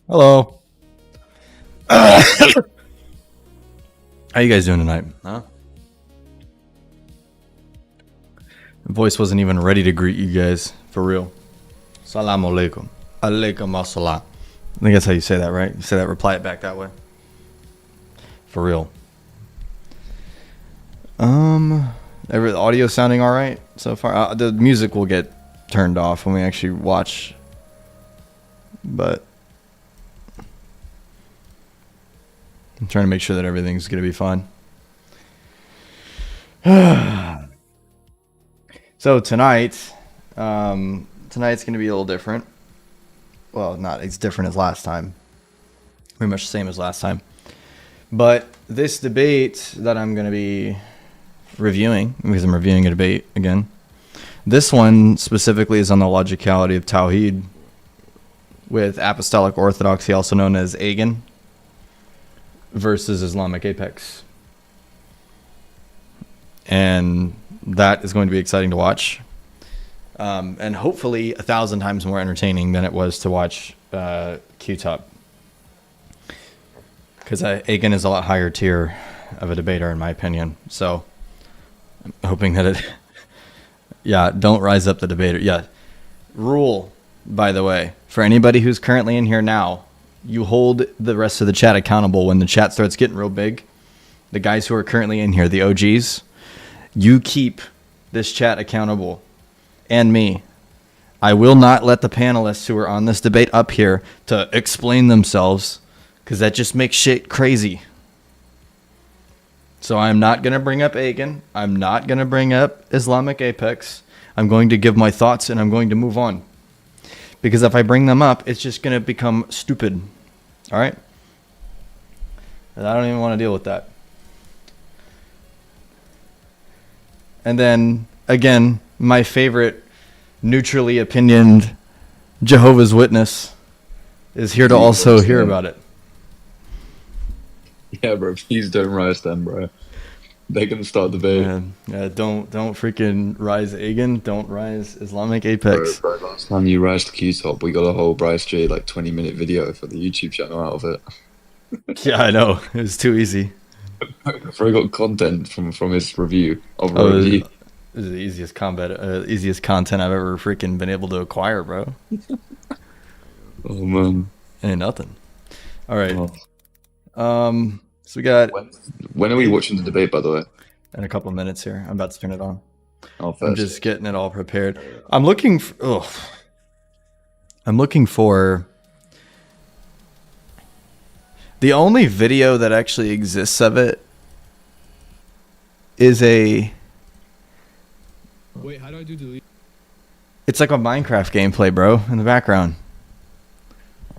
Hello. How you guys doing tonight? Huh? The voice wasn't even ready to greet you guys, for real. Salam alaikum. Alaikum assalam. I think that's how you say that, right? You say that, reply it back that way. For real. The audio sounding all right so far? The music will get turned off when we actually watch, but I'm trying to make sure that everything's going to be fine. So tonight's going to be a little different. Well, not as different as last time. Pretty much the same as last time. But this debate that I'm going to be reviewing, because I'm reviewing a debate again, this one specifically is on the logicality of Tawhid with Apostolic Orthodoxy, also known as Agen, versus Islamic Apex. And that is going to be exciting to watch. And hopefully 1,000 times more entertaining than it was to watch Q-Top. Because Agen is a lot higher tier of a debater, in my opinion. So I'm hoping that it... Yeah, don't rise up the debater. Yeah. Rule, by the way, for anybody who's currently in here now, you hold the rest of the chat accountable when the chat starts getting real big. The guys who are currently in here, the OGs, you keep this chat accountable. And me. I will not let the panelists who are on this debate up here to explain themselves, because that just makes shit crazy. So I'm not going to bring up Agen. I'm not going to bring up Islamic Apex. I'm going to give my thoughts and I'm going to move on. Because if I bring them up, it's just going to become stupid. All right? And I don't even want to deal with that. And then, again, my favorite neutrally opinioned Jehovah's Witness is here to also hear about it. Yeah, bro, please don't rise them, bro. They can start the debate. Don't freaking rise Agen. Don't rise Islamic Apex. Bro, last time you rised Q-Top, we got a whole Bryce J 20-minute video for the YouTube channel out of it. Yeah, I know. It was too easy. Bro got content from his review of a review. This is the easiest content I've ever freaking been able to acquire, bro. Oh man, ain't nothing. All right. So we got. When are we watching the debate, by the way? In a couple of minutes here. I'm about to turn it on. Oh, I'm just getting it all prepared. I'm looking for. The only video that actually exists of it is a. Wait, how do I do delete? It's like a Minecraft gameplay, bro, in the background.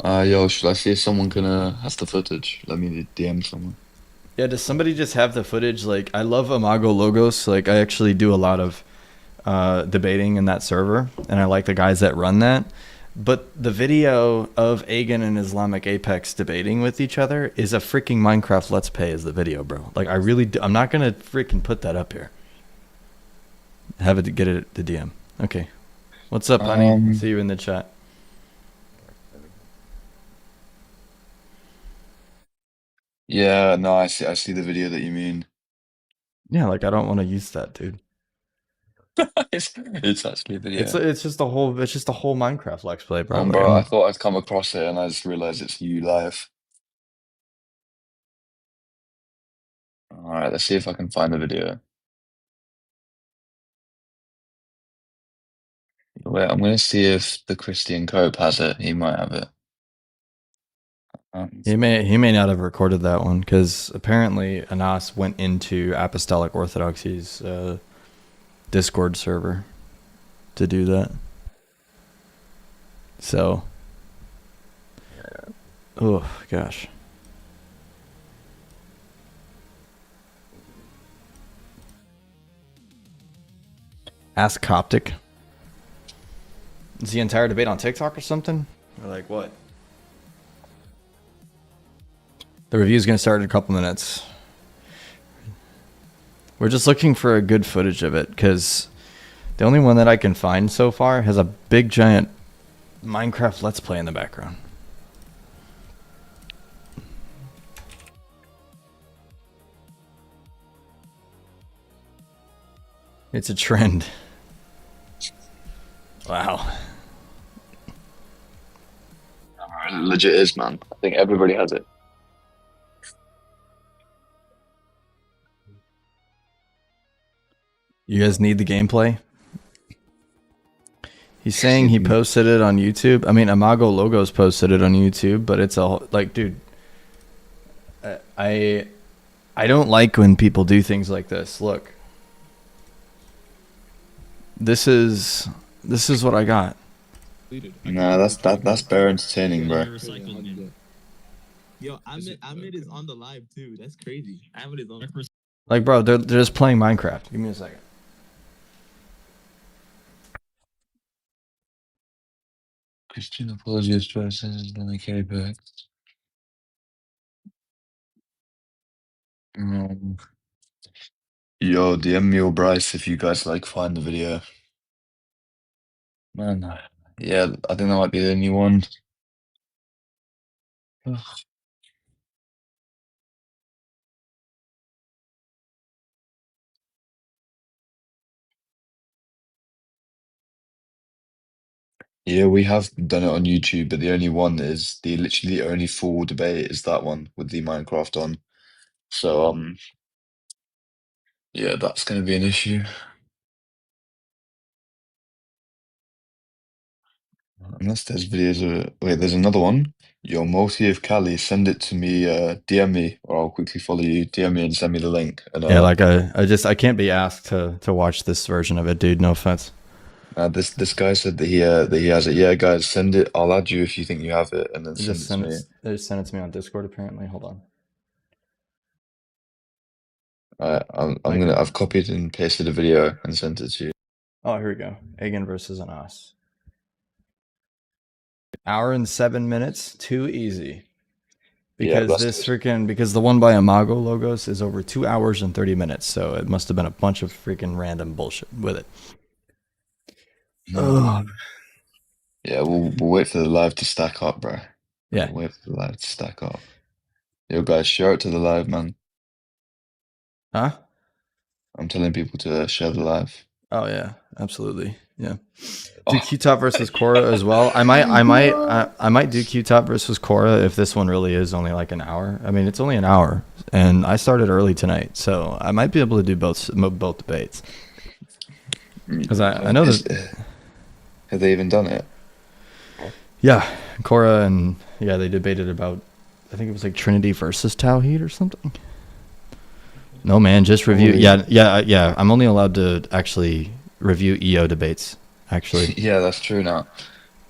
Yo, should I see if someone has the footage? Let me DM someone. Yeah, does somebody just have the footage? Like, I love Imago Logos. Like, I actually do a lot of debating in that server, and I like the guys that run that. But the video of Agen and Islamic Apex debating with each other is a freaking Minecraft Let's Play as the video, bro. Like, I really do. I'm not going to freaking put that up here. Have it get it the DM. Okay. What's up, honey? See you in the chat. Yeah, no, I see the video that you mean. Yeah, like I don't want to use that, dude. it's actually a video. It's just a whole Minecraft Let's Play, bro. Bro, I thought I'd come across it and I just realized it's you live. Alright, let's see if I can find the video. Wait, I'm gonna see if the Christian Cope has it. He might have it. He may not have recorded that one because apparently Anas went into Apostolic Orthodoxy's Discord server to do that. So, oh gosh. Ask Coptic. Is the entire debate on TikTok or something? Or like what? The review is going to start in a couple minutes. We're just looking for a good footage of it because the only one that I can find so far has a big giant Minecraft Let's Play in the background. It's a trend. Wow. It legit is, man. I think everybody has it. You guys need the gameplay? He's saying he posted it on YouTube. I mean, Imago Logos posted it on YouTube, but it's a like, dude. I don't like when people do things like this. Look, this is what I got. Nah, that's bare entertaining, bro. Yo, Ahmed is on the live too. That's crazy. Ahmed is on. Like, bro, they're just playing Minecraft. Give me a second. Christian apologies for sending the K back. Yo, DM me or Bryce if you guys like find the video. Man, yeah, I think that might be the only one. Yeah, we have done it on YouTube, but the only one is literally the only full debate is that one with the Minecraft on. So yeah, that's gonna be an issue. Unless there's videos of it. Wait, there's another one. Yo, Multi of Cali, send it to me, DM me, or I'll quickly follow you. DM me and send me the link. And Yeah, like I can't be asked to watch this version of it, dude. No offense. this guy said that he has it. Yeah, guys, send it. I'll add you if you think you have it, and then They send just it to me. They just sent it to me on Discord apparently. Hold on. I've copied and pasted a video and sent it to you. Oh, here we go. Agen versus an Os. Hour and 7 minutes. Too easy. Because because the one by Imago Logos is over 2 hours and 30 minutes. So it must have been a bunch of freaking random bullshit with it. Yeah, we'll wait for the live to stack up, bro. Yeah. We'll wait for the live to stack up. Yo, guys, share it to the live, man. Huh? I'm telling people to share the live. Oh yeah, absolutely. Yeah. Do Q-Top versus Cora as well. I might do Q-Top versus Cora if this one really is only like an hour. I mean, it's only an hour, and I started early tonight, so I might be able to do both debates. Because I know that. Have they even done it? Yeah, Cora and they debated about. I think it was like Trinity versus Tawhid or something. No man, just review. Yeah. I'm only allowed to actually review EO debates. Actually, yeah, that's true. Now,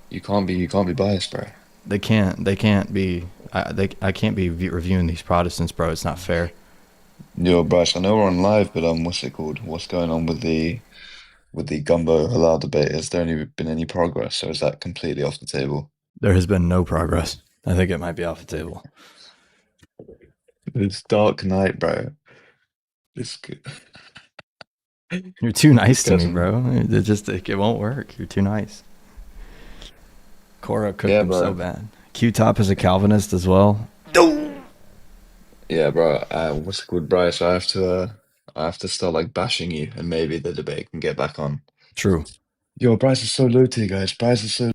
you can't be biased, bro. They can't be. I can't be reviewing these Protestants, bro. It's not fair. Yo, Bryce, I know we're on live, but what's it called? What's going on with the Gumbo halal debate? Has there only been any progress, or is that completely off the table? There has been no progress. I think it might be off the table. It's dark night, bro. It's good. You're too nice to me, bro. It won't work. You're too nice. Cora cooked him so bad. Q-Top is a Calvinist as well. Yeah, bro. What's it called, Bryce? I have to start like bashing you, and maybe the debate can get back on. True. Yo, Bryce is so low tier, guys. Bryce is so.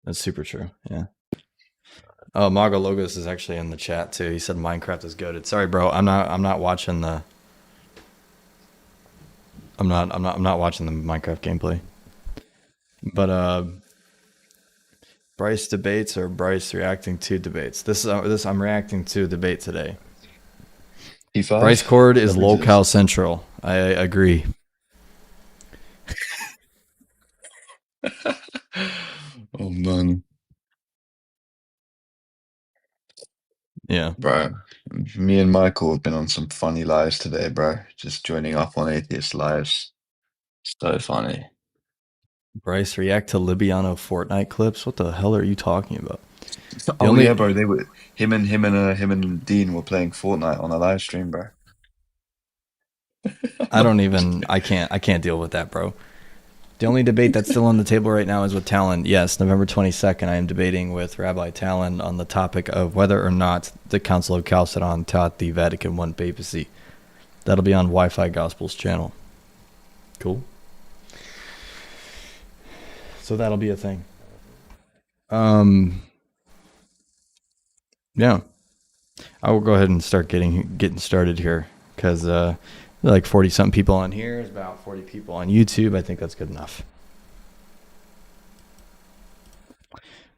That's super true. Yeah. Oh, Mago Logos is actually in the chat too. He said Minecraft is goated. Sorry, bro. I'm not watching the. I'm not watching the Minecraft gameplay. But Bryce debates or Bryce reacting to debates. This I'm reacting to a debate today. P5? Bryce Cord is locale central. I agree. Oh man. Yeah. Bro, me and Michael have been on some funny lives today, bro. Just joining up on atheist lives. So funny. Bryce react to Libiano Fortnite clips. What the hell are you talking about? Yeah, bro. They were him and Dean were playing Fortnite on a live stream, bro. I can't deal with that, bro. The only debate that's still on the table right now is with Talon. Yes, November 22nd, I am debating with Rabbi Talon on the topic of whether or not the Council of Chalcedon taught the Vatican I papacy. That'll be on Wi-Fi Gospels channel. Cool. So that'll be a thing. Um, yeah, I will go ahead and start getting started here because like 40 something people on here. There's about 40 people on YouTube. I think that's good enough.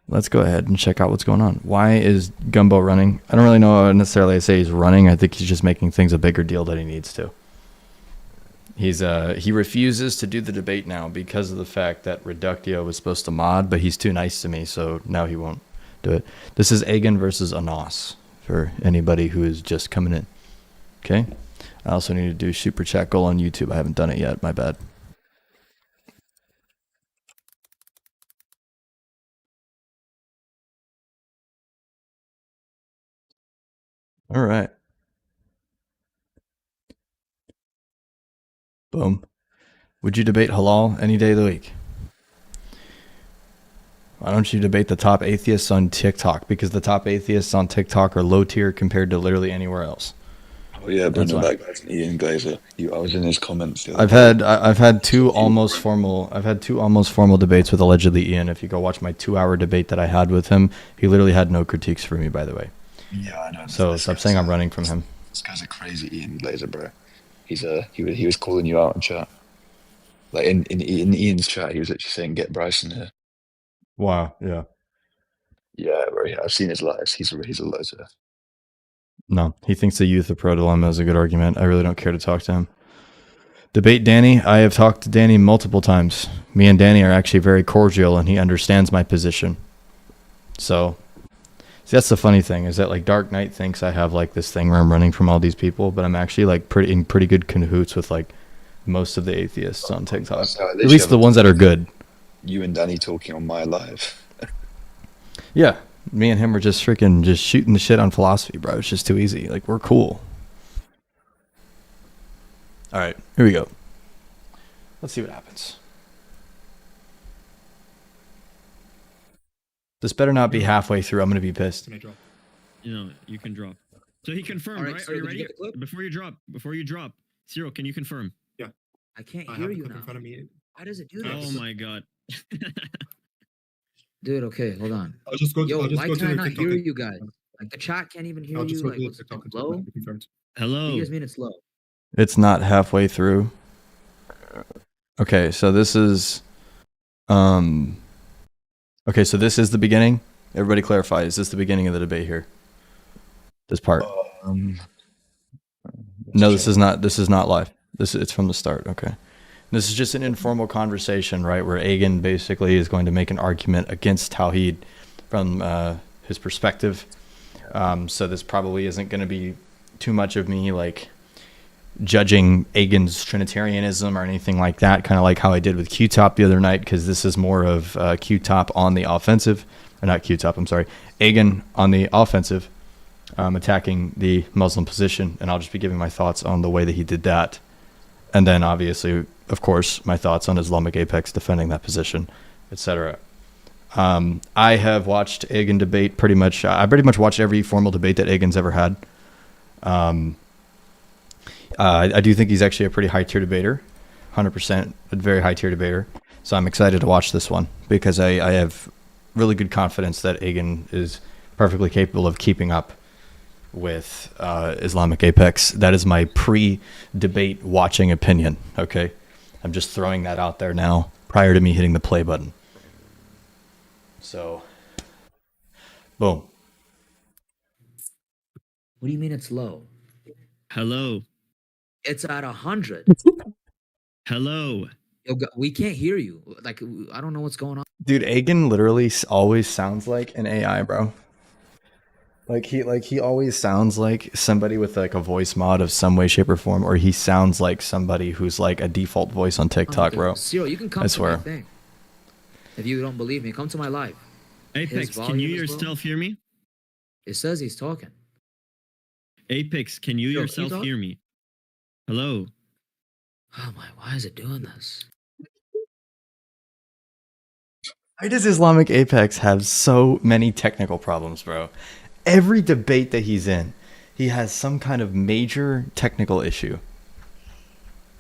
Let's go ahead and check out what's going on. Why is Gumbo running? I don't really know necessarily I say he's running. I think he's just making things a bigger deal than he needs to. He refuses to do the debate now because of the fact that Reductio was supposed to mod, but he's too nice to me, so now he won't do it. This is Agen versus Anos for anybody who is just coming in. Okay? I also need to do super chat goal on YouTube. I haven't done it yet. My bad. All right. Boom. Would you debate halal any day of the week? Why don't you debate the top atheists on TikTok? Because the top atheists on TikTok are low tier compared to literally anywhere else. Oh yeah, but That's no, why. that guy's an Ian Glazer. I was in his comments the other I've day. had two So he- almost formal debates with allegedly Ian. If you go watch my 2-hour debate that I had with him, he literally had no critiques for me, by the way. Yeah, I know. So This stop guy's saying I'm a- running from him. This guy's a crazy Ian Glazer, bro. He was calling you out in chat. Like in Ian's chat, he was literally saying, "Get Bryson here." Wow. Yeah. Yeah, bro. Yeah, I've seen his lives. He's a loser. No, he thinks the youth of pro dilemma is a good argument. I really don't care to talk to him. Debate Danny. I have talked to Danny multiple times. Me and Danny are actually very cordial, and he understands my position. So, see, that's the funny thing is that like Dark Knight thinks I have like this thing where I'm running from all these people, but I'm actually like pretty good cahoots with like most of the atheists on TikTok. So I At literally least the have ones that are good. you and Danny talking on my live. Yeah, me and him are just freaking just shooting the shit on philosophy, bro. It's just too easy. Like we're cool. All right, here we go. Let's see what happens. This better not be halfway through. I'm gonna be pissed. Can I drop? You can drop. So he confirmed, All right, right? so Are you did you ready? get the clip? Before you drop, Cyril, can you confirm? I can't I hear have the you clip now. in front of me. How does it do Oh this? my god. Dude, okay, hold on. I'll just go. Yo, I'll just why go to can I the not TikTok. hear you guys? Like the chat can't even hear I'll you. just go Like to the what's TikTok and low? confirmed. Hello. You guys mean it's low? It's not halfway through. Okay, so this is okay, so this is the beginning. Everybody clarify, is this the beginning of the debate here? This part. Um, No, this is not live. It's from the start, okay. This is just an informal conversation, right, where Agen basically is going to make an argument against Tawhid from his perspective. So this probably isn't going to be too much of me like judging Agen's Trinitarianism or anything like that, kind of like how I did with Q-Top the other night, because this is more of Q-Top on the offensive, or not Q-Top, I'm sorry, Agen on the offensive, attacking the Muslim position, and I'll just be giving my thoughts on the way that he did that. And then obviously, of course, my thoughts on Islamic Apex defending that position, etc. I have watched Agen debate pretty much. I pretty much watched every formal debate that Agen's ever had. I do think he's actually a pretty high tier debater, 100%, a very high tier debater. So I'm excited to watch this one because I have really good confidence that Agen is perfectly capable of keeping up with Islamic Apex. That is my pre-debate watching opinion. Okay, I'm just throwing that out there now prior to me hitting the play button. So, boom. What do you mean it's low? Hello. It's at 100. Hello. Yo, we can't hear you. Like I don't know what's going on. Dude, Agen literally always sounds like an AI, bro. Like he always sounds like somebody with like a voice mod of some way, shape, or form, or he sounds like somebody who's like a default voice on TikTok, bro. Cyril, you can come I to swear. my thing. If you don't believe me, come to my live. Apex, can you volume is low? yourself hear me? It says he's talking. Apex, can you Yo, can you yourself talk? hear me? Hello. Oh my, why is it doing this? Why does Islamic Apex have so many technical problems, bro? Every debate that he's in, he has some kind of major technical issue.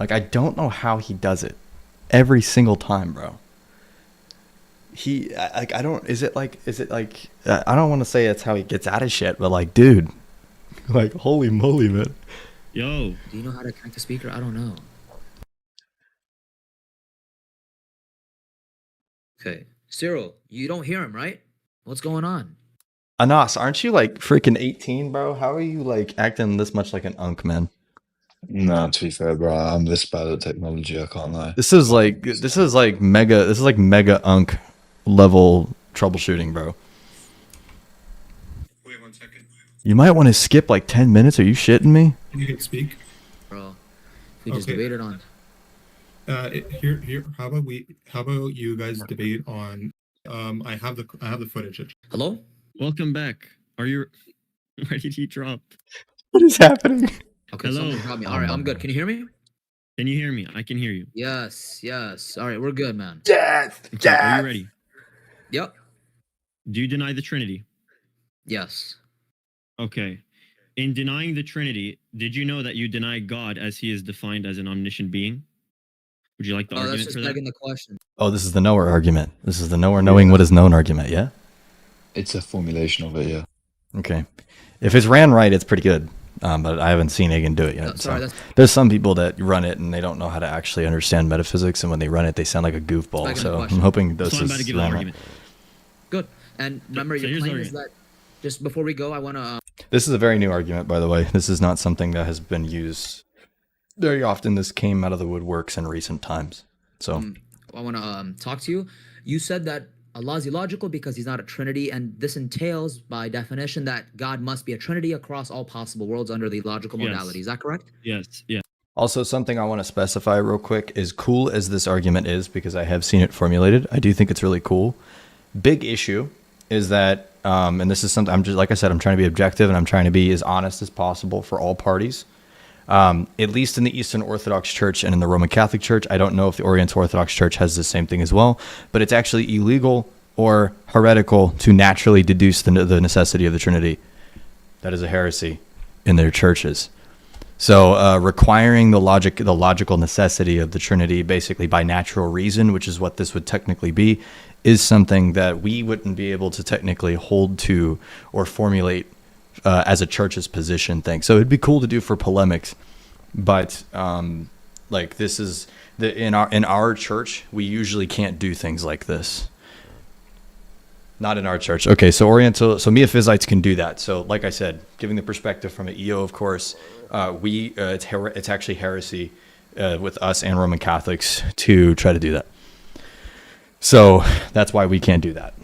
Like, I don't know how he does it every single time, bro. I don't, is it like, I don't want to say it's how he gets out of shit, but like, dude, like, holy moly, man. Yo, Do you know how to connect the speaker? I don't know. Okay. Cyril, you don't hear him, right? What's going on? Anas, aren't you like freaking 18, bro? How are you like acting this much like an unk, man? No, to be fair, bro, I'm this bad at technology. I can't lie. This is like mega unk level troubleshooting, bro. Wait 1 second. You might want to skip like 10 minutes. Are you shitting me? You can speak. Bro, we just Okay. debated on. Here. How about you guys debate on? I have the footage. Hello? welcome back. Are you? Where did he drop? What is happening? Okay, Hello. someone got me. All right, I'm good. Can you hear me? Can you hear me? I can hear you. Yes. All right, we're good, man. Yes. Okay, are you ready? Yep. Do you deny the Trinity? Yes. Okay. In denying the Trinity, did you know that you deny God as he is defined as an omniscient being? Would you like the Oh, that's argument just for that? begging the question. Oh, this is the knower argument. This is the knower knowing what is known argument, yeah? It's a formulation of it, yeah. Okay. If it's ran right, it's pretty good. But I haven't seen Agen do it yet. Sorry, So there's some people that run it and they don't know how to actually understand metaphysics, and when they run it, they sound like a goofball. Back in the So I'm question. hoping this So I'm about to is give the ran right. argument. Good. And remember, So your here's the claim is that. Just before we go, I want to. This is a very new argument, by the way. This is not something that has been used very often. This came out of the woodworks in recent times. So I want to talk to you. You said that Allah is illogical because he's not a trinity, and this entails, by definition, that God must be a trinity across all possible worlds under the logical Yes. modality. Is that correct? Yes. Yeah. also, something I want to specify real quick, as cool as this argument is, because I have seen it formulated, I do think it's really cool. Big issue is that, and this is something, I'm just, like I said, I'm trying to be objective and I'm trying to be as honest as possible for all parties. At least in the Eastern Orthodox Church and in the Roman Catholic Church, I don't know if the Oriental Orthodox Church has the same thing as well, but it's actually illegal or heretical to naturally deduce the necessity of the Trinity. That is a heresy in their churches. So requiring the logical necessity of the Trinity, basically by natural reason, which is what this would technically be, is something that we wouldn't be able to technically hold to or formulate as a church's position thing. So it'd be cool to do for polemics, but like this is in our church, we usually can't do things like this. Not in our church. Okay, so Miaphysites can do that. So like I said, giving the perspective from an EO, of course, it's actually heresy with us and Roman Catholics to try to do that. So that's why we can't do that.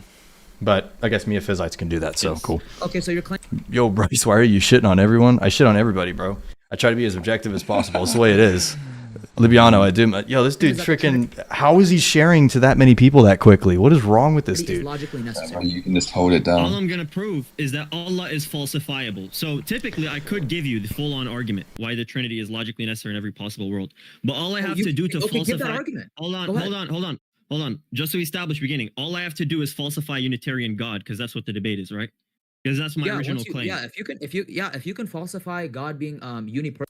But I guess Miaphysites can do that, so Yes. cool. Okay, so your claim. Yo, Bryce, why are you shitting on everyone? I shit on everybody, bro. I try to be as objective as possible. It's the way it is. Libiano, I do. Yo, this dude freaking. How is he sharing to that many people that quickly? What is wrong with this Trinity is dude? logically Bro, necessary. you can just hold it All down. I'm gonna prove is that Allah is falsifiable. So typically, I could give you the full-on argument why the Trinity is logically necessary in every possible world. But all I have to do to Okay, give that falsify. argument. Hold on, Go ahead. hold on. Just to establish beginning, all I have to do is falsify Unitarian God, because that's what the debate is, right? Because that's my original claim. Yeah, if you can falsify God being unipersonal.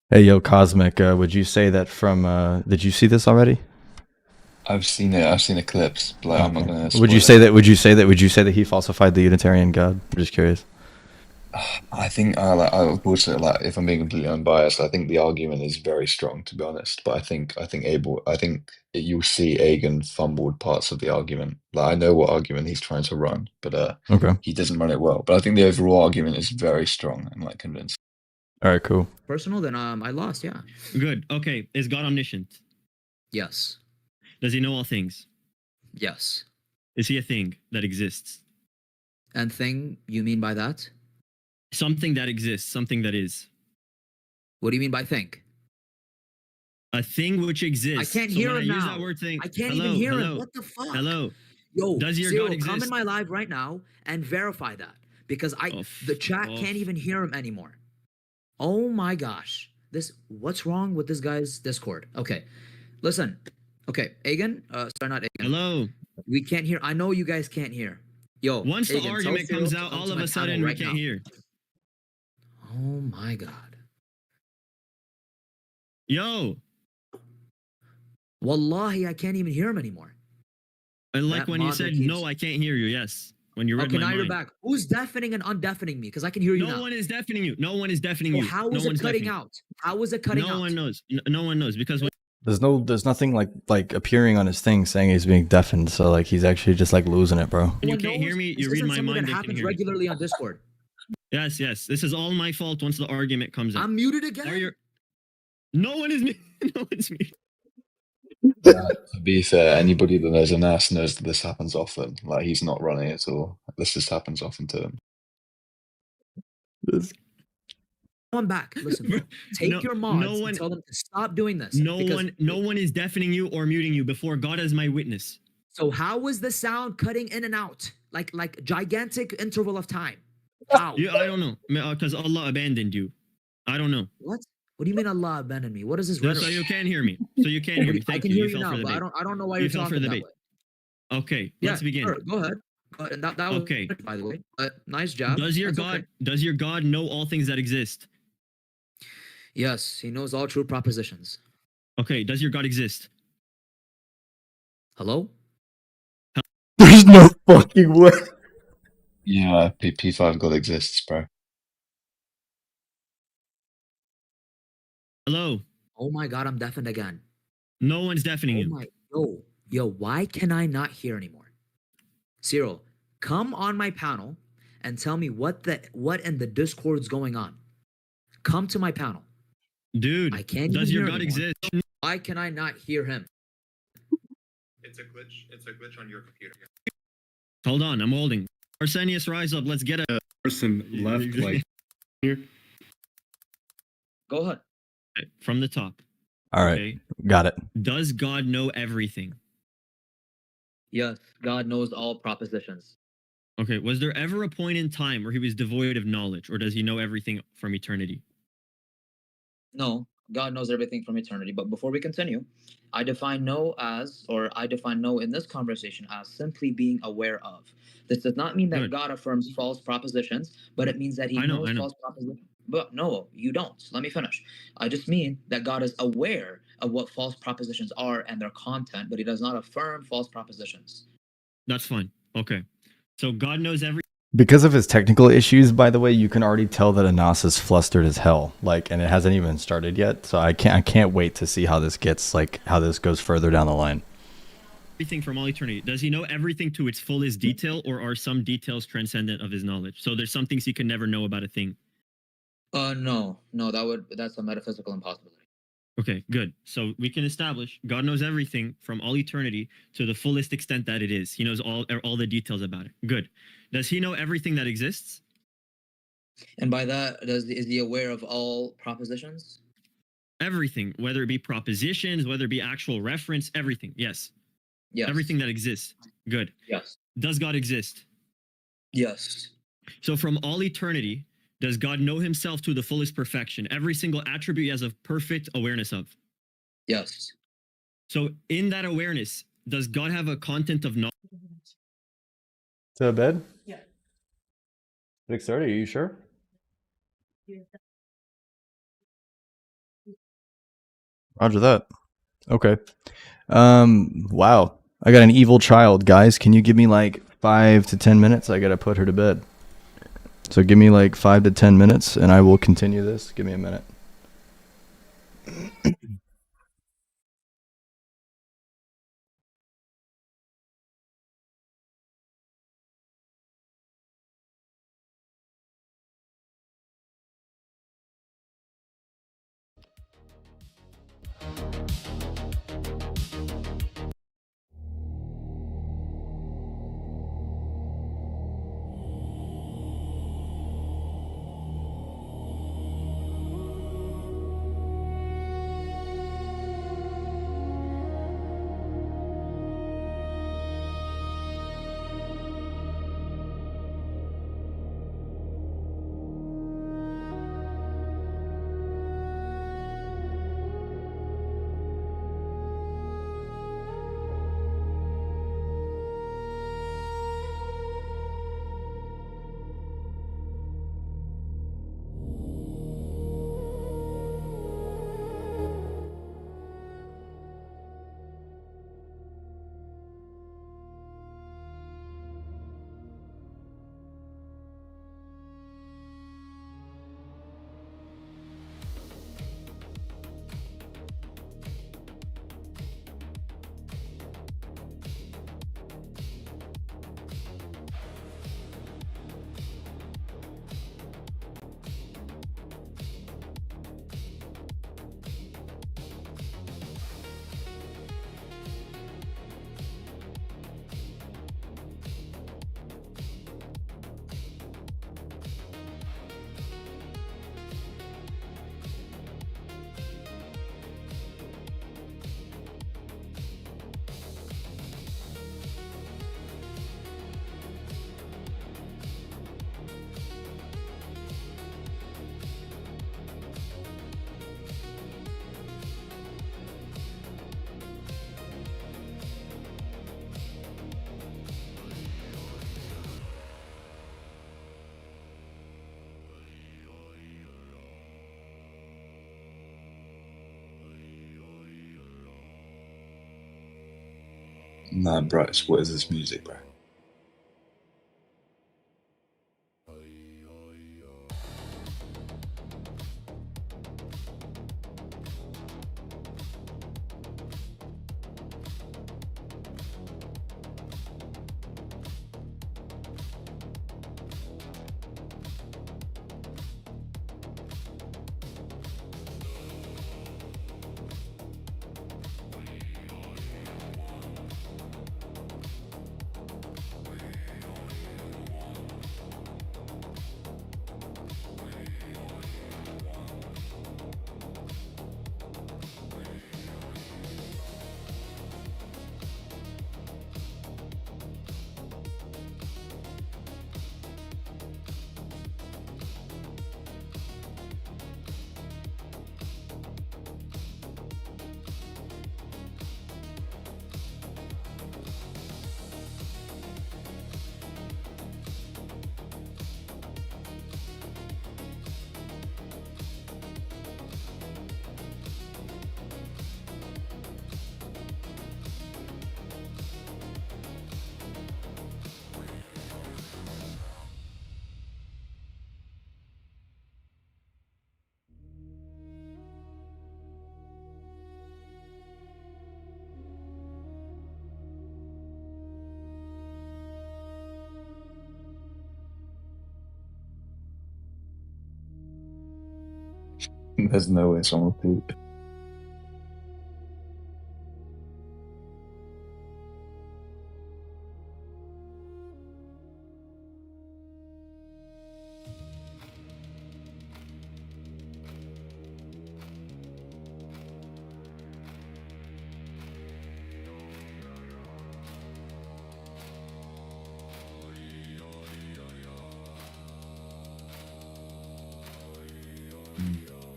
Hey, yo, Cosmic, would you say that from? Did you see this already? I've seen it. I've seen the clips. But like, I'm not gonna. Would you say that? Would you say that he falsified the Unitarian God? I'm just curious. I think I will say, like, if I'm being completely unbiased, I think the argument is very strong, to be honest. But I think you'll see Agen fumbled parts of the argument. Like, I know what argument he's trying to run, but Okay. he doesn't run it well. But I think the overall argument is very strong and like convincing. All right. Cool. Then I lost. Yeah. Good. Okay. Is God omniscient? Yes. Does he know all things? Yes. Is he a thing that exists? And thing you mean by that? Something that exists, something that is. What do you mean by think? A thing which exists. I can't So hear when him I use now. that word thing, I can't hello, even hear hello, him. What the fuck? Hello. Yo, Does your Cyril, God come in exist? my live right now and verify that because the chat can't even hear him anymore. Oh my gosh. What's wrong with this guy's Discord? Okay. Listen. Okay, Agen, sorry, not Agen. Hello. We can't hear. I know you guys can't hear. Yo, Once the Agen, tell argument Cyril comes to out, come all to of my a sudden panel we right can't now. hear. Oh my god. Yo, Wallahi, I can't even hear him anymore. And like That when you mod that said, keeps- no, I can't hear you. Yes. When you read Okay, my now you're mind. back. Who's deafening and undeafening me? Because I can hear you No now. one is deafening you. No one is deafening So you. how No is one's it cutting deafening. out? How is it cutting out? No one knows. No one knows because when There's nothing like appearing on his thing saying he's being deafened. So like he's actually just like losing it, bro. you No one can't hear knows. me, This you read isn't my something mind, that they can happens hear me. regularly on Discord. Yes, yes. This is all my fault once the argument comes up. I'm muted again. Are you... No one is me. No one's me. To be fair, anybody that knows Anas knows that this happens often. Like, he's not running at all. This just happens often to him. Come back. Listen, bro. Take No- your mods no and one- tell them to stop doing this. No because- one is deafening you or muting you before God as my witness. So how is the sound cutting in and out? Like gigantic interval of time. How? Yeah, I don't know. Because Allah abandoned you. I don't know. What? What do you mean Allah abandoned me? What is this So rhetoric? you can hear me. So you can hear me. I Thank can you. hear You you fell now, for the but bait. I don't know why You you're fell for talking the that bait. way. Okay, Yeah, let's begin. sure, go ahead. And that was Okay. by the way. Nice job. Does your That's God okay. does your God know all things that exist? Yes, he knows all true propositions. Okay, does your God exist? Hello? There's no fucking way. Yeah, P5 God exists, bro. Hello? Oh my god, I'm deafened again. No one's deafening Oh you. my yo, why can I not hear anymore? Cyril, come on my panel and tell me what in the Discord's going on. Come to my panel. Dude, I can't does even your hear God anymore. exist? Why can I not hear him? It's a glitch. It's a glitch on your computer. Hold on, I'm holding. Arsenius, rise up. Let's get a Person left like Go ahead. from the top. All right, Okay. got it. Does God know everything? Yes, God knows all propositions. Okay. Was there ever a point in time where he was devoid of knowledge, or does he know everything from eternity? No, God knows everything from eternity. But before we continue, I define know in this conversation as simply being aware of. This does not mean that Good. God affirms false propositions, but it means that he I know, knows I know. false propositions. But no, you don't. Let me finish. I just mean that God is aware of what false propositions are and their content, but he does not affirm false propositions. That's fine. Okay. So God knows every. Because of his technical issues, by the way, you can already tell that Anas is flustered as hell. Like, and it hasn't even started yet. So I can't wait to see how this gets, like, how this goes further down the line. Everything from all eternity. Does he know everything to its fullest detail, or are some details transcendent of his knowledge? So there's some things he can never know about a thing. No, that's a metaphysical impossibility. Okay, good. So we can establish God knows everything from all eternity to the fullest extent that it is. He knows all the details about it. Good. Does he know everything that exists? And by that, is he aware of all propositions? Everything, whether it be propositions, whether it be actual reference, everything. Yes. Yes. Everything that exists. Good. Yes. Does God exist? Yes. So from all eternity, does God know himself to the fullest perfection? Every single attribute he has a perfect awareness of. Yes. So in that awareness, does God have a content of knowledge? To bed? Yeah. 6:30, are you sure? Roger that. Okay. Wow. I got an evil child, guys. Can you give me like 5 to 10 minutes? I gotta put her to bed. So give me like 5 to 10 minutes and I will continue this. Give me a minute. Nah, Bryce, what is this music, bro? There's no way someone will repeat.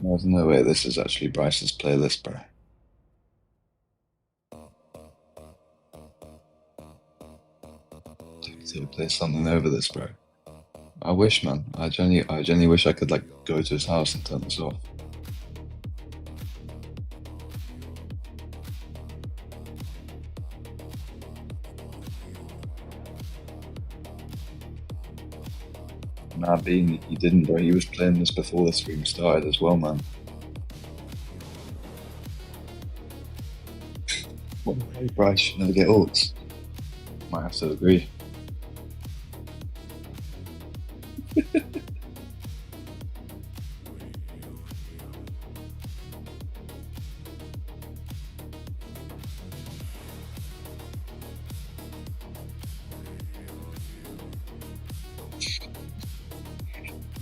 There's no way this is actually Bryce's playlist, bro. To play something over this, bro. I wish, man. I genuinely wish I could like go to his house and turn this off. Nah, Bean, he didn't, bro. He was playing this before the stream started as well, man. What the hell, Bryce should never get ults. Might have to agree.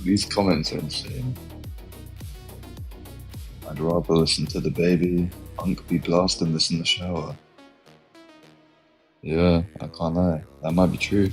These comments are insane. I'd rather listen to the baby. Unk be blasting this in the shower. Yeah, I can't lie. That might be true.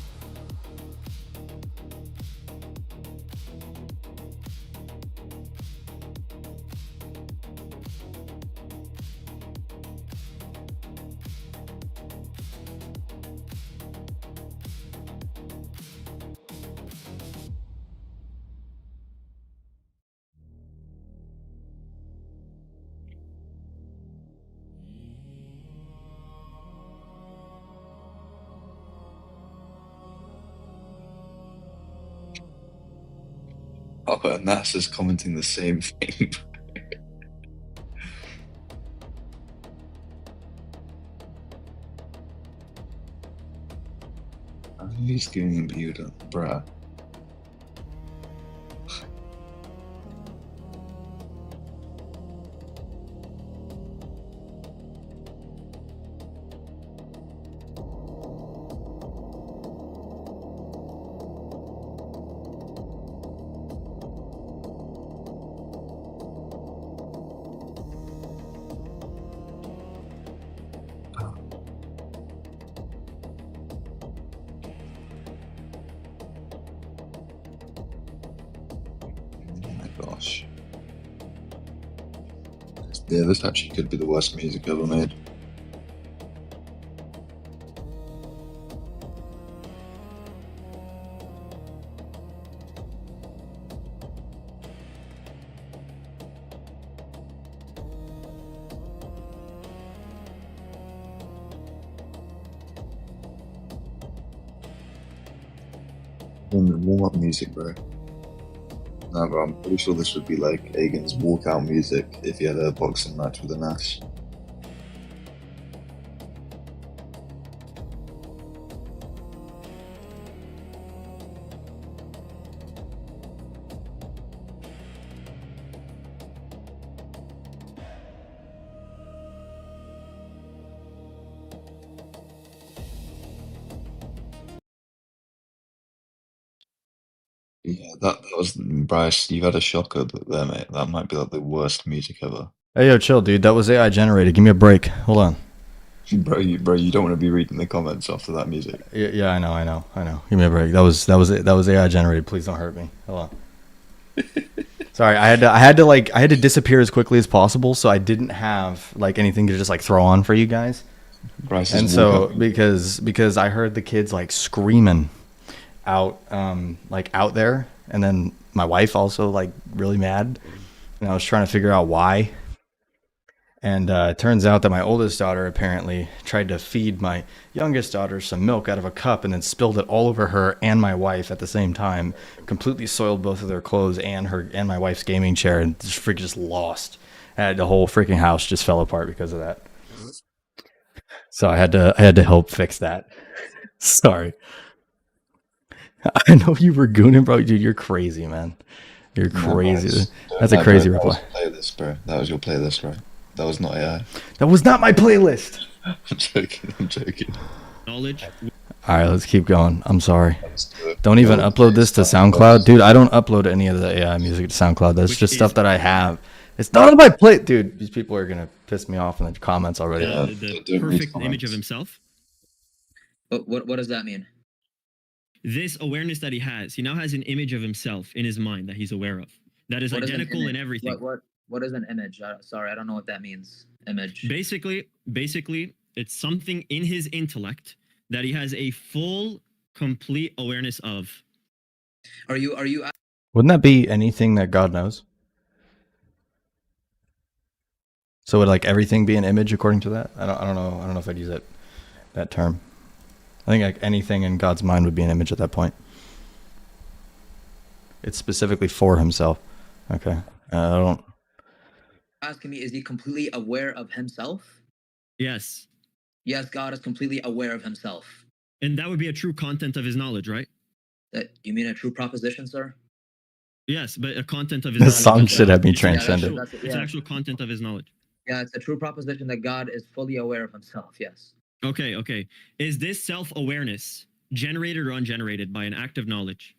Oh, and NASA's commenting the same thing. He's giving Buda, bruh. Gosh. Yeah, this actually could be the worst music ever made. warm up music, bro. No, bro, I'm pretty sure this would be like Agen's walkout music if he had a boxing match with a Nash. Yeah, that was Bryce. You had a shocker there, mate. That might be like the worst music ever. Hey, yo, chill, dude. That was AI generated. Give me a break. Hold on. Bro, you don't want to be reading the comments after that music. Yeah, I know. Give me a break. That was AI generated. Please don't hurt me. Hold on. Sorry, I had to disappear as quickly as possible, so I didn't have like anything to just like throw on for you guys. Bryce's And so walkout. because I heard the kids like screaming out out there, and then my wife also like really mad, and I was trying to figure out why. And it turns out that my oldest daughter apparently tried to feed my youngest daughter some milk out of a cup and then spilled it all over her and my wife at the same time. Completely soiled both of their clothes and my wife's gaming chair, and just lost. And the whole freaking house just fell apart because of that. So I had to help fix that. Sorry. I know you were gooning, bro. Dude, you're crazy, man. You're crazy. That's a crazy reply. That was playlist, bro. That was your playlist, bro. That was not AI. That was not my playlist. I'm joking. Knowledge. All right, let's keep going. I'm sorry. Don't even upload this to SoundCloud. Dude, I don't upload any of the AI music to SoundCloud. That's just stuff that I have. It's not on my plate. Dude, these people are going to piss me off in the comments already. The perfect image of himself. What does that mean? This awareness that he now has an image of himself in his mind that he's aware of. That is identical in everything. What is an image? Sorry, I don't know what that means. Image. Basically, it's something in his intellect that he has a full, complete awareness of. Are you? Wouldn't that be anything that God knows? So would like everything be an image according to that? I don't know. I don't know if I'd use that term. I think like anything in God's mind would be an image at that point. It's specifically for himself. Okay. I don't. Asking me, is he completely aware of himself? Yes. Yes, God is completely aware of himself. And that would be a true content of his knowledge, right? That you mean a true proposition, sir? Yes, but a content of his This knowledge. song should have been transcended. It's actual content of his knowledge. Yeah, it's a true proposition that God is fully aware of himself, yes. Okay. Is this self-awareness generated or ungenerated by an act of knowledge?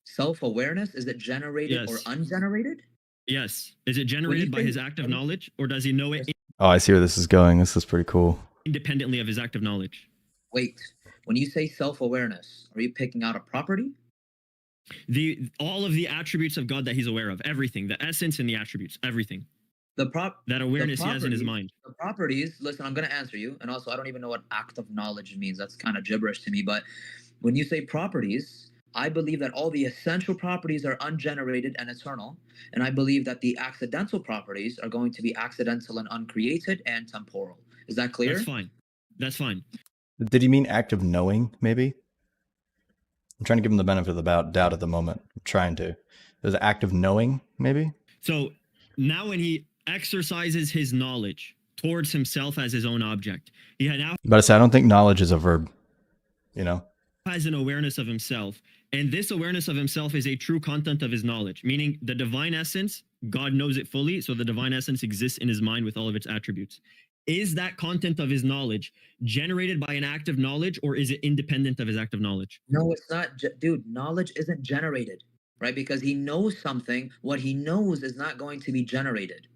Self-awareness, is it generated or ungenerated? Yes. Is it generated by his act of knowledge, or does he know it Oh, I see where this is going. This is pretty cool. independently of his act of knowledge? Wait, when you say self-awareness, are you picking out a property? All of the attributes of God that he's aware of, everything, the essence and the attributes, everything. That awareness he has in his mind. The properties, listen, I'm going to answer you. And also, I don't even know what act of knowledge means. That's kind of gibberish to me. But when you say properties, I believe that all the essential properties are ungenerated and eternal. And I believe that the accidental properties are going to be accidental and uncreated and temporal. Is that clear? That's fine. Did he mean act of knowing, maybe? I'm trying to give him the benefit of the doubt at the moment. I'm trying to. There's an act of knowing, maybe? So now when he exercises his knowledge towards himself as his own object, he now But I say I don't think knowledge is a verb, has an awareness of himself. And this awareness of himself is a true content of his knowledge, meaning the divine essence, God knows it fully. So the divine essence exists in his mind with all of its attributes. Is that content of his knowledge generated by an act of knowledge, or is it independent of his act of knowledge? No, it's not. Dude, knowledge isn't generated, right? Because he knows something. What he knows is not going to be generated.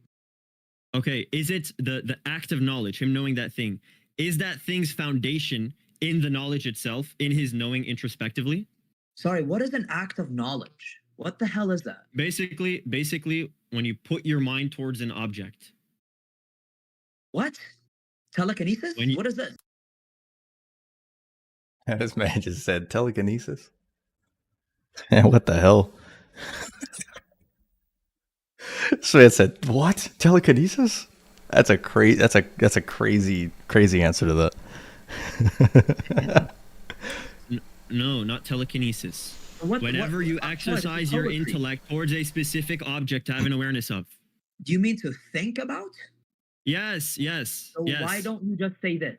Okay, is it the act of knowledge, him knowing that thing, is that thing's foundation in the knowledge itself, in his knowing introspectively? Sorry, what is an act of knowledge? What the hell is that? Basically, when you put your mind towards an object. What? Telekinesis? What is this? This man just said telekinesis. What the hell? So it said, what? Telekinesis? That's a crazy answer to that. No, not telekinesis. Whenever you exercise your intellect towards a specific object to have an awareness of. Do you mean to think about? Yes, yes. So yes. why don't you just say this?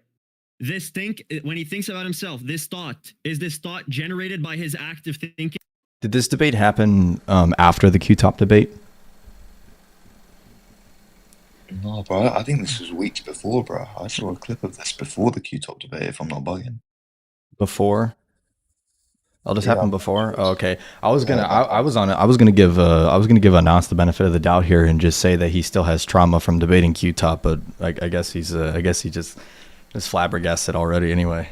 When he thinks about himself, this thought generated by his act of thinking? Did this debate happen after the Q-top debate? No, bro. I think this was weeks before, bro. I saw a clip of this before the Q-top debate, if I'm not bugging. Before? Oh, this Yeah, happened before. Oh, okay, I was gonna. I was on it. I was gonna give. I was gonna give Anas the benefit of the doubt here and just say that he still has trauma from debating Q-top, but I guess he's. I guess he just is flabbergasted already. Anyway.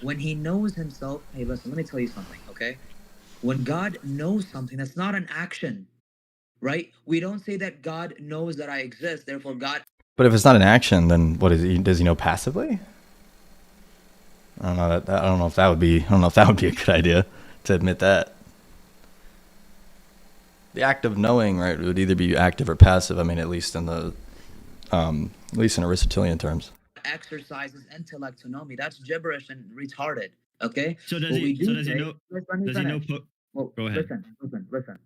When he knows himself, hey, listen. Let me tell you something, okay? When God knows something, that's not an action, right? We don't say that God knows that I exist, therefore God. But if it's not an action, then what is he? Does he know passively? I don't know. I don't know if that would be. I don't know if that would be a good idea to admit that. The act of knowing, right, would either be active or passive. I mean, at least in Aristotelian terms. Exercises intellect to know me. That's gibberish and retarded. Okay. So does he? Does he know? Does he know? Well, go ahead. Listen.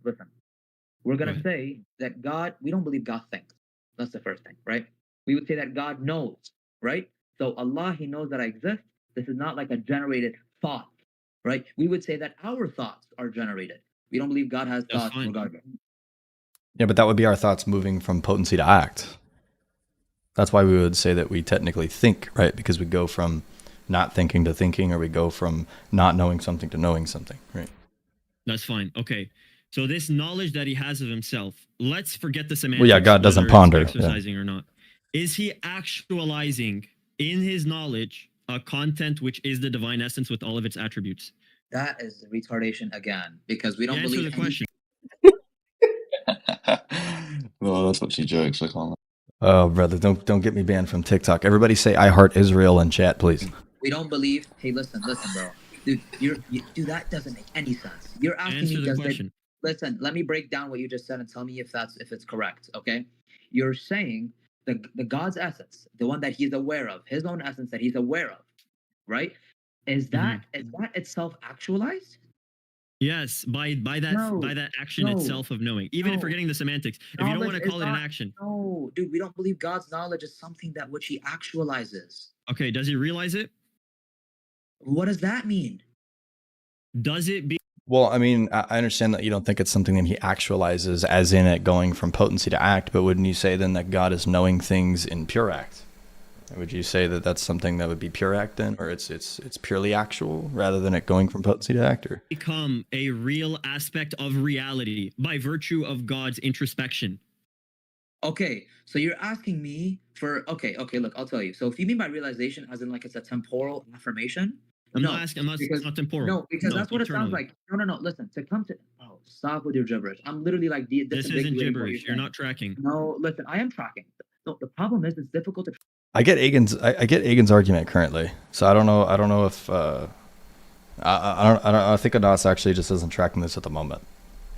We're gonna say that God. We don't believe God thinks. That's the first thing, right? We would say that God knows, right? So Allah, He knows that I exist. This is not like a generated thought, right? We would say that our thoughts are generated. We don't believe God has thoughts regardless. Yeah, but that would be our thoughts moving from potency to act. That's why we would say that we technically think, right? Because we go from not thinking to thinking, or we go from not knowing something to knowing something, right? That's fine. Okay. So this knowledge that he has of himself, let's forget the semantics. Well, yeah, God doesn't ponder. Exercising or not. Is he actualizing in his knowledge a content which is the divine essence with all of its attributes? That is retardation again, because we don't believe the question. Well, that's what she jokes. I can't. Oh, brother, don't get me banned from TikTok. Everybody say "I heart Israel" in chat, please. We don't believe. Hey, listen, bro. Dude, dude, that doesn't make any sense. You're asking me the question. Listen, let me break down what you just said and tell me if it's correct. Okay, you're saying the God's essence, the one that He's aware of, His own essence that He's aware of, right? Is that itself actualized? Yes, by that action itself of knowing, even if we're getting the semantics. If you don't want to call it an action. No, dude, we don't believe God's knowledge is something that which He actualizes. Okay, does He realize it? What does that mean? Does it be? Well, I mean, I understand that you don't think it's something that He actualizes, as in it going from potency to act, but wouldn't you say then that God is knowing things in pure act? Would you say that that's something that would be pure act then, or it's purely actual rather than it going from potency to act? Or become a real aspect of reality by virtue of God's introspection? Okay, so you're asking me for okay, look, I'll tell you. So if you mean by realization as in like it's a it's not temporal. No, because that's what it sounds like. No, listen, stop with your gibberish. I'm literally like this isn't gibberish. You're not tracking. No, listen, I am tracking. No, the problem is it's difficult to I get Agen's argument currently, so I don't know if I think Anas actually just isn't tracking this at the moment.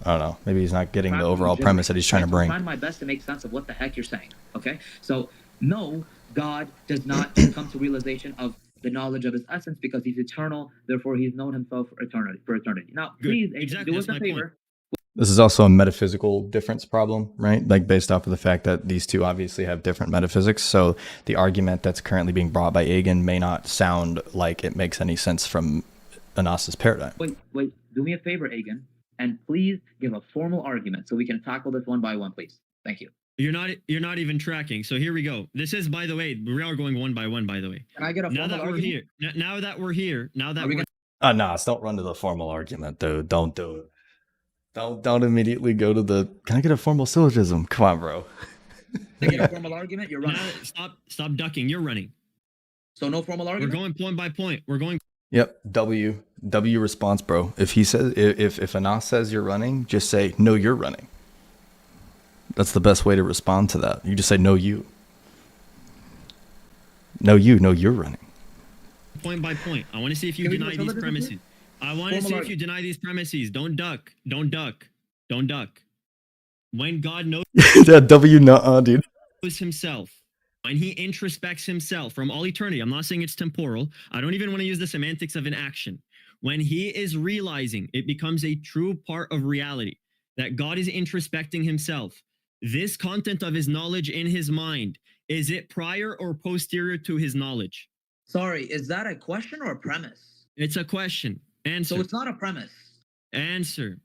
I don't know. Maybe he's not getting the overall premise that he's trying to bring. I'm trying my best to make sense of what the heck you're saying. Okay, so no, God does not come to realization of the knowledge of His essence because He's eternal. Therefore, He's known Himself for eternity. Now, please, do us a favor. This is also a metaphysical difference problem, right? Like based off of the fact that these two obviously have different metaphysics. So the argument that's currently being brought by Agen may not sound like it makes any sense from Anas's paradigm. Wait, do me a favor, Agen, and please give a formal argument so we can tackle this one by one, please. Thank you. You're not even tracking. So here we go. This is, by the way, we are going one by one, by the way. Can I get a formal argument? Now that we're here, Nas, don't run to the formal argument, dude. Don't do it. Don't immediately go to the. Can I get a formal syllogism? Come on, bro. To get a formal argument, you're running. Stop ducking. You're running. So no formal argument. We're going point by point. We're going. Yep. W response, bro. If he says if Anas says you're running, just say no, you're running. That's the best way to respond to that. You just say no, you. No, you're running. Point by point. I want to see if you deny these premises. I want to see if you deny these premises. Don't duck. When God knows that W dude. Himself, when He introspects Himself from all eternity, I'm not saying it's temporal. I don't even want to use the semantics of an action. When he is realizing, it becomes a true part of reality that God is introspecting himself. This content of his knowledge in his mind, is it prior or posterior to his knowledge? Sorry, is that a question or a premise? It's a question. Answer. So it's not a premise. Answer.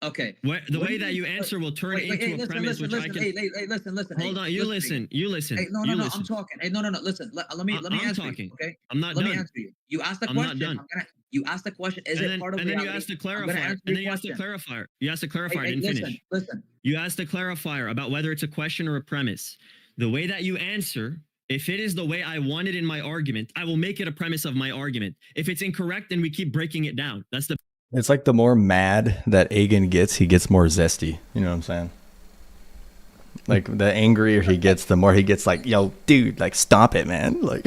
Okay. The way that you answer will turn into a premise, which I can. Listen. Hold on, you listen. Hey, no, I'm talking. Hey, no. Listen, let me answer talking. you. Okay. I'm not Let done. me answer you. You asked the I'm question. not done. You asked the question. Is it part of reality? And then you asked the clarifier. And then you asked the clarifier. You asked the clarifier. I didn't finish. Listen. You asked the clarifier about whether it's a question or a premise. The way that you answer, if it is the way I want it in my argument, I will make it a premise of my argument. If it's incorrect, then we keep breaking it down. That's the. It's like the more mad that Agen gets, he gets more zesty. You know what I'm saying? Like the angrier he gets, the more he gets like, yo, dude, like stop it, man. Like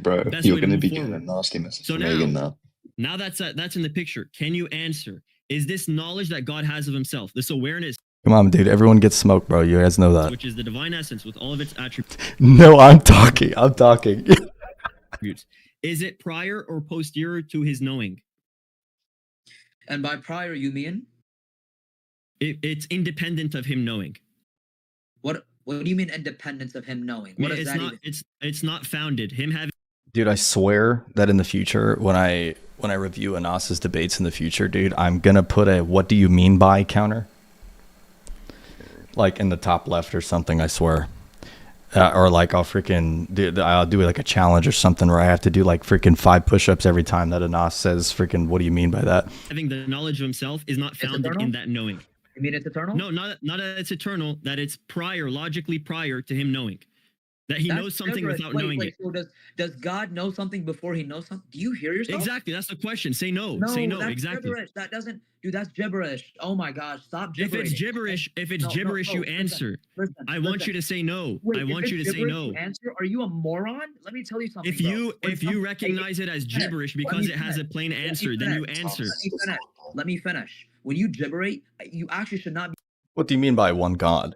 bro, Best you're way to going to move be getting a forward. nasty message So from Agen now. Now that's in the picture. Can you answer? Is this knowledge that God has of himself, this awareness, come on, dude, everyone gets smoked, bro. You guys know that. which is the divine essence with all of its attributes, No, I'm talking. is it prior or posterior to his knowing? And by prior, you mean? It's independent of him knowing. What do you mean independence of him knowing? What does it's that not. even? It's not founded. Him having. Dude, I swear that in the future, when I review Anas's debates in the future, dude, I'm gonna put a "what do you mean by" counter, like in the top left or something. I swear, or like I'll do like a challenge or something where I have to do like freaking 5 push-ups every time that Anas says freaking "what do you mean by that?" Having the knowledge of himself is not founded in that knowing. You mean it's eternal? No, not that it's eternal. That it's prior, logically prior to him knowing. That he knows something without knowing it. So does God know something before he knows something? Do you hear yourself? Exactly. That's the question. Say no. No, Say no. that's Exactly. gibberish. That doesn't, dude. That's gibberish. Oh my gosh, stop If gibberish. it's gibberish, you answer. I want you to say no. Wait, I want you to say no. Answer? Are you a moron? Let me tell you something. If you recognize it as gibberish because it has a plain answer, then you answer. Let me finish. When you gibberate, you actually should not What do you mean by one God?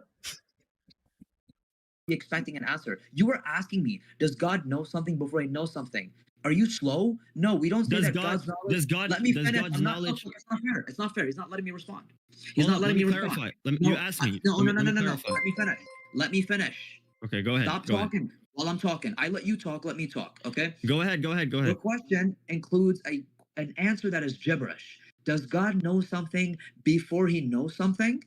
be expecting an answer. You were asking me, does God know something before he knows something? Are you slow? No, we don't say that God's knowledge. Does God? Let me Does finish. God's knowledge? It's not fair. It's not fair. He's not letting me respond. He's Hold not on, letting me clarify. respond. You asked me. No. Let me Let clarify. me finish. Let me finish. Okay, go ahead. Stop Go ahead. talking while I'm talking. I let you talk. Let me talk. Okay. Go ahead. The question includes an answer that is gibberish. Does God know something before he knows something?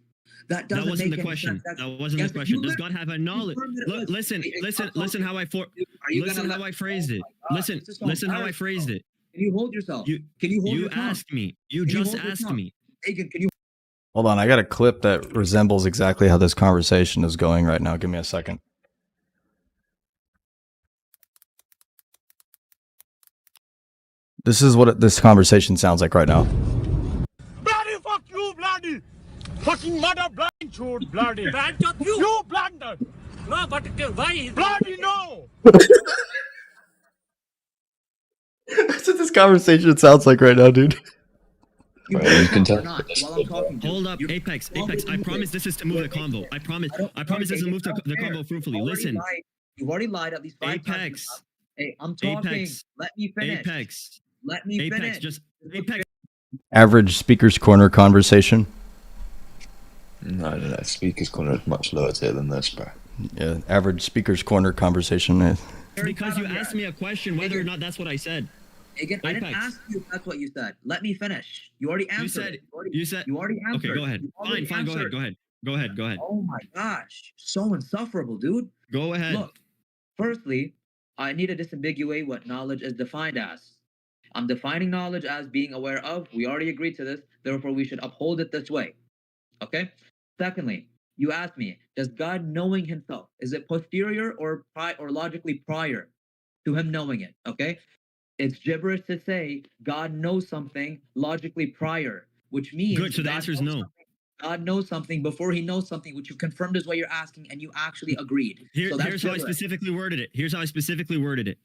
That doesn't wasn't make the any question. sense. That wasn't the question. Does God have a knowledge? Listen how I phrased it. Listen how I phrased it. Can you hold yourself? Can you hold your tongue? You asked me. You just asked me. Agen, can you? Hold on, I got a clip that resembles exactly how this conversation is going right now. Give me a second. This is what this conversation sounds like right now. Bloody fuck you, bloody! Fucking mother blind chode, bloody! You blunder! No, but why? Bloody no! That's what this conversation sounds like right now, dude. You Right, you can or tell. not while I'm talking. Hold up, Apex. I promise this is to move the convo. I promise this is to move the convo fruitfully. Listen. You've already lied at least 5 times. Apex. Hey, I'm talking. Apex. Let me finish. Apex. Let me finish. Apex. Just Apex. Average speaker's corner conversation. No. Speaker's corner is much lower tier than this, bro. Yeah, average speaker's corner conversation. Because you asked me a question whether or not that's what I said. Again, I didn't Apex. ask you if that's what you said. Let me finish. You already answered. You said. You already answered. Okay, go ahead. You already Fine. answered. Go ahead. Oh my gosh, so insufferable, dude. Go ahead. Look, firstly, I need to disambiguate what knowledge is defined as. I'm defining knowledge as being aware of. We already agreed to this. Therefore, we should uphold it this way. Okay? Secondly, you asked me, does God knowing himself, is it posterior or logically prior to him knowing it? Okay? It's gibberish to say God knows something logically prior, which means Good, so the God answer is knows no. something. God knows something before he knows something, which you confirmed is what you're asking, and you actually agreed. So that's Here's how I gibberish. specifically worded it.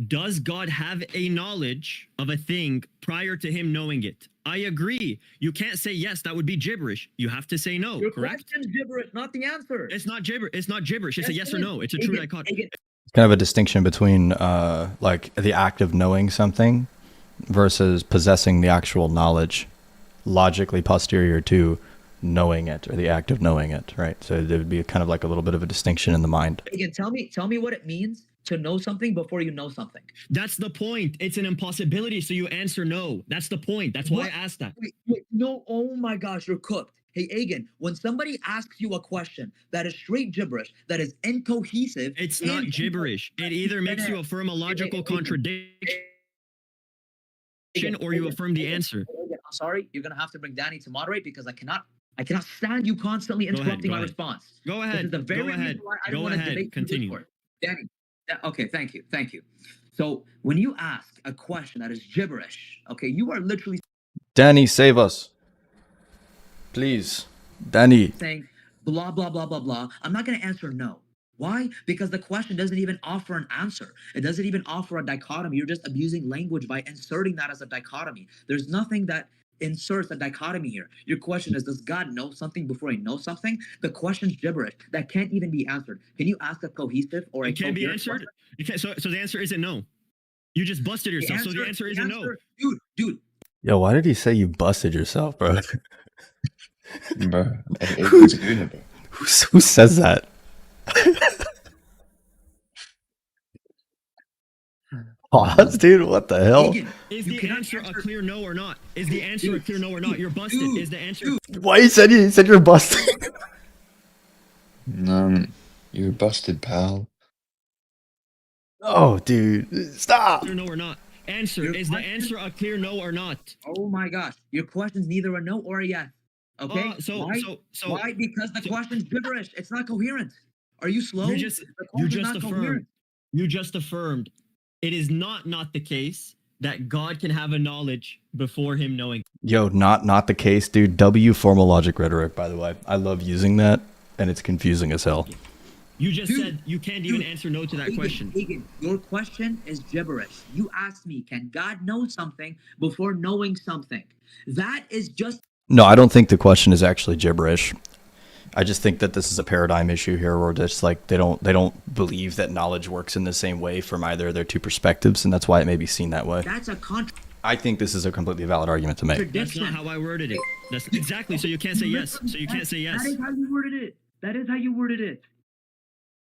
Does God have a knowledge of a thing prior to him knowing it? I agree. You can't say yes, that would be gibberish. You have to say no, Your correct? question's gibberish, not the answer. It's not gibberish. It's a yes or no. It's a true dichotomy. Kind of a distinction between like the act of knowing something versus possessing the actual knowledge logically posterior to knowing it, or the act of knowing it, right? So there would be kind of like a little bit of a distinction in the mind. Again, tell me what it means to know something before you know something. That's the point. It's an impossibility, so you answer no. That's the point. That's why I asked that. Wait, no, oh my gosh, you're cooked. Hey, Agen, when somebody asks you a question that is straight gibberish, that is incohesive... It's not gibberish. It either makes you affirm a logical contradiction or you affirm the answer. I'm sorry, you're going to have to bring Danny to moderate because I cannot stand you constantly interrupting my response. Go ahead. Go ahead. Go ahead. Continue. Danny, okay, thank you. So when you ask a question that is gibberish, okay, you are literally... Danny, save us. Please. Danny. Saying blah, blah, blah, blah, blah. I'm not going to answer no. Why? Because the question doesn't even offer an answer. It doesn't even offer a dichotomy. You're just abusing language by inserting that as a dichotomy. There's nothing that inserts a dichotomy here. Your question is, does God know something before he knows something? The question's gibberish. That can't even be answered. Can you ask a cohesive or it can't be answered? You can't, so the answer isn't no. You just busted yourself, so the answer isn't no. Dude. Yo, why did he say you busted yourself, bro? Bro, it's doing it, bro. Who says that? Pause, dude. What the hell? Is the answer a clear no or not? Is the answer a clear no or not? You're busted. Is the answer? Why you said you're busted? No, you're busted, pal. Oh, dude, stop. Clear no or not? Answer. Is the answer a clear no or not? Oh my gosh, your question's neither a no or a yes. Okay. Why? Because the question's gibberish. It's not coherent. Are you slow? You just affirmed. It is not the case that God can have a knowledge before him knowing. Yo, not the case, dude. W formal logic rhetoric, by the way. I love using that, and it's confusing as hell. You just said you can't even answer no to that question. Agen, your question is gibberish. You asked me, can God know something before knowing something? That is just... No, I don't think the question is actually gibberish. I just think that this is a paradigm issue here where just like they don't believe that knowledge works in the same way from either of their two perspectives, and that's why it may be seen that way. That's a I think this is a completely valid argument to make. That's not how I worded it. That's exactly, so you can't say yes. So you can't say yes. That is how you worded it.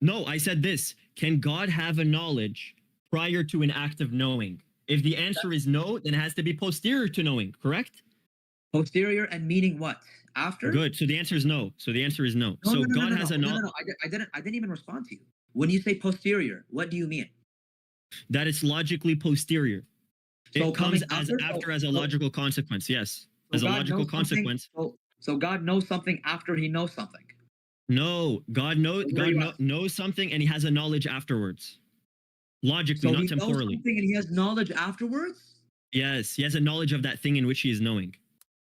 No, I said this. Can God have a knowledge prior to an act of knowing? If the answer is no, then it has to be posterior to knowing, correct? Posterior and meaning what? After? Good. So the answer is no. No, God has a knowledge. I didn't even respond to you. When you say posterior, what do you mean? That it's logically posterior. So it comes as a logical consequence. Yes, as a logical consequence. So God knows something after he knows something. No, God knows something and he has a knowledge afterwards. Logically, not temporally. Knows something and he has knowledge afterwards? Yes, he has a knowledge of that thing in which he is knowing.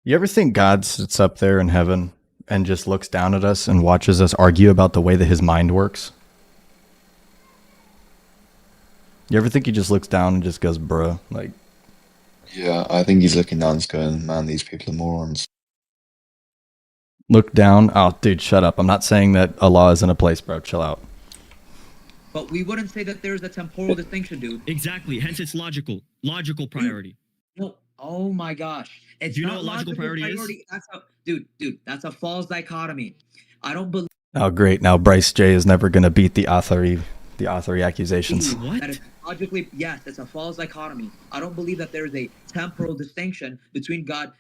You ever think God sits up there in heaven and just looks down at us and watches us argue about the way that his mind works? You ever think he just looks down and just goes, bruh? Like, yeah, I think he's looking down and going, man, these people are morons. Look down. Oh, dude, shut up. I'm not saying that Allah is in a place, bro. Chill out. But we wouldn't say that there's a temporal distinction, dude. Exactly. Hence, it's logical. Logical priority. No. Oh my gosh. It's Do you know what logical priority is? Dude, that's a false dichotomy. I don't believe... Oh, great. Now Bryce J is never going to beat the authority accusations. What? That is logically, yes, it's a false dichotomy. I don't believe that there's a temporal distinction between God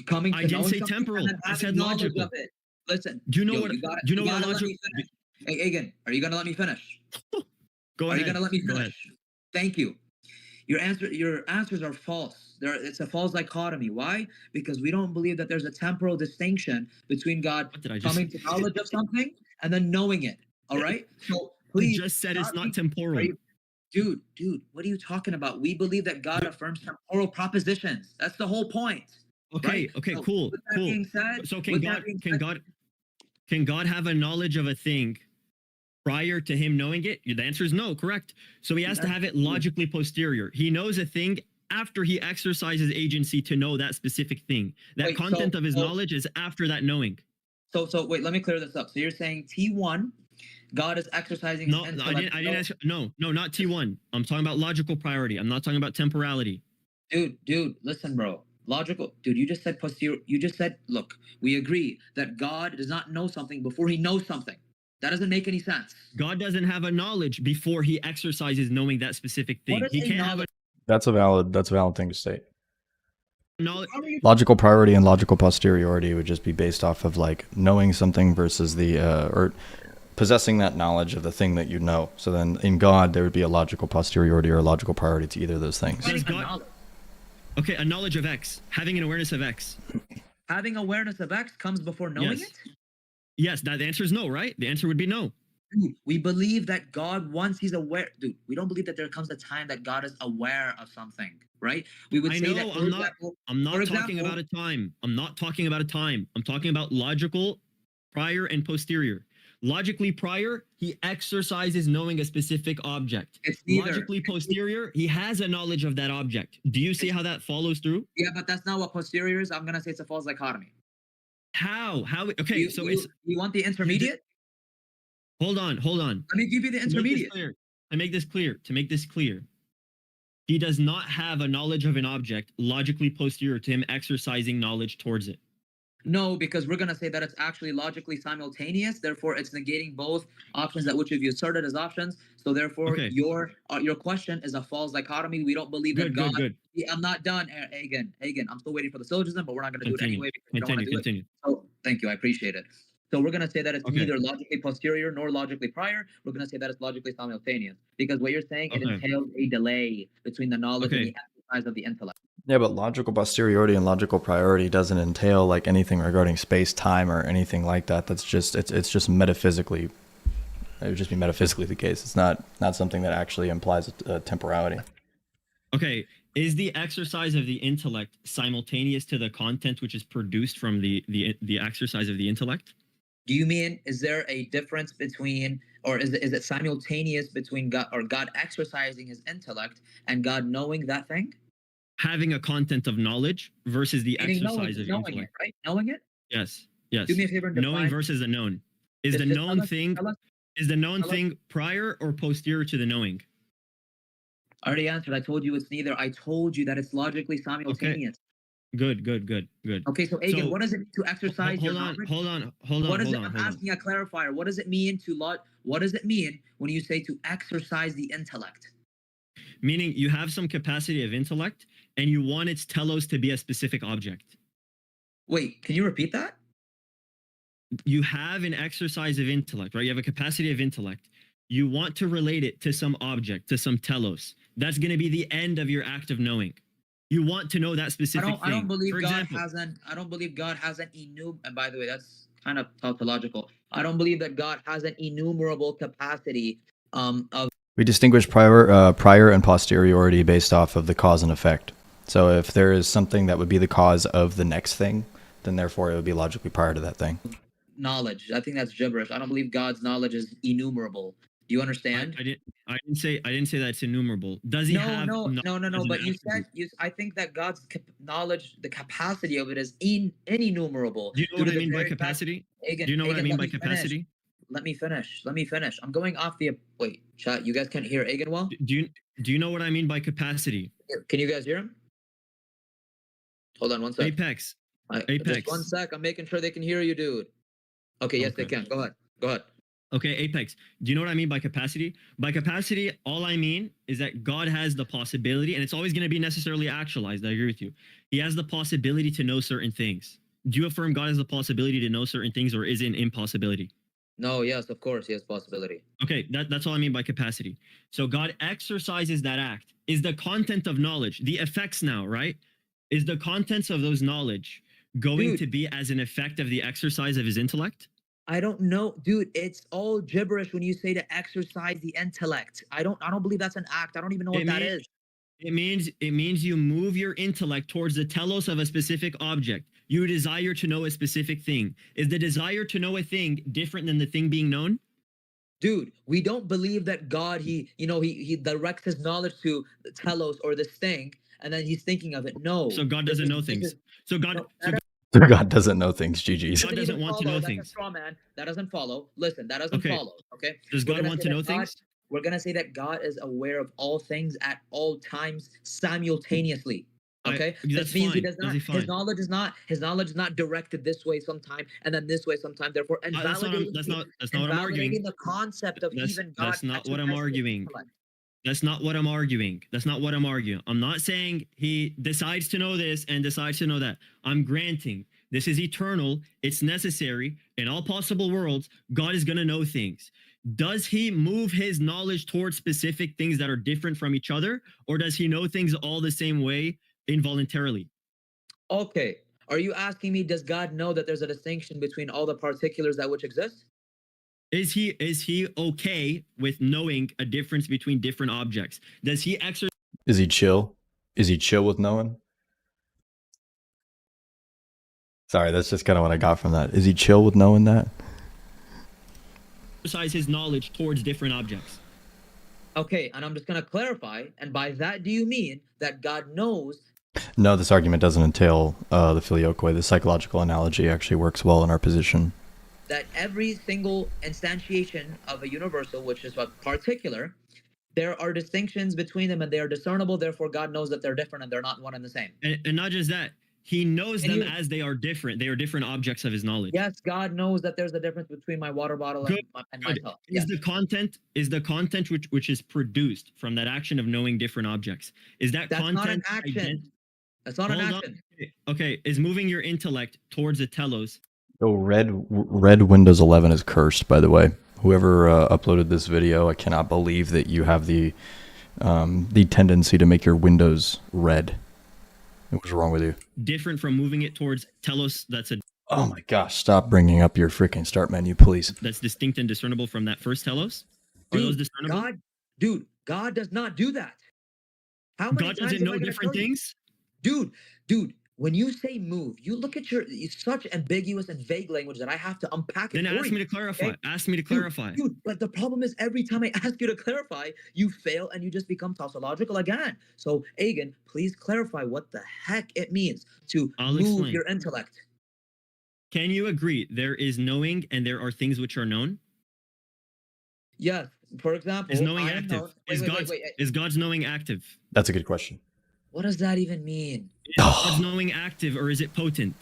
coming to know something. I didn't say temporal. I said logical. Of it. Listen. Do you know what logical... Hey, Agen, are you going to let me finish? Go ahead. Are you going to let me finish? Thank you. Your answers are false. It's a false dichotomy. Why? Because we don't believe that there's a temporal distinction between God coming to knowledge of something and then knowing it. All right? So please. You just said it's not temporal. Dude, what are you talking about? We believe that God affirms temporal propositions. That's the whole point. Okay, right? Cool. So can God have a knowledge of a thing prior to him knowing it? The answer is no, correct. So he has to have it logically posterior. He knows a thing after he exercises agency to know that specific thing. That content of his knowledge is after that knowing. So wait, let me clear this up. So you're saying T1, God is exercising... No, I didn't ask. No, not T1. I'm talking about logical priority. I'm not talking about temporality. Dude, listen, bro. Logical, dude. You just said posterior. You just said, look, we agree that God does not know something before he knows something. That doesn't make any sense. God doesn't have a knowledge before he exercises knowing that specific thing. What is He a can't have a knowledge? That's a valid thing to state. knowledge. How are you- Logical priority and logical posteriority would just be based off of like knowing something versus the or possessing that knowledge of the thing that you know. So then in God there would be a logical posteriority or a logical priority to either of those things. What is Does a God- knowledge? Okay, a knowledge of X, having an awareness of X. Having awareness of X comes before knowing Yes. it? Yes, that the answer is no, right? The answer would be no. Dude, we believe that God, once he's aware, dude, we don't believe that there comes a time that God is aware of something, right? We would I say know, that, for I'm not- example, I'm not for talking example- about a time. I'm not talking about a time. I'm talking about logical, prior, and posterior. Logically prior, he exercises knowing a specific object. It's neither. Logically posterior, he has a knowledge of that object. Do you see how that follows through? Yeah, but that's not what posterior is. I'm gonna say it's a false dichotomy. How? Okay, you, so you, it's you want the intermediate? hold on. Let me give you the To make this intermediate. clear, to make this clear, he does not have a knowledge of an object logically posterior to him exercising knowledge towards it. No, because we're gonna say that it's actually logically simultaneous. Therefore, it's negating both options that which you asserted as options. So therefore, Okay. your question is a false dichotomy. We don't believe that God. Good. Yeah, I'm not done, Agen. I'm still waiting for the syllogism, but we're not gonna do it Continue. anyway because we don't want to do Continue. it. So thank you, I appreciate it. So we're gonna say that it's Okay. neither logically posterior nor logically prior. We're gonna say that it's logically simultaneous because what you're saying it Okay. entails a delay between the knowledge and Okay. the exercise of the intellect. Yeah, but logical posteriority and logical priority doesn't entail like anything regarding space, time, or anything like that. That's just it's just metaphysically. It would just be metaphysically the case. It's not something that actually implies a temporality. Okay. Is the exercise of the intellect simultaneous to the content which is produced from the exercise of the intellect? Do you mean is there a difference between, or is it simultaneous between God or God exercising his intellect and God knowing that thing? Having a content of knowledge versus the Meaning exercise of knowing it, intellect. right? Knowing it. Yes. Do me a favor and Knowing define. versus the known. Is the Just known tell us- thing tell us- is the known tell us- thing prior or posterior to the knowing? I already answered. I told you it's neither. I told you that it's logically simultaneous. Good. Okay, so Agen, So, what does it mean to exercise your knowledge? Hold on. I'm asking a clarifier. What does it mean what does it mean when you say to exercise the intellect? Meaning you have some capacity of intellect and you want its telos to be a specific object. Wait, can you repeat that? You have an exercise of intellect, right? You have a capacity of intellect. You want to relate it to some object, to some telos. That's going to be the end of your act of knowing. You want to know that specific thing. I don't believe For God example, hasn't. I don't believe God has an and by the way, that's kind of tautological. I don't believe that God has an innumerable capacity of. We distinguish prior and posteriority based off of the cause and effect. So if there is something that would be the cause of the next thing, then therefore it would be logically prior to that thing. Knowledge. I think that's gibberish. I don't believe God's knowledge is innumerable. Do you understand? I didn't say that it's innumerable. Does he have No. knowledge as an But you attribute? said I think that God's knowledge, the capacity of it is innumerable. Do you know due what to I the mean by very fact- capacity? Agen, Do you know what I Agen, mean let by me finish. capacity? Let me finish. I'm going off the wait, chat. You guys can't hear Agen well? Do you know what I mean by capacity? Can you guys hear him? Hold on one sec. Apex. Just Apex. one sec. I'm making sure they can hear you, dude. Okay, yes, they Okay. can. Go ahead. Okay, Apex. Do you know what I mean by capacity? By capacity, all I mean is that God has the possibility, and it's always going to be necessarily actualized. I agree with you. He has the possibility to know certain things. Do you affirm God has the possibility to know certain things, or is it an impossibility? No, yes, of course, he has possibility. Okay, that's all I mean by capacity. So God exercises that act. Is the content of knowledge, the effects now, right? Is the contents of those knowledge going Dude. to be as an effect of the exercise of his intellect? I don't know, dude. It's all gibberish when you say to exercise the intellect. I don't believe that's an act. I don't even know what that is. It means you move your intellect towards the telos of a specific object. You desire to know a specific thing. Is the desire to know a thing different than the thing being known? Dude, we don't believe that God, he directs his knowledge to the telos or this thing, and then he's thinking of it. No. So God doesn't know things. So God God doesn't know things, GG's. God doesn't want to know That's a things. straw man. That doesn't follow. Listen, that doesn't Okay. follow. Okay. Does We're God gonna want say to know that God- things? We're gonna say that God is aware of all things at all times simultaneously. Okay, That's this means he fine. does That's not. fine. His knowledge is not directed this way sometime and then this way sometime. Therefore, That's not what I'm arguing. the concept of even God That's not what I'm exercising his arguing. intellect. That's not what I'm arguing. That's not what I'm arguing. I'm not saying he decides to know this and decides to know that. I'm granting this is eternal. It's necessary. In all possible worlds, God is going to know things. Does he move his knowledge towards specific things that are different from each other? Or does he know things all the same way involuntarily? Okay. Are you asking me, does God know that there's a distinction between all the particulars that which exist? Is he okay with knowing a difference between different objects? Does he exercise Is he chill? Is he chill with knowing? Sorry, that's just kind of what I got from that. Is he chill with knowing that? his knowledge towards different objects? Okay, and I'm just going to clarify. And by that, do you mean that God knows? No, this argument doesn't entail the filioque. The psychological analogy actually works well in our position. That every single instantiation of a universal, which is what particular, there are distinctions between them and they are discernible. Therefore, God knows that they're different and they're not one and the same. And not just that, he knows them as they are different. They are different objects of his knowledge. Yes, God knows that there's a difference between my water bottle and myself. Is the content which is produced from that action of knowing different objects? Is that That's content not an action. That's not an action. Okay, is moving your intellect towards a telos? Oh, red Windows 11 is cursed, by the way. Whoever uploaded this video, I cannot believe that you have the tendency to make your windows red. What's wrong with you? Different from moving it towards telos. Oh my gosh! Stop bringing up your freaking start menu, please. That's distinct and discernible from that first telos. Are those discernible? God does not do that. How many God times doesn't am I know gonna different tell you? things. Dude, when you say move, you look at it's such ambiguous and vague language that I have to unpack it. Then for ask you, me to clarify. okay? Ask me to clarify. Dude, but the problem is every time I ask you to clarify, you fail and you just become tautological again. So, Agen, please clarify what the heck it means to move explain. your intellect. Can you agree there is knowing and there are things which are known? Yes. For example, Is knowing I am active? known- Is God's knowing active? That's a good question. What does that even mean? Is God's knowing active or is it potent?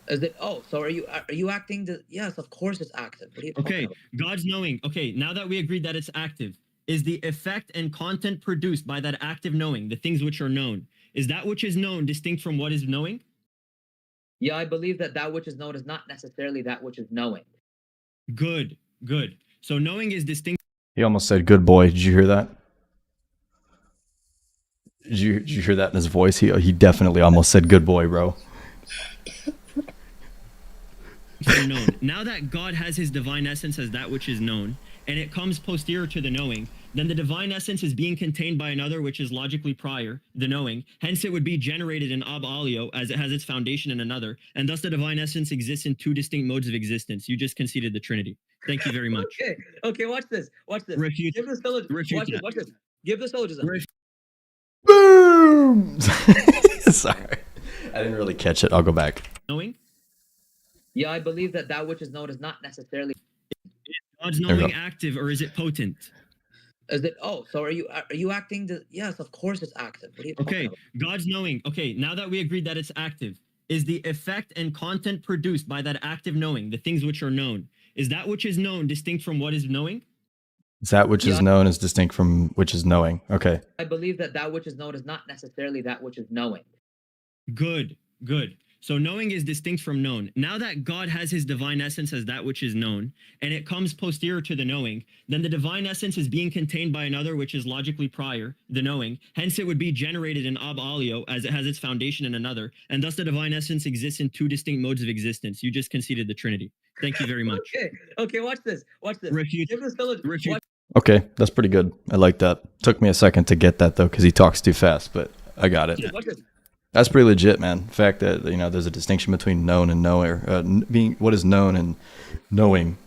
Is it? Oh, so are you acting? Yes, of course it's active. What are you talking Okay, about? God's knowing. Okay, now that we agreed that it's active, is the effect and content produced by that active knowing, the things which are known, is that which is known distinct from what is knowing? Yeah, I believe that which is known is not necessarily that which is knowing. Good. So knowing is distinct. He almost said, "Good boy." Did you hear that? Did you hear that in his voice? He definitely almost said, "Good boy, bro." Known. Now that God has his divine essence as that which is known, and it comes posterior to the knowing, then the divine essence is being contained by another which is logically prior, the knowing. Hence it would be generated in ab alio as it has its foundation in another, and thus the divine essence exists in two distinct modes of existence. You just conceded the Trinity. Thank you very much. Okay, watch this. Refute. Give the syllogism. Watch this. Give the syllogism. Boom! Sorry. I didn't really catch it. I'll go back. Knowing? Yeah, I believe that which is known is not necessarily. God's knowing active or is it potent? Is it? Oh, so are you acting? Yes, of course it's active. What are you talking about? God's knowing. Okay, now that we agreed that it's active, is the effect and content produced by that active knowing, the things which are known, is that which is known distinct from what is knowing? Is that which is known is distinct from which is knowing? Okay. I believe that which is known is not necessarily that which is knowing. Good. So knowing is distinct from known. Now that God has his divine essence as that which is known, and it comes posterior to the knowing, then the divine essence is being contained by another which is logically prior, the knowing. Hence it would be generated in ab alio as it has its foundation in another, and thus the divine essence exists in two distinct modes of existence. You just conceded the Trinity. Thank you very much. Okay, watch this. Refute. Give the syllogism. Refute. Okay, that's pretty good. I like that. Took me a second to get that though, because he talks too fast, but I got it. Watch this. That's pretty legit, man. The fact that there's a distinction between known and knower, being what is known and knowing,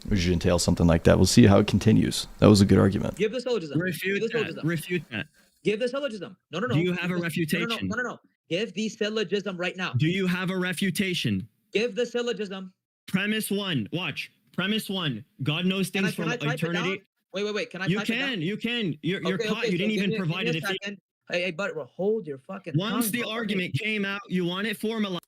which should entail something like that. We'll see how it continues. That was a good argument. Give the syllogism. Refute that. Give the syllogism. No. Do you have a refutation? No. Give the syllogism right now. Do you have a refutation? Give the syllogism. Premise one. Watch. Premise one. God knows things from Can I type eternity. Wait. Can I You type it down? can. You're caught. Okay, You didn't so even give provide me a a definition. second. Hey, but hold your fucking Once tongue, the bro. argument came out, you want it formalized.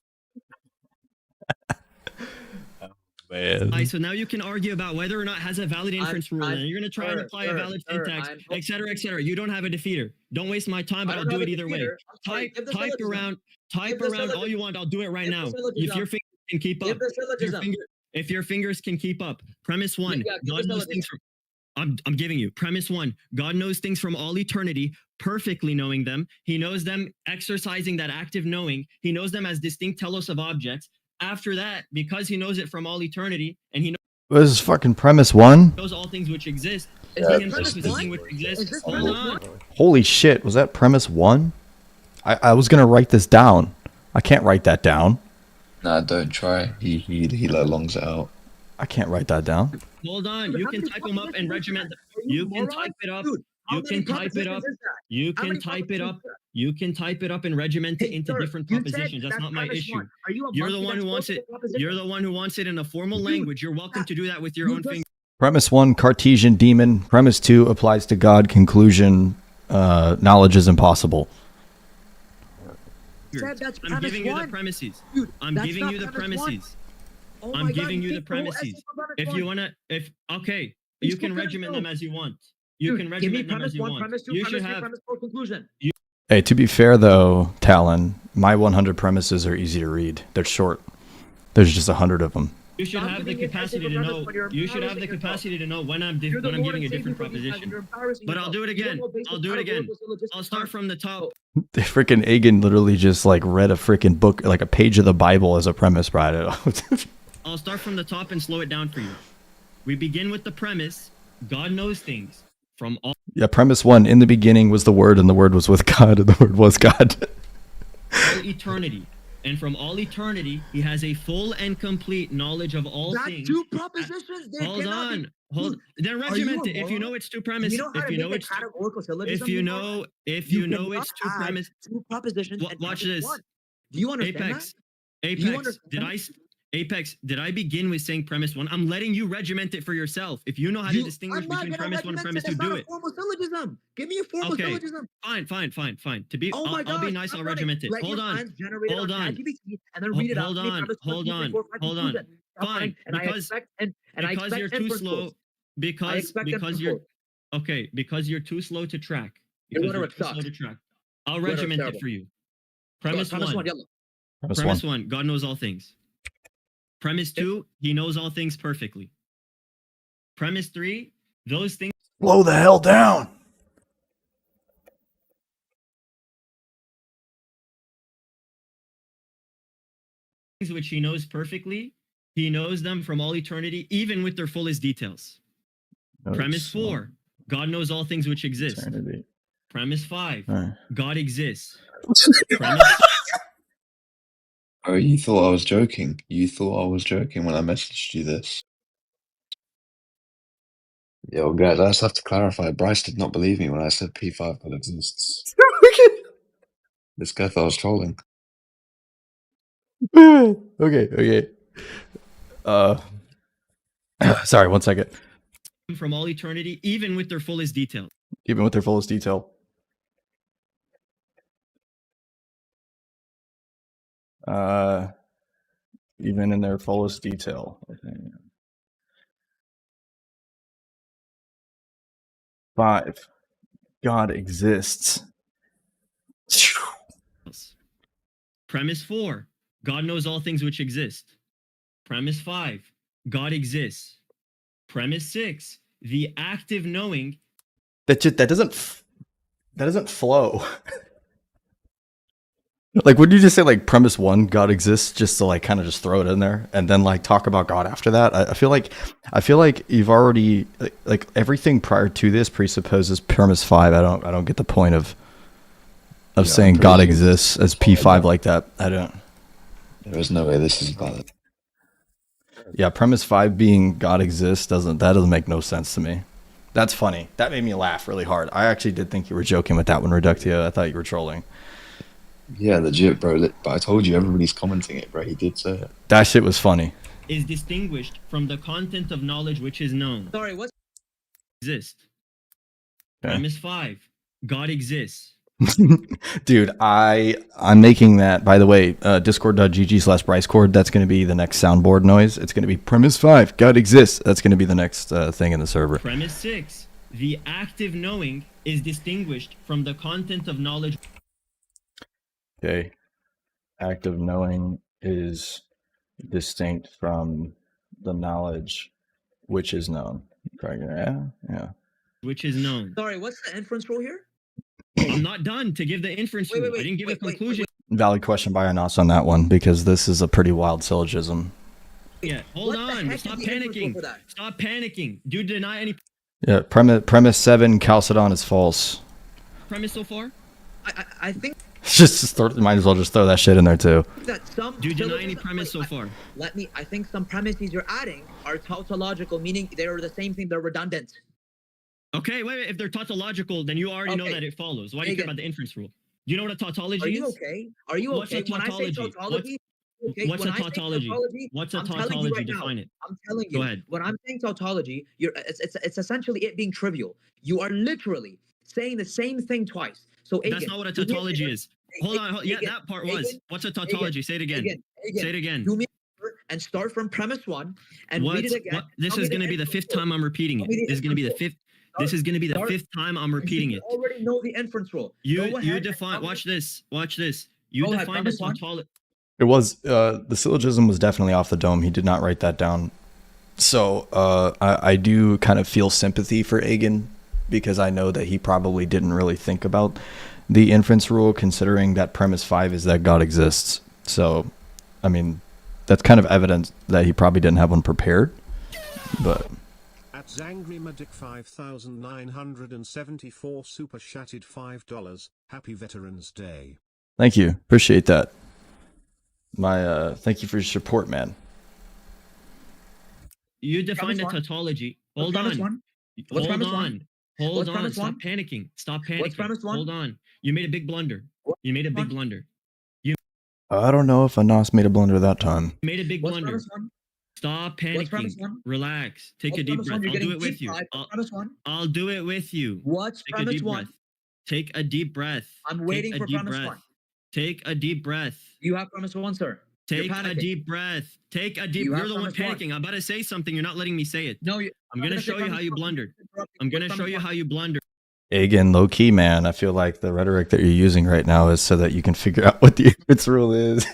Man. So now you can argue about whether or not it has a valid inference rule, and you're going to try and apply a valid syntax, etc., etc. You don't have a defeater. Don't waste my time, but I'll do it either way. Type around all you want. I'll do it right now. If your fingers can keep up. If your fingers can keep up. Premise one, God knows things from... I'm giving you. Premise one, God knows things from all eternity, perfectly knowing them. He knows them exercising that active knowing. He knows them as distinct telos of objects. After that, because he knows it from all eternity, and he What is this fucking premise one? knows all things which exist, Is he that himself premise is a one? thing which exists. Is this Hold premise on. one? Holy shit, was that premise one? I was gonna write this down. I can't write that down. Nah, don't try. He like longs it out. I can't write that down. Hold on. You can type them up and regiment them. You can type it up. You can type it up. You can type it up. You can type it up and regiment it into different propositions. That's not my issue. You're the one who wants it. You're the one who wants it in a formal language. You're welcome to do that with your own finger. Premise one, Cartesian demon. Premise two applies to God. Conclusion, knowledge is impossible. I'm giving you the premises. I'm giving you the premises. I'm giving you the premises. If you wanna, okay, you can regiment them as you want. You can regiment them as you want. You should have. Conclusion. Hey, to be fair though, Talon, my 100 premises are easy to read. They're short. There's just 100 of them. You should have the capacity to know. You should have the capacity to know when I'm giving a different proposition. But I'll do it again. I'll do it again. I'll start from the top. The freaking Agen literally just like read a freaking book, like a page of the Bible as a premise, bro. I don't know. I'll start from the top and slow it down for you. We begin with the premise: God knows things from all. Yeah, premise one: in the beginning was the Word, and the Word was with God, and the Word was God. All eternity. And from all eternity, he has a full and complete knowledge of all things. Two propositions. Hold on. Then regiment it. If you know it's two premise, if you know it's two premise. Two propositions. Watch this. Do you understand Apex, did I begin with saying premise one? I'm letting you regiment it for yourself. If you know how to distinguish between premise one and premise two, do it. Formal syllogism. Give me a formal syllogism. Fine. I'll be nice. I'll regiment it. Hold on. Fine. Because you're too slow. Because you're too slow to track. I'll regiment it for you. Premise one. God knows all things. Premise two, he knows all things perfectly. Premise three, those things. Slow the hell down. Which he knows perfectly. He knows them from all eternity, even with their fullest details. Premise four, God knows all things which exist. Eternity. Premise five, Right. God exists. Premise Oh, you thought I was joking. You thought I was joking when I messaged you this. Yo, guys, I just have to clarify. Bryce did not believe me when I said P5 God exists. This guy thought I was trolling. Okay. Sorry, 1 second. from all eternity, even with their fullest detail. Even with their fullest detail. Even in their fullest detail. Okay. 5. God exists. Premise 4, God knows all things which exist. Premise 5, God exists. Premise 6, the active knowing. That doesn't flow. Like, would you just say like premise 1, God exists, just to like kind of just throw it in there and then like talk about God after that? I feel like you've already like everything prior to this presupposes premise 5. I don't get the point of saying God exists as P5 like that. I don't. There is no way this is valid. Yeah, premise 5 being God exists doesn't make no sense to me. That's funny. That made me laugh really hard. I actually did think you were joking with that one, Reductio. I thought you were trolling. Yeah, legit, bro. But I told you, everybody's commenting it, bro. He did say it. That shit was funny. Is distinguished from the content of knowledge which is known. Sorry, what? Exist. Okay. Premise 5, God exists. Dude, I'm making that, by the way, discord.gg/BryceCord. That's going to be the next soundboard noise. It's going to be premise 5, God exists. That's going to be the next thing in the server. Premise 6, the active knowing is distinguished from the content of knowledge. Okay. Active knowing is distinct from the knowledge which is known. Yeah. Which is known. Sorry, what's the inference rule here? I'm not done to give the inference rule. I didn't give a conclusion. Valid question by Anas on that one, because this is a pretty wild syllogism. Yeah, hold on. Stop panicking. Stop panicking. Do you deny any Yeah, premise 7, Chalcedon is false. premise so far? I think Might as well just throw that shit in there too. that some. Do you deny any premise so far? I think some premises you're adding are tautological, meaning they're the same thing. They're redundant. Okay, wait. If they're tautological, then you already know that it follows. Why do you care about the inference rule? Do you know what a tautology is? Are you okay? Are you What's okay? a tautology? What's a tautology? What's a tautology? Define it. I'm telling you. Go ahead. When I'm saying tautology, it's essentially it being trivial. You are literally saying the same thing twice. So that's not what a tautology is. Hold on. Yeah, that part was. What's a tautology? Say it again. Say it again. Do me and start from premise 1 and read it again. This is going to be the 5th time I'm repeating it. This is going to be the 5th. This is going to be the 5th time I'm repeating it. You already know the inference rule. You define. Watch this. Watch this. You defined a tautology. It was the syllogism was definitely off the dome. He did not write that down. So I do kind of feel sympathy for Agen, because I know that he probably didn't really think about the inference rule, considering that premise 5 is that God exists. So, I mean, that's kind of evidence that he probably didn't have one prepared. But at Zangrymadic 5974 super chatted $5. Happy Veterans Day. Thank you. Appreciate that. Thank you for your support, man. You defined a tautology. Hold on. Hold on. Stop panicking. Stop panicking. Hold on. You made a big blunder. You made a big blunder. I don't know if Anas made a blunder that time. You made a big blunder. Stop panicking. Relax. Take a deep breath. I'll do it with you. I'll do it with you. What's premise 1? Take a deep breath. I'm waiting for premise 1. Take a deep breath. You have premise 1, sir. Take a deep breath. Take a deep. You're the one panicking. I'm about to say something. You're not letting me say it. No, I'm gonna show you how you blundered. I'm gonna show you how you blundered. Again, low key, man. I feel like the rhetoric that you're using right now is so that you can figure out what the inference rule is.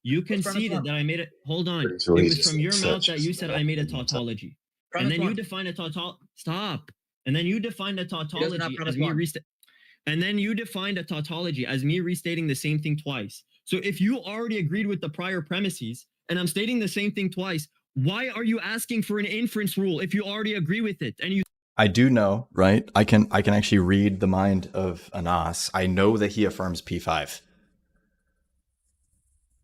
You conceded that I made it. Hold on. It was from your mouth that you said I made a tautology, and then you defined a tautology. Stop. And then you defined a tautology as me restating. And then you defined a tautology as me restating the same thing twice. So if you already agreed with the prior premises, and I'm stating the same thing twice, why are you asking for an inference rule if you already agree with it? And you. I do know, right? I can actually read the mind of Anas. I know that he affirms P5.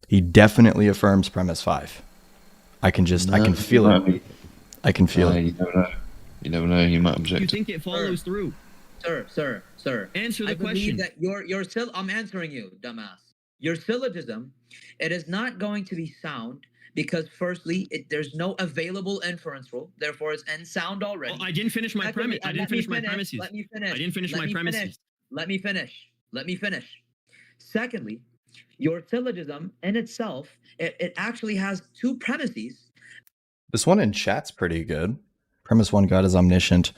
He definitely affirms premise 5. I can feel it. I can feel it. You never know. You might object. You think it follows through? Sir. Answer the question. That I'm answering you, dumbass. Your syllogism, it is not going to be sound because, firstly, there's no available inference rule. Therefore, it's unsound already. I didn't finish my premise. I didn't finish my premises. Let me finish. I didn't finish my premises. Let me finish. Secondly, your syllogism in itself, it actually has 2 premises. This one in chat's pretty good. Premise 1, God is omniscient.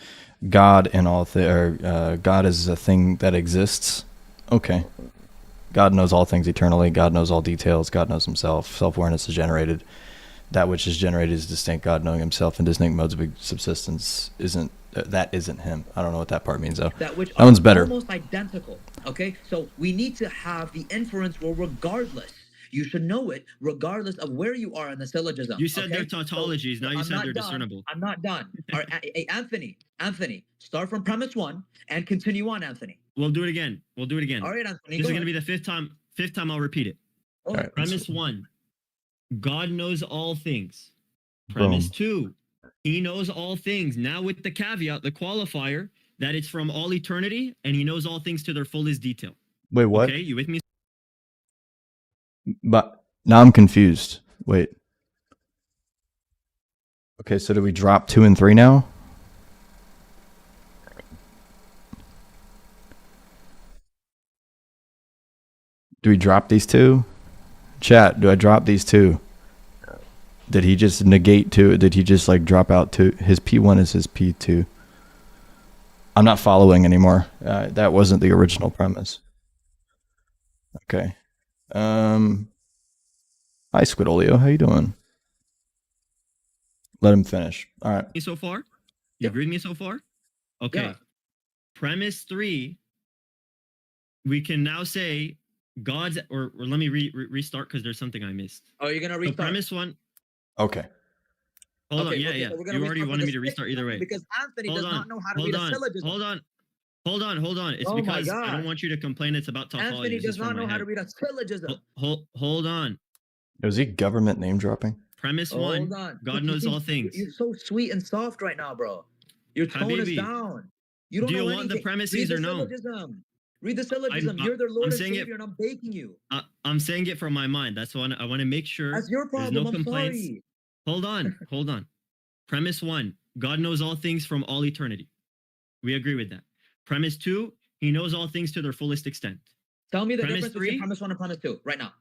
God in all God is a thing that exists. Okay. God knows all things eternally. God knows all details. God knows himself. Self-awareness is generated. That which is generated is distinct. God knowing himself in distinct modes of subsistence isn't him. I don't know what that part means though. That one's better. Almost identical. Okay, so we need to have the inference rule regardless. You should know it regardless of where you are in the syllogism. You said they're tautologies. Now you said they're discernible. I'm not done. All right, Anthony, start from premise 1 and continue on, Anthony. We'll do it again. All right, Anthony. This is going to be the 5th time. 5th time I'll repeat it. All right. Premise 1, God knows all things. Premise 2, he knows all things. Now with the caveat, the qualifier, that it's from all eternity and he knows all things to their fullest detail. Wait, what? Okay, you with me? But now I'm confused. Wait. Okay, so do we drop 2 and 3 now? Do we drop these two? Chat, do I drop these two? Did he just negate two? Did he just like drop out two? His P1 is his P2. I'm not following anymore. That wasn't the original premise. Okay. Hi Squidolio, how you doing? Let him finish. All right. So far? You agree with me so far? Okay. Yeah. Premise 3, we can now say God's, or let me restart because there's something I missed. Oh, you're gonna So restart. premise 1. Okay. Hold on. Okay, Yeah, okay, yeah. so we're gonna You already restart wanted with me the to restart sixth either one way. because Anthony Hold does on. not know how to Hold read a on. syllogism. Hold on. It's Oh my because I God. don't want you to complain. It's about tautology. Anthony This does is from not my know how head. to read a syllogism. Hold on. Was he government name dropping? Premise 1. Hold on. God knows all things. You're so sweet and soft right now, bro. Your tone is Habibi, down. You don't do you know want the anything. premises Read the or no? syllogism. Read the syllogism. You're their Lord I'm and saying Savior, and I'm begging you. I'm saying it from my mind. That's why I want to make sure That's your there's problem. no I'm complaints. sorry. Hold on. Premise 1, God knows all things from all eternity. We agree with that. Premise 2, he knows all things to their fullest extent. Tell me the Premise difference between 3, premise 1 and premise 2 right now.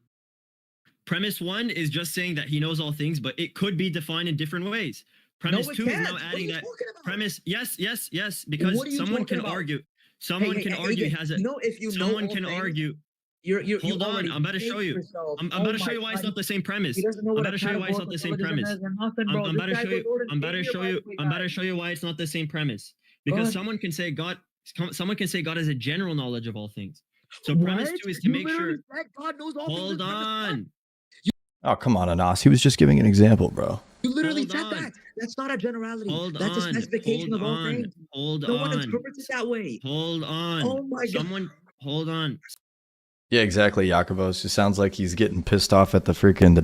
Premise 1 is just saying that he knows all things, but it could be defined in different ways. Premise No, it 2 is can't. now What are adding you that talking about? premise. Yes, because What are you someone talking can about? argue. Someone can argue he Agen, has a. you know, if you know Someone all can things, argue. you Hold on, already I'm about to show hate you. yourself. I'm Oh about to show my you why it's God, not the same premise. He doesn't know I'm what about a to show you why it's not the same categorical premise. syllogism is or nothing, bro. I'm This about to guy's show the you. Lord and I'm about to Savior, show by you. the way, I'm about to guys. show you why it's not the same premise. Go Because ahead. someone can say God has a general knowledge of all things. So What? premise 2 is to You make literally sure. said God knows all Hold things. in premise one. on. Oh, come on, Anas. He was just giving an example, bro. You literally Hold said on. that. That's not a generality. Hold That's a on. specification Hold of all on. things. Hold No one on. interprets it that way. Hold on. Oh my God. Someone. Hold on. Yeah, exactly, Jakobos. It sounds like he's getting pissed off at the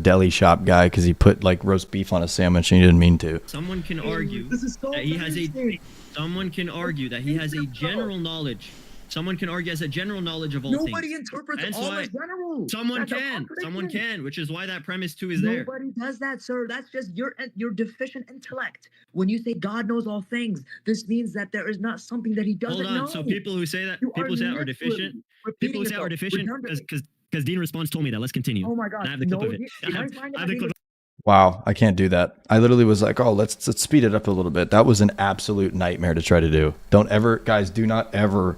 deli shop guy because he put like roast beef on a sandwich and he didn't mean to. Someone can argue This is so that he has a. embarrassing. Someone can argue that he has a general knowledge. Someone can argue has a general knowledge of all Nobody things. interprets That's all why as general. Someone That's a can. Someone contradiction. can, which is why that premise 2 is there. Nobody does that, sir. That's just your deficient intellect. When you say God knows all things, this means that there is not something that he doesn't Hold on. know. So people who say that, You people say that are deficient. People who say that are deficient because Dean Response told me that. Let's continue. Oh my God. I have the clip of it. You mind I if have the clip. Wow, I can't do that. I literally was like, oh, let's speed it up a little bit. That was an absolute nightmare to try to do. Don't ever, guys, do not ever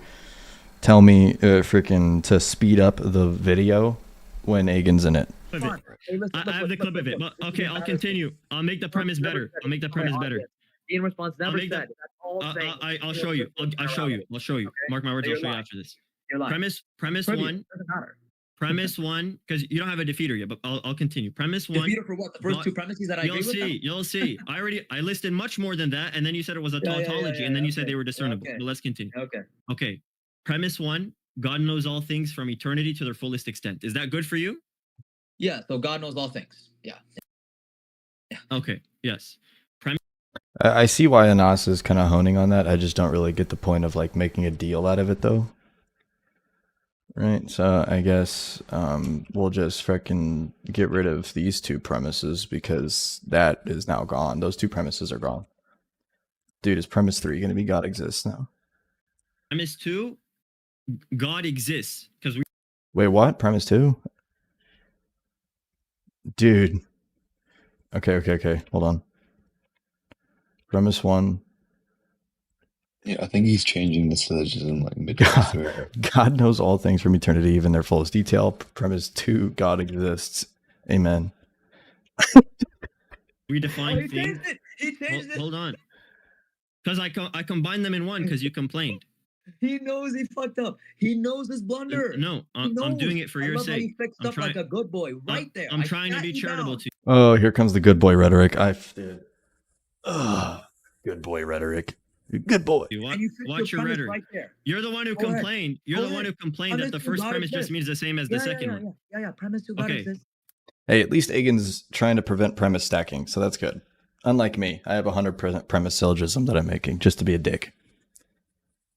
tell me freaking to speed up the video when Agen's in it. Hey, listen, I have the clip of it. But okay, I'll continue. I'll make the premise better. I'll make the premise better. Dean Response never make said. the- That's all I'm saying. I'll show you. I'll show you. I'll show you. Okay? Mark my words. So I'll you're show you lying. after this. You're lying. Premise Trivia, 1. doesn't matter. Premise 1, because you don't have a defeater yet, but I'll continue. Premise 1. Defeater for what? The first two premises that I agree with? You'll see. I listed much more than that, and then you said it was a tautology, and then you said they were discernible. Okay. But let's continue. Okay. Premise 1, God knows all things from eternity to their fullest extent. Is that good for you? Yeah, so God knows all things. Yeah. Okay, yes. I see why Anas is kind of honing on that. I just don't really get the point of like making a deal out of it though. Right, so I guess we'll just freaking get rid of these two premises because that is now gone. Those two premises are gone. Dude, is premise 3 going to be God exists now? Premise 2, God exists. Because we. Wait, what? Premise 2? Dude. Okay. Hold on. Premise 1. Yeah, I think he's changing the syllogism like midway through. God knows all things from eternity, even their fullest detail. Premise 2, God exists. Amen. We define he things. changed it. He changed it. Hold on. Because I combined them in one because you complained. He knows he fucked up. He knows his blunder. No, I'm doing it for your sake. He fixed up like a good boy right there. I'm trying to be charitable to you. Oh, here comes the good boy rhetoric. Good boy rhetoric. Good boy. Watch your rhetoric. Right there. You're the one who complained. You're the one who complained that the first premise just means the same as the second one. Yeah. Premise 2 God exists. Hey, at least Agen's trying to prevent premise stacking, so that's good. Unlike me, I have 100% premise syllogism that I'm making just to be a dick.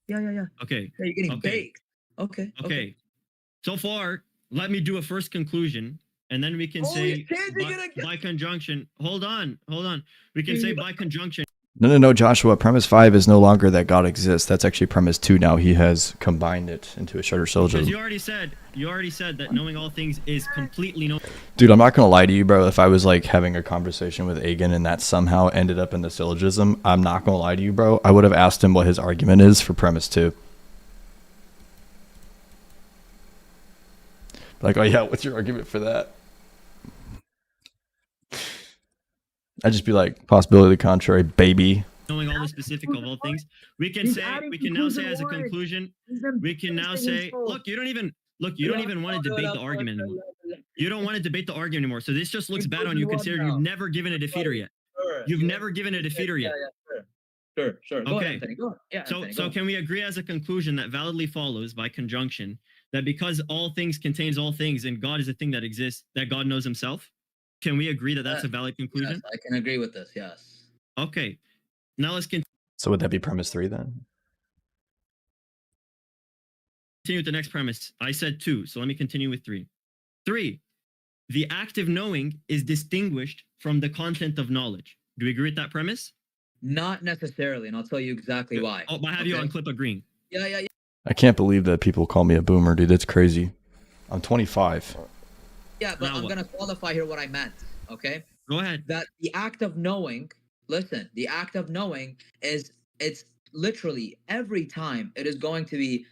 Yeah. Okay. Yeah, you're getting baked. Okay. So far, let me do a first conclusion, and then we can say by conjunction. Hold on. We can say by conjunction. No, Joshua. Premise 5 is no longer that God exists. That's actually premise 2 now. He has combined it into a shorter Because syllogism. you already said that knowing all things is completely no. Dude, I'm not going to lie to you, bro. If I was like having a conversation with Agen and that somehow ended up in the syllogism, I'm not going to lie to you, bro. I would have asked him what his argument is for premise 2. Like, oh yeah, what's your argument for that? I'd just be like, possibility of the contrary, baby. Knowing all the specific of all things, we can now say as a conclusion, we can now say, look, you don't even want to debate the argument anymore. You don't want to debate the argument anymore. So this just looks bad on you, considering you've never given a defeater yet. You've never given a defeater yet. Sure. Go ahead, Anthony. Go ahead. Yeah, So can we agree as a conclusion that validly follows by conjunction that because all things contains all things and God is a thing that exists, that God knows himself? Can we agree that that's a valid conclusion? Yes, I can agree with this. Yes. Okay. Now let's continue So would that be premise 3 then? with the next premise. I said 2, so let me continue with 3. 3. The act of knowing is distinguished from the content of knowledge. Do we agree with that premise? Not necessarily, and I'll tell you exactly why. Oh, I have you on clip agreeing. Yeah. I can't believe that people call me a boomer, dude. That's crazy. I'm 25. Yeah, but I'm going to qualify here what I meant, okay? Go ahead. That the act of knowing, listen, the act of knowing it's literally every time it is going to be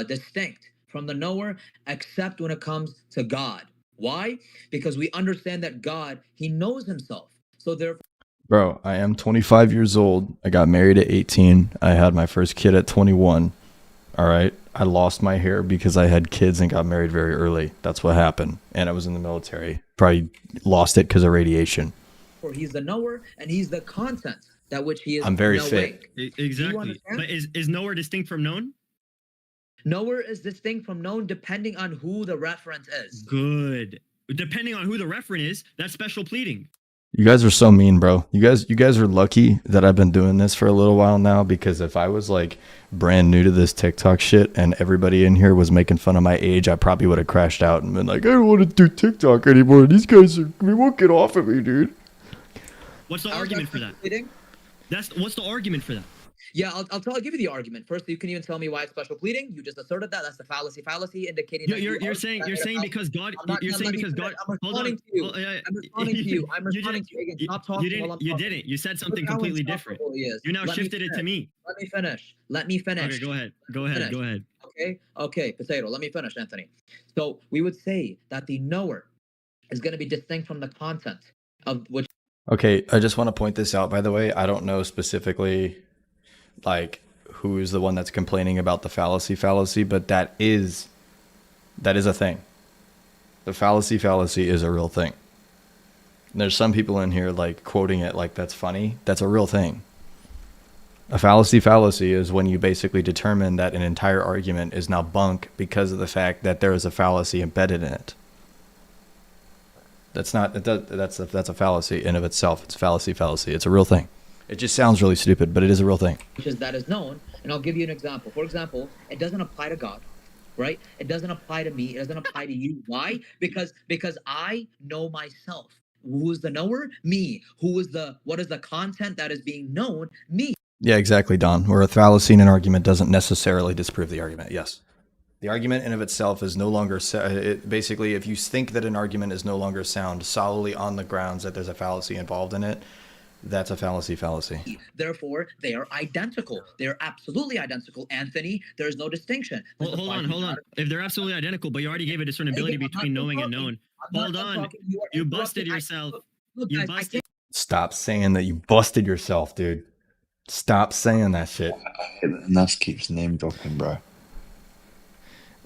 distinct from the knower, except when it comes to God. Why? Because we understand that God, he knows himself. So therefore, Bro, I am 25 years old. I got married at 18. I had my first kid at 21. All right. I lost my hair because I had kids and got married very early. That's what happened. And I was in the military. Probably lost it because of radiation. he's the knower and he's the content that which he is. I'm very knowing. fit. Exactly. But is knower distinct from known? Knower is distinct from known depending on who the reference is. Good. Depending on who the referent is, that's special pleading. You guys are so mean, bro. You guys are lucky that I've been doing this for a little while now, because if I was like brand new to this TikTok shit and everybody in here was making fun of my age, I probably would have crashed out and been like, I don't want to do TikTok anymore. These guys are, they won't get off of me, dude. What's the argument for that? What's the argument for that? Yeah, I'll give you the argument. First, you can even tell me why it's special pleading. You just asserted that. That's the fallacy indicating that you're saying because God. You're saying because God. Hold on. I'm responding to you. I'm responding to you. Stop talking while I'm talking. You didn't. You said something completely different. You now shifted it to me. Let me finish. Okay, go ahead. Okay, Potato. Let me finish, Anthony. So we would say that the knower is going to be distinct from the content of which. Okay, I just want to point this out, by the way. I don't know specifically like who is the one that's complaining about the fallacy, but that is a thing. The fallacy is a real thing. And there's some people in here like quoting it like that's funny. That's a real thing. A fallacy is when you basically determine that an entire argument is now bunk because of the fact that there is a fallacy embedded in it. That's a fallacy in of itself. It's fallacy. It's a real thing. It just sounds really stupid, but it is a real thing. That is known, and I'll give you an example. For example, it doesn't apply to God, right? It doesn't apply to me. It doesn't apply to you. Why? Because I know myself. Who is the knower? Me. What is the content that is being known? Me. Yeah, exactly, Don. Where a fallacy in an argument doesn't necessarily disprove the argument. Yes. The argument in of itself is no longer basically, if you think that an argument is no longer sound solely on the grounds that there's a fallacy involved in it, that's a fallacy. Therefore, they are identical. They're absolutely identical. Anthony, there's no distinction. Hold on. If they're absolutely identical, but you already gave a discernibility between knowing and known. Hold on. You busted yourself. Stop saying that you busted yourself, dude. Stop saying that shit. And that keeps name dropping, bro.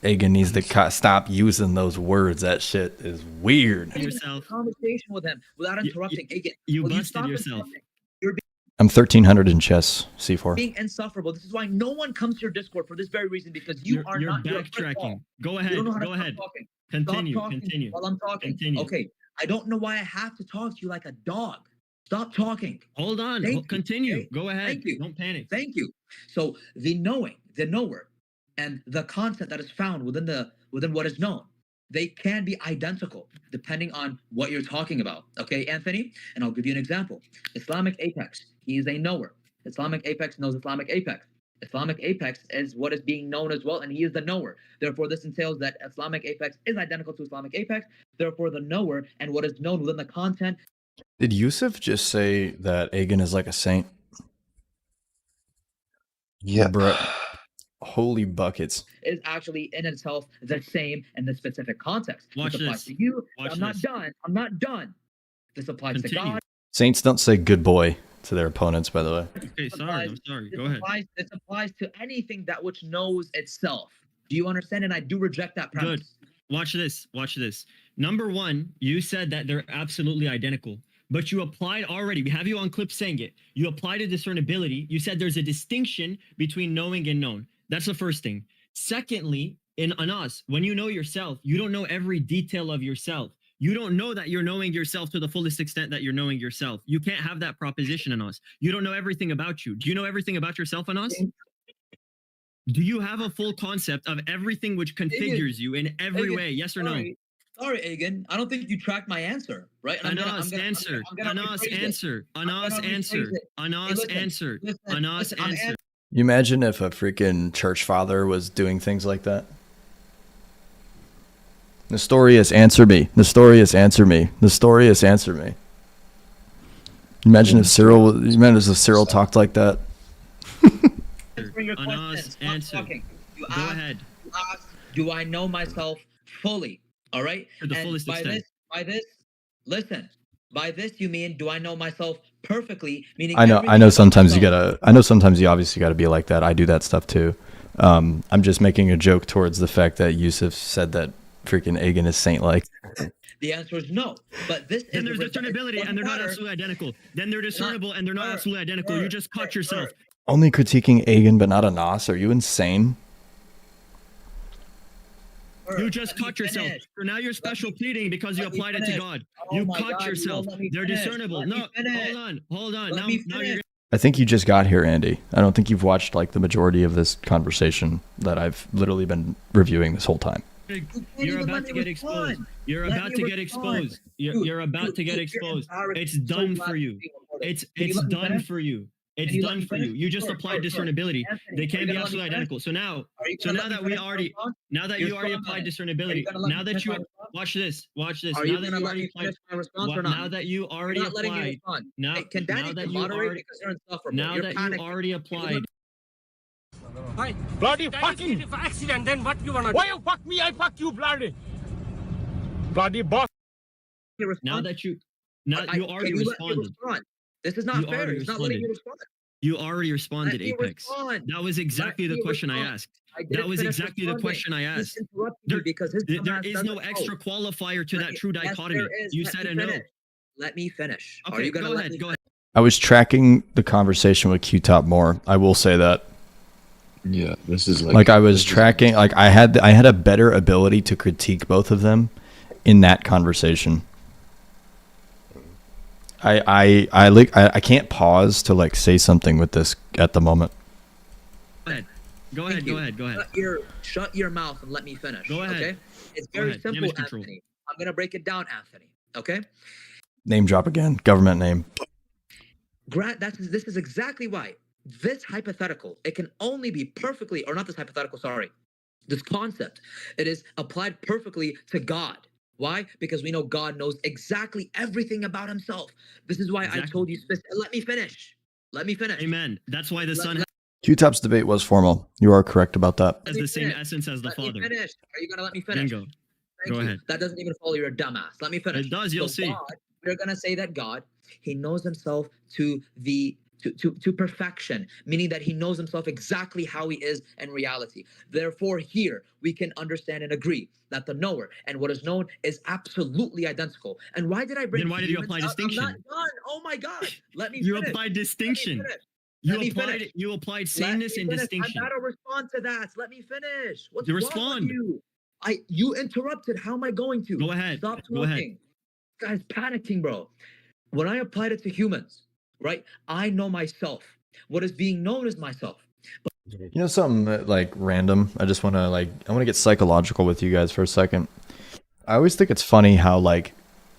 Agen needs to stop using those words. That shit is weird. Yourself. Conversation with him without interrupting. Agen, you busted yourself. I'm 1300 in chess, C4. Being insufferable. This is why no one comes to your Discord for this very reason, because you're backtracking. Go ahead. Continue. While I'm talking. Continue. Okay. I don't know why I have to talk to you like a dog. Stop talking. Hold on. Continue. Okay. Go ahead. Thank you. Don't panic. Thank you. So the knower, and the content that is found within what is known, they can be identical depending on what you're talking about. Okay, Anthony? And I'll give you an example. Islamic apex, he is a knower. Islamic apex knows Islamic apex. Islamic apex is what is being known as well, and he is the knower. Therefore, this entails that Islamic apex is identical to Islamic apex. Therefore, the knower and what is known within the content. Did Yusuf just say that Agen is like a saint? Yeah. Bruh. Holy buckets. Is actually in itself the same in the specific context. Watch this applies this. to you. Watch I'm not this. done. I'm not done. This applies to Continue. God. Saints don't say good boy to their opponents, by the way. Okay, sorry. I'm sorry. Go ahead. This applies to anything that which knows itself. Do you understand? And I do reject that premise. Good. Watch this. Watch this. Number one, you said that they're absolutely identical, but you applied already. We have you on clip saying it. You applied a discernibility. You said there's a distinction between knowing and known. That's the first thing. Secondly, in Anas, when you know yourself, you don't know every detail of yourself. You don't know that you're knowing yourself to the fullest extent that you're knowing yourself. You can't have that proposition, Anas. You don't know everything about you. Do you know everything about yourself, Anas? Do you have a full concept of everything which configures you in every way? Yes or no? Sorry, Agen. I don't think you tracked my answer, right? Anas, answer. Anas, answer. Anas, answer. Anas, answer. Anas, answer. You imagine if a freaking church father was doing things like that? Nestorius, answer me. Nestorius, answer me. Nestorius, answer me. Imagine if Cyril talked like that. Anas, answer. Go ahead. You asked, do I know myself fully? All right. To the fullest extent. Listen. By this you mean, do I know myself perfectly? Meaning, I know. Sometimes you obviously gotta be like that. I do that stuff too. I'm just making a joke towards the fact that Yusuf said that freaking Agen is saint-like. The answer is no. But this then is there's discernibility, and they're not absolutely identical. Then they're discernible, and they're not absolutely identical. You just caught yourself. Only critiquing Agen, but not Anas. Are you insane? You just caught yourself. So now you're special pleading because you applied it to God. You caught yourself. They're discernible. No, hold on. Now you're. I think you just got here, Andy. I don't think you've watched like the majority of this conversation that I've literally been reviewing this whole time. You're about to get exposed. You're about to get exposed. You're about to get exposed. It's done for you. It's done for you. It's done for you. You just applied discernibility. They can be absolutely identical. So now that you already applied discernibility, now that you watch this. Now that you already applied, now that you already applied. Hi. Bloody fucking if accident, then what you wanna do? Why you fuck me? I fuck you, bloody. Bloody boss. Now you already responded. This is not fair. It's not letting you respond. You already responded, Apex. That was exactly the question I asked. That was exactly the question I asked. There is no extra qualifier to that true dichotomy. You said a no. Let me finish. Okay, go ahead. I was tracking the conversation with Q-Top more. I will say that. Yeah, this is like I was tracking. Like I had a better ability to critique both of them in that conversation. I can't pause to like say something with this at the moment. Go ahead. Shut your mouth and let me finish. Go ahead. Okay? It's very simple, Anthony. I'm gonna break it down, Anthony. Okay? Name drop again. Government name. This is exactly why this hypothetical, it can only be perfectly, or not this hypothetical, sorry. This concept, it is applied perfectly to God. Why? Because we know God knows exactly everything about himself. This is why I told you, let me finish. Amen. That's why the Son Q-Top's debate was formal. You are correct about that. has the same essence as the Father. Are you going to let me finish? Bingo. Go ahead. That doesn't even follow. You're a dumbass. Let me finish. It does. You'll see. God, we're going to say that God, he knows himself to perfection, meaning that he knows himself exactly how he is in reality. Therefore, here we can understand and agree that the knower and what is known is absolutely identical. And why did I bring? Then why did you apply distinction? I'm not done. Oh my God! Let me. You finish. Applied distinction. You applied sameness and distinction. I gotta respond to that. Let me finish. What's you wrong respond. with you? You interrupted. How am I going to? Go ahead. Stop talking. Go ahead. This guy's panicking, bro. When I applied it to humans, right? I know myself. What is being known is myself. You know something like random? I want to get psychological with you guys for a second. I always think it's funny how like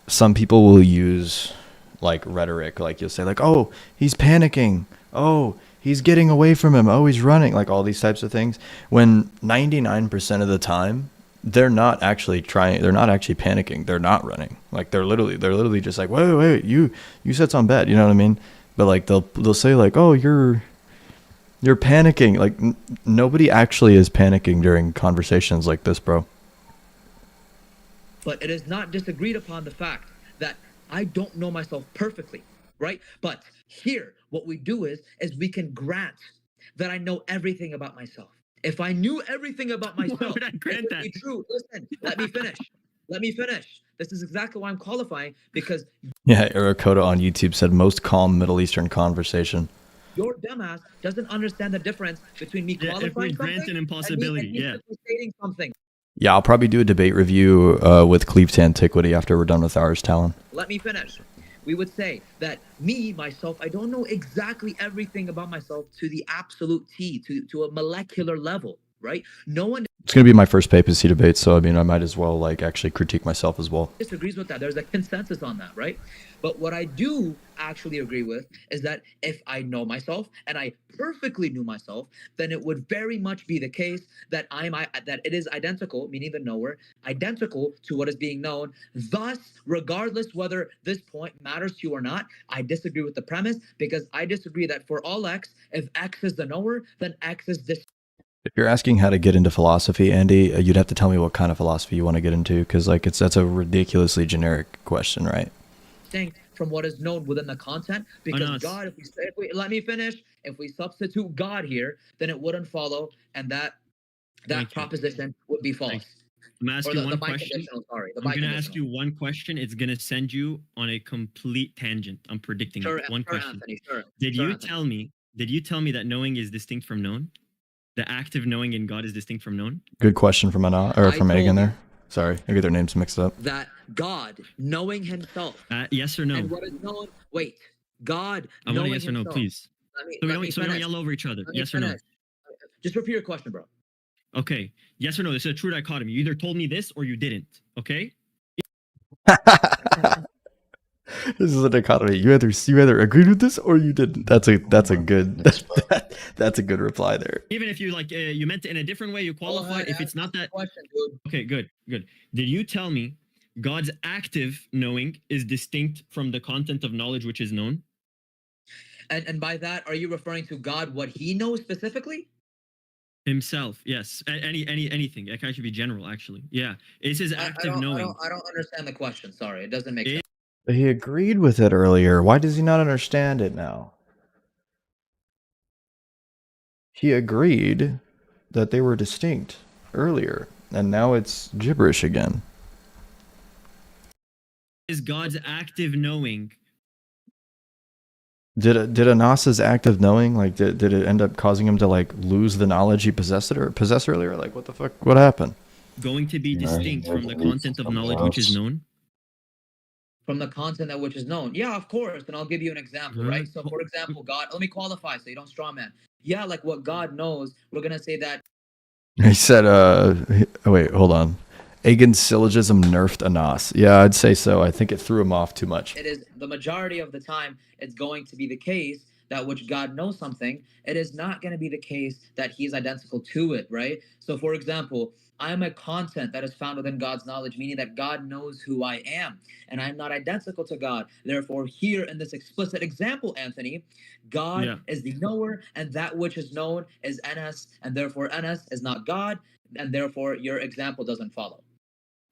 some people will use like rhetoric, like you'll say like, "Oh, he's panicking. Oh, he's getting away from him. Oh, he's running." Like all these types of things. When 99% of the time, they're not actually trying. They're not actually panicking. They're not running. Like they're literally just like, "Wait, wait, wait. You said something bad." You know what I mean? But like they'll say like, "Oh, you're panicking." Like nobody actually is panicking during conversations like this, bro. But it is not disagreed upon the fact that I don't know myself perfectly, right? But here, what we do is we can grant that I know everything about myself. If I knew everything about Why myself, would I it grant would that? be true. Listen, let me finish. Let me finish. This is exactly why I'm qualifying, because Yeah, Arakota on YouTube said most calm Middle Eastern conversation. your dumbass doesn't understand the difference between me Yeah, if we qualifying grant something an and impossibility, me yeah. simply stating something. Yeah, I'll probably do a debate review with Cleave to Antiquity after we're done with ours, Talon. Let me finish. We would say that me, myself, I don't know exactly everything about myself to the absolute T, to a molecular level, right? No one It's gonna be my first papacy debate, so I mean, I might as well like actually critique myself as well. disagrees with that. There's a consensus on that, right? But what I do actually agree with is that if I know myself and I perfectly knew myself, then it would very much be the case that that it is identical, meaning the knower, identical to what is being known. Thus, regardless whether this point matters to you or not, I disagree with the premise, because I disagree that for all x, if x is the knower, then x is this. If you're asking how to get into philosophy, Andy, you'd have to tell me what kind of philosophy you want to get into, because like that's a ridiculously generic question, right? Distinct from what is known within the content, because Anas. God, if we let me finish, if we substitute God here, then it wouldn't follow, and that Thank you. proposition would be false. Thank I'm gonna ask Or you the one question. biconditional, sorry, the I'm gonna ask you biconditional. one question. It's gonna send you on a complete tangent. I'm predicting Sure, it. One sure, question. Anthony, sure. Did sure, you Anthony. tell me? Did you tell me that knowing is distinct from known? The act of knowing in God is distinct from known? Good question from Anna or I from told Agen you there. Sorry, I get their names mixed up. that God knowing himself Yes or no? and what is known, wait, God I want a knowing yes or no, himself. please. Let me, So we let me don't finish. yell over each other. Let me Yes or no? finish. Just repeat your question, bro. Okay. Yes or no? This is a true dichotomy. You either told me this or you didn't. Okay? This is a dichotomy. You either agreed with this or you didn't. That's a good that's a good reply there. Even if you like you meant it in a different way, you qualified. If it's not that question, dude. Okay, good. Did you tell me God's active knowing is distinct from the content of knowledge which is known? And by that, are you referring to God, what he knows specifically? Himself, yes. Anything. It can actually be general, actually. Yeah. It's his active knowing. I don't understand the question. Sorry, it doesn't make sense. He agreed with it earlier. Why does he not understand it now? He agreed that they were distinct earlier, and now it's gibberish again. Is God's active knowing? Did Anas's active knowing, like, did it end up causing him to like lose the knowledge he possessed earlier? Like, what the fuck? What happened? Going to be distinct from the content of knowledge which is known? From the content that which is known. Yeah, of course. And I'll give you an example, right? So, for example, God, let me qualify so you don't straw man. Yeah, like what God knows, we're going to say that. He said, wait, hold on. Agen's syllogism nerfed Anas. Yeah, I'd say so. I think it threw him off too much. It is the majority of the time, it's going to be the case that which God knows something. It is not going to be the case that he's identical to it, right? So, for example, I'm a content that is found within God's knowledge, meaning that God knows who I am, and I'm not identical to God. Therefore, here in this explicit example, Anthony, God is the knower, and that which is known is NS, and therefore NS is not God, and therefore your example doesn't follow.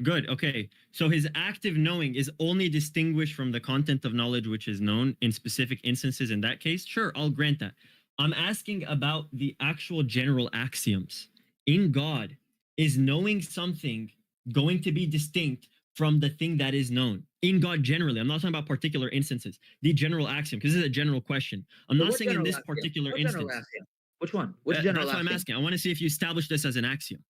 Good. Okay. So his active knowing is only distinguished from the content of knowledge which is known in specific instances. In that case, sure, I'll grant that. I'm asking about the actual general axioms. In God, is knowing something going to be distinct from the thing that is known? In God generally. I'm not talking about particular instances. The general axiom, because this is a general question. I'm not saying in this particular instance. Which one? Which general That's what I'm asking. I want to see if you establish this as an axiom.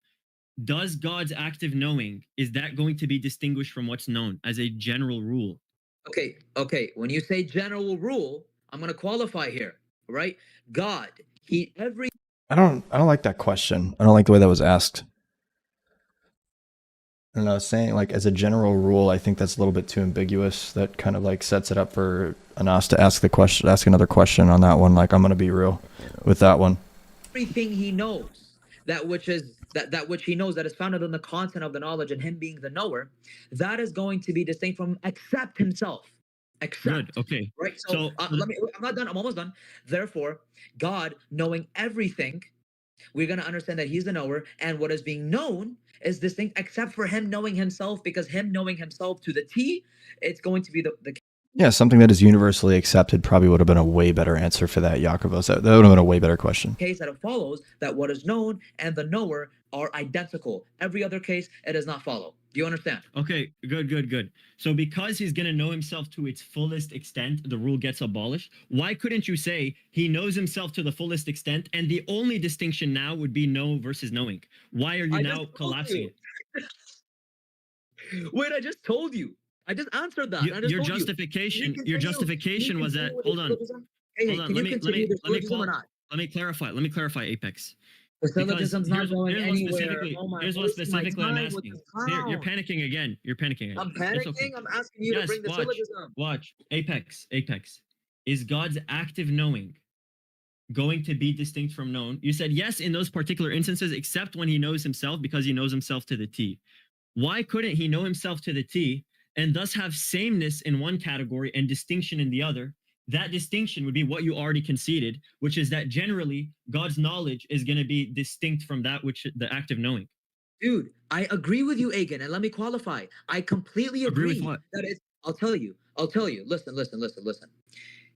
Does God's active knowing, is that going to be distinguished from what's known as a general rule? Okay. When you say general rule, I'm going to qualify here, right? God, I don't like that question. I don't like the way that was asked. I don't know, saying like as a general rule, I think that's a little bit too ambiguous. That kind of like sets it up for Anas to ask another question on that one. Like I'm gonna be real with that one. Everything he knows, that which he knows that is founded on the content of the knowledge and him being the knower, that is going to be distinct from except himself. Except. Good. Okay. Right. So I'm not done. I'm almost done. Therefore, God knowing everything, we're going to understand that he's the knower, and what is being known is distinct except for him knowing himself, because him knowing himself to the T, it's going to be the Yeah, something that is universally accepted probably would have been a way better answer for that, Jakobos. That would have been a way better question. case that it follows that what is known and the knower are identical. Every other case, it does not follow. Do you understand? Okay, good. So because he's going to know himself to its fullest extent, the rule gets abolished. Why couldn't you say he knows himself to the fullest extent, and the only distinction now would be know versus knowing? Why are you now collapsing it? Wait, I just told you. I just answered that. Your justification was that. Hold on. Hey, Hold on. Let me clarify, Apex. The syllogism's not going anywhere. Here's what specifically I'm asking. You're panicking again. I'm panicking. Okay. I'm asking you to bring the syllogism. Watch. Apex. Is God's active knowing going to be distinct from known? You said yes in those particular instances, except when he knows himself, because he knows himself to the T. Why couldn't he know himself to the T and thus have sameness in one category and distinction in the other? That distinction would be what you already conceded, which is that generally God's knowledge is going to be distinct from that which the active knowing. Dude, I agree with you, Agen, and let me qualify. I completely agree with what? That it's, I'll tell you. Listen.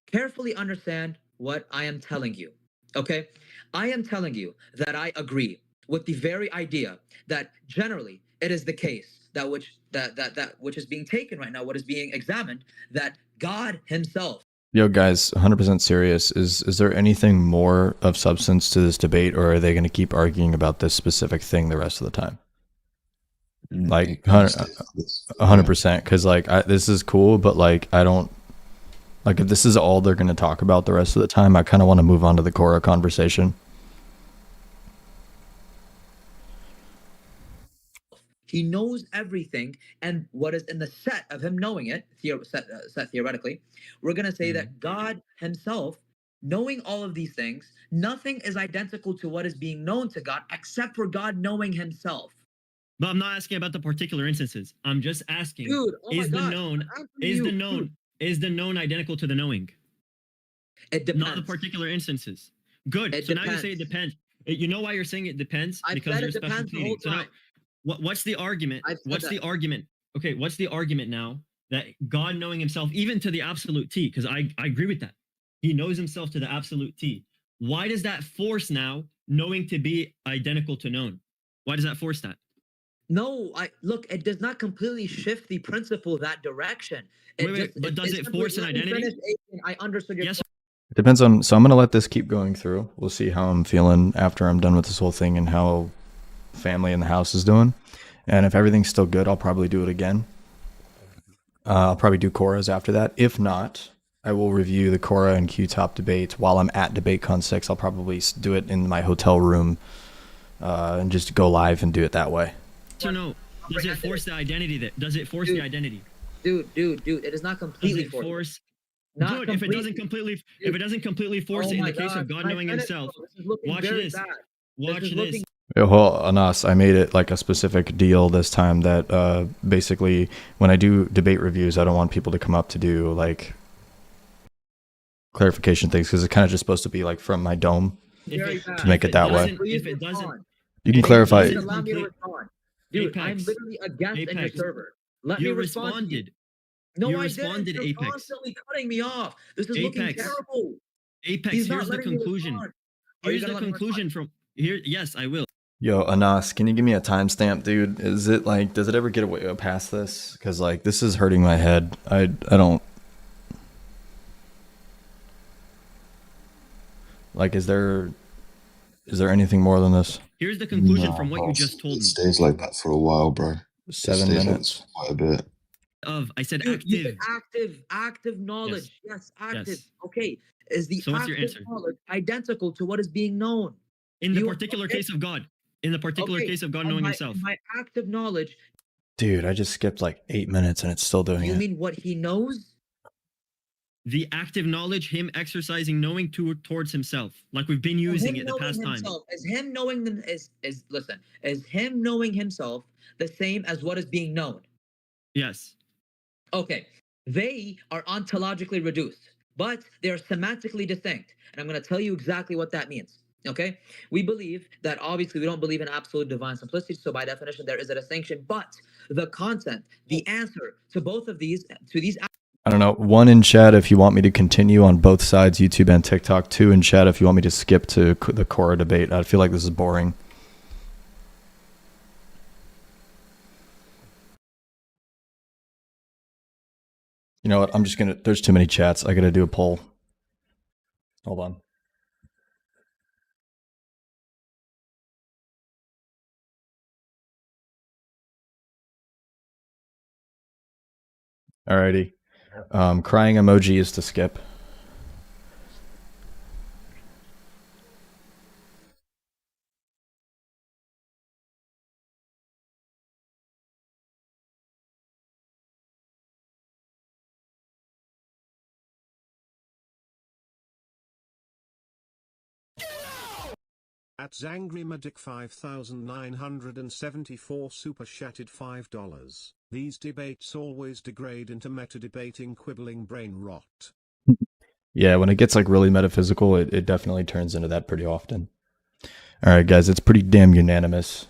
Carefully understand what I am telling you. Okay? I am telling you that I agree with the very idea that generally it is the case that which is being taken right now, what is being examined, that God himself. Yo, guys, 100% serious. Is there anything more of substance to this debate, or are they going to keep arguing about this specific thing the rest of the time? Like 100%, because like this is cool, but like I don't like if this is all they're going to talk about the rest of the time. I kind of want to move on to the Korah conversation. He knows everything, and what is in the set of him knowing it, set theoretically, we're going to say that God himself, knowing all of these things, nothing is identical to what is being known to God except for God knowing himself. But I'm not asking about the particular instances. I'm just asking, dude, is the known identical to the knowing? It depends. Not the particular instances. Good. It so depends. Now you say it depends. You know why you're saying it depends? Because you're special pleading. So now, what's the argument? What's the argument? Okay, what's the argument now that God knowing himself, even to the absolute T, because I agree with that. He knows himself to the absolute T. Why does that force now knowing to be identical to known? Why does that force that? No, look, it does not completely shift the principle that direction. But does it force an identity? I understood your It depends on, so I'm going to let this keep going through. We'll see how I'm feeling after I'm done with this whole thing and how family in the house is doing. And if everything's still good, I'll probably do it again. I'll probably do Korah's after that. If not, I will review the Korah and Q-Top debate while I'm at DebateCon 6. I'll probably do it in my hotel room and just go live and do it that way. So no, does it force the identity? Does it force the identity? Dude, it is not completely forced. Good. If it doesn't completely force it in the case of God knowing himself. Watch this. Watch this. Well, Anas, I made it like a specific deal this time that basically when I do debate reviews, I don't want people to come up to do like clarification things because it's kind of just supposed to be like from my dome to make it that way. If it doesn't, you can clarify. Allow me to respond. Dude, Apex. I'm literally a guest in your server. Let you me responded. No, you I responded, didn't. You're Apex. constantly cutting me off. This is Apex. looking terrible. Apex, here's the conclusion. Here's the conclusion from here. Yes, I will. Yo, Anas, can you give me a timestamp, dude? Is it like, does it ever get away past this? Because like, this is hurting my head. I don't. Like, is there anything more than this? Here's the conclusion from what you just told me. It stays like that for a while, bro. 7 minutes. Like quite a bit. I said Dude, active. You said active knowledge. Yes, active. Yes. Okay. Is the active knowledge identical to what is being known? In the particular case of God. In the particular case of God knowing himself. My active knowledge Dude, I just skipped like 8 minutes and it's still doing You it. mean what he knows? The active knowledge, him exercising knowing towards himself, like we've been using it the past time. Is him knowing them is him knowing himself the same as what is being known? Yes. Okay. They are ontologically reduced, but they're semantically distinct. And I'm going to tell you exactly what that means. Okay? We believe that obviously we don't believe in absolute divine simplicity, so by definition there is a distinction, but the content, the answer to both of these, to these. I don't know. 1 in chat if you want me to continue on both sides, YouTube and TikTok. 2 in chat if you want me to skip to the Korah debate. I feel like this is boring. You know what? I'm just gonna. There's too many chats. I gotta do a poll. Hold on. Alrighty. Crying emoji is to skip. At Zangrimadik 5974 super chatted $5. These debates always degrade into meta-debating quibbling brain rot. Yeah, when it gets like really metaphysical, it definitely turns into that pretty often. Alright guys, it's pretty damn unanimous.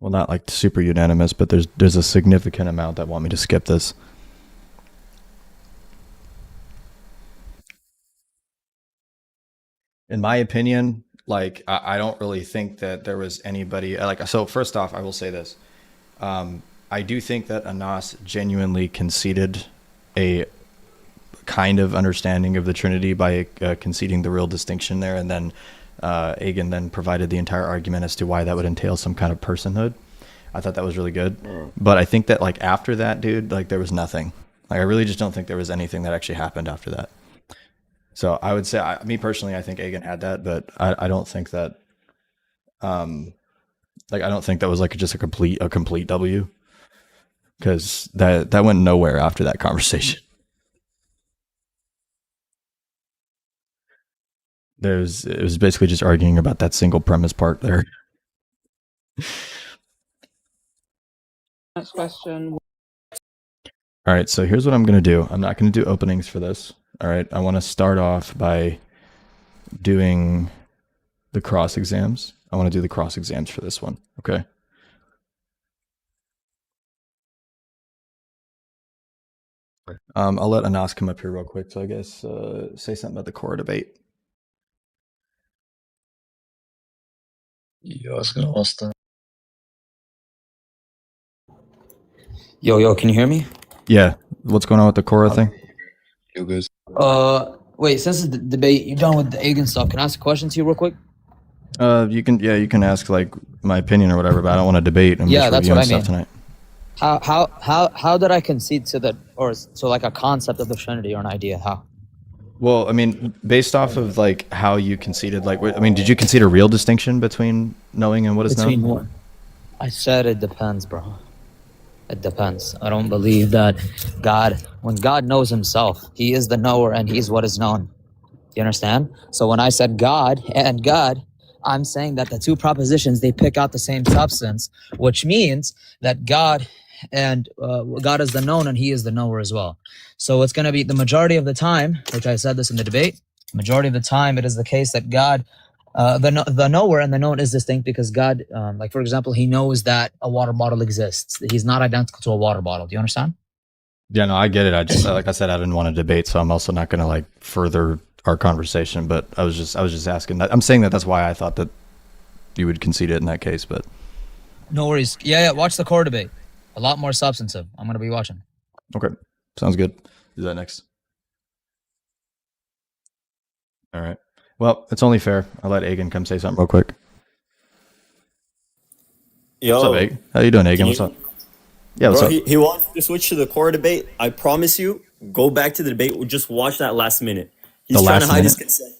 Well, not like super unanimous, but there's a significant amount that want me to skip this. In my opinion, like I don't really think that there was anybody like. So first off, I will say this: I do think that Anas genuinely conceded a kind of understanding of the Trinity by conceding the real distinction there, and then Agen then provided the entire argument as to why that would entail some kind of personhood. I thought that was really good, but I think that like after that, dude, like there was nothing. Like I really just don't think there was anything that actually happened after that. So I would say, me personally, I think Agen had that, but I don't think that, like I don't think that was like just a complete W, because that went nowhere after that conversation. It was basically just arguing about that single premise part there. Next question. All right, so here's what I'm going to do. I'm not going to do openings for this. All right, I want to start off by doing the cross exams. I want to do the cross exams for this one, okay? I'll let Anas come up here real quick. So I guess say something about the Korah debate. Yeah, I was going to ask that. Yo, can you hear me? Yeah, what's going on with the Korah thing? You're good. Wait, since the debate, you're done with the Agen stuff. Can I ask a question to you real quick? You can ask like my opinion or whatever, but I don't want to debate. I'm just that's what I mean. stuff tonight. How did I concede to the like a concept of the Trinity or an idea? How? Well, I mean, based off of like how you conceded, like, I mean, did you concede a real distinction between knowing and what is known? What? I said it depends, bro. It depends. I don't believe that when God knows himself, he is the knower and he's what is known. You understand? So when I said God and God, I'm saying that the two propositions, they pick out the same substance, which means that God and God is the known and he is the knower as well. So it's going to be the majority of the time, which I said this in the debate, majority of the time it is the case that God, the knower and the known is distinct because God, like for example, he knows that a water bottle exists. He's not identical to a water bottle. Do you understand? Yeah, no, I get it. I just, like I said, I didn't want to debate, so I'm also not going to like further our conversation, but I was just asking that. I'm saying that that's why I thought that you would concede it in that case, but no worries. Yeah, watch the core debate. A lot more substantive. I'm going to be watching. Okay, sounds good. Do that next. All right. Well, it's only fair. I'll let Agen come say something real quick. Yo, what's up, Agen? How you doing, Agen? What's up? Yeah, what's bro, up? he wants to switch to the core debate. I promise you, go back to the debate. Just watch that last minute. He's trying to hide his consent.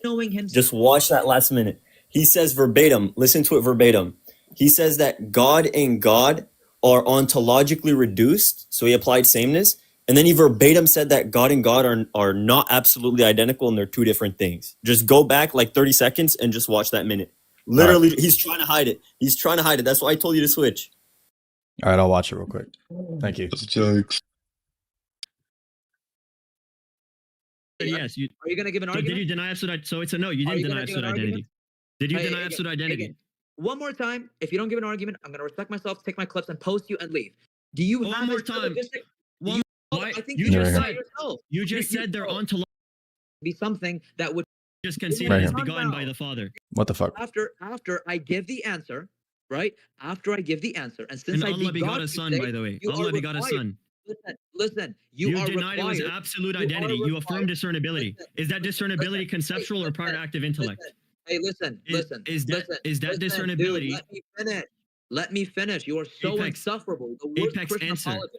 Just watch that last minute. He says verbatim. Listen to it verbatim. he says that God and God are ontologically reduced. So he applied sameness. And then he verbatim said that God and God are not absolutely identical and they're two different things. Just go back like 30 seconds and just watch that minute. Literally, he's trying to hide it. He's trying to hide it. That's why I told you to switch. All right, I'll watch it real quick. Thank you. That's jokes. Yes. Are you going to give an So argument? did you deny absolute? So it's a no. You didn't deny absolute identity. Did you deny absolute identity? One more time. If you don't give an argument, I'm going to respect myself, take my clips, and post you and leave. Do you have one more time? I think you just said yourself. You just said they're ontological. Be something that would just concede as begotten by the Father. What the fuck? After I give the answer, right? After I give the answer, and since and Allah begot a son, by the way, Allah begot a son. Listen. You denied it was absolute identity. You affirmed discernibility. Is that discernibility conceptual or prior active intellect? Listen. Is that discernibility? Dude, let me finish. You are so insufferable. The worst Apex Christian answer. apologist.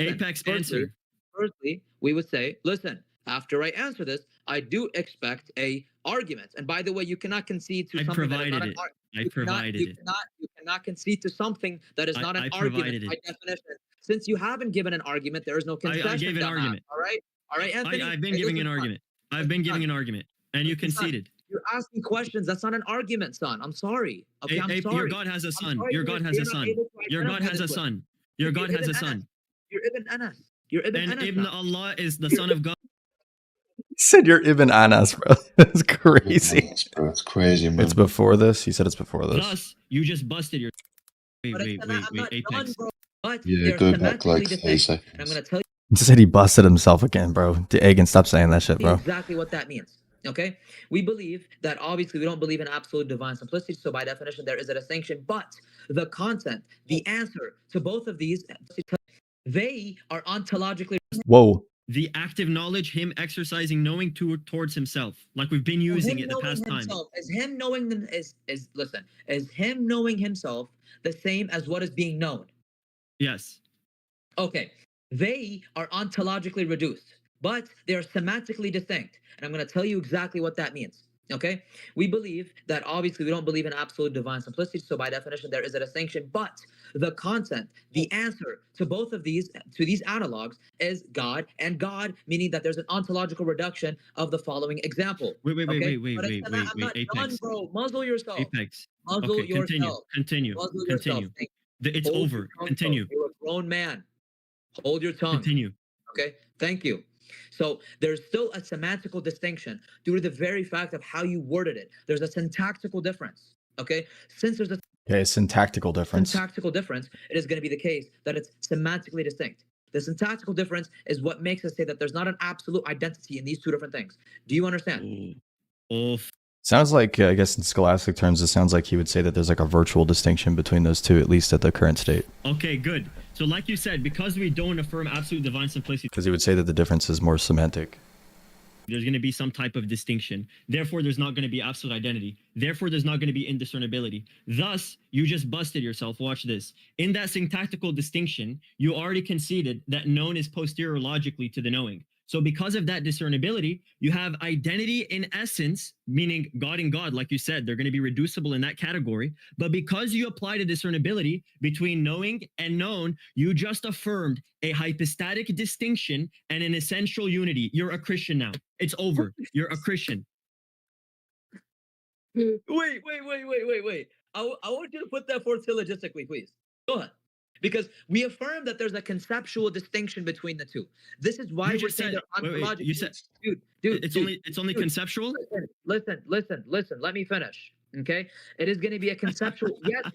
Apex answer. Firstly, we would say, listen, after I answer this, I do expect a argument. And by the way, you cannot concede to something that is not an argument. You cannot concede to something that is not an argument by definition. Since you haven't given an argument, there is no concession. I gave an argument. All right, Anthony. I've been giving an argument. I've been giving an argument, and you conceded. You're asking questions. That's not an argument, son. I'm sorry. Okay, I'm sorry. Your God has a son. Your God has a son. Your God has a son. Your God has a son. You're Ibn Anas. You're Ibn Anas. And Ibn Allah is the son of God. He said you're Ibn Anas, bro. That's crazy. Bro, it's crazy, man. It's before this. He said it's before this. Thus, you just busted your. Wait, Apex. Yeah, go back like 30 seconds. I'm gonna tell you. He said he busted himself again, bro. Agen, stop saying that shit, bro. Exactly what that means. Okay, we believe that obviously we don't believe in absolute divine simplicity, so by definition there is a distinction. But the content, the answer to both of these, they are ontologically. Whoa. The active knowledge, him exercising knowing towards himself, like we've been using it the past time. Is him knowing them is him knowing himself the same as what is being known? Yes. Okay. They are ontologically reduced, but they are semantically distinct. And I'm going to tell you exactly what that means. Okay? We believe that obviously we don't believe in absolute divine simplicity, so by definition there is a distinction, but the content, the answer to both of these, to these analogs, is God, and God meaning that there's an ontological reduction of the following example. Wait, I'm not Apex. done, bro. Muzzle yourself. Apex. Muzzle yourself. Continue. Muzzle Continue. yourself. It's over. Continue. You're a grown man. Hold your tongue. Continue. Okay, thank you. So there's still a semantical distinction due to the very fact of how you worded it. There's a syntactical difference. Okay, since there's a syntactical difference. It is going to be the case that it's semantically distinct. The syntactical difference is what makes us say that there's not an absolute identity in these two different things. Do you understand? Sounds like, I guess in scholastic terms, it sounds like he would say that there's like a virtual distinction between those two, at least at the current state. Okay, good. So like you said, because we don't affirm absolute divine simplicity, because he would say that the difference is more semantic. There's going to be some type of distinction. Therefore, there's not going to be absolute identity. Therefore, there's not going to be indiscernibility. Thus, you just busted yourself. Watch this. In that syntactical distinction, you already conceded that known is posterior logically to the knowing. So because of that discernibility, you have identity in essence, meaning God and God, like you said, they're going to be reducible in that category. But because you applied a discernibility between knowing and known, you just affirmed a hypostatic distinction and an essential unity. You're a Christian now. It's over. You're a Christian. Wait. I want you to put that forth syllogistically, please. Go ahead. Because we affirm that there's a conceptual distinction between the two. This is why we're saying they're ontological. You said, dude, it's only conceptual. Listen. Let me finish. Okay, it is going to be a conceptual. Yes,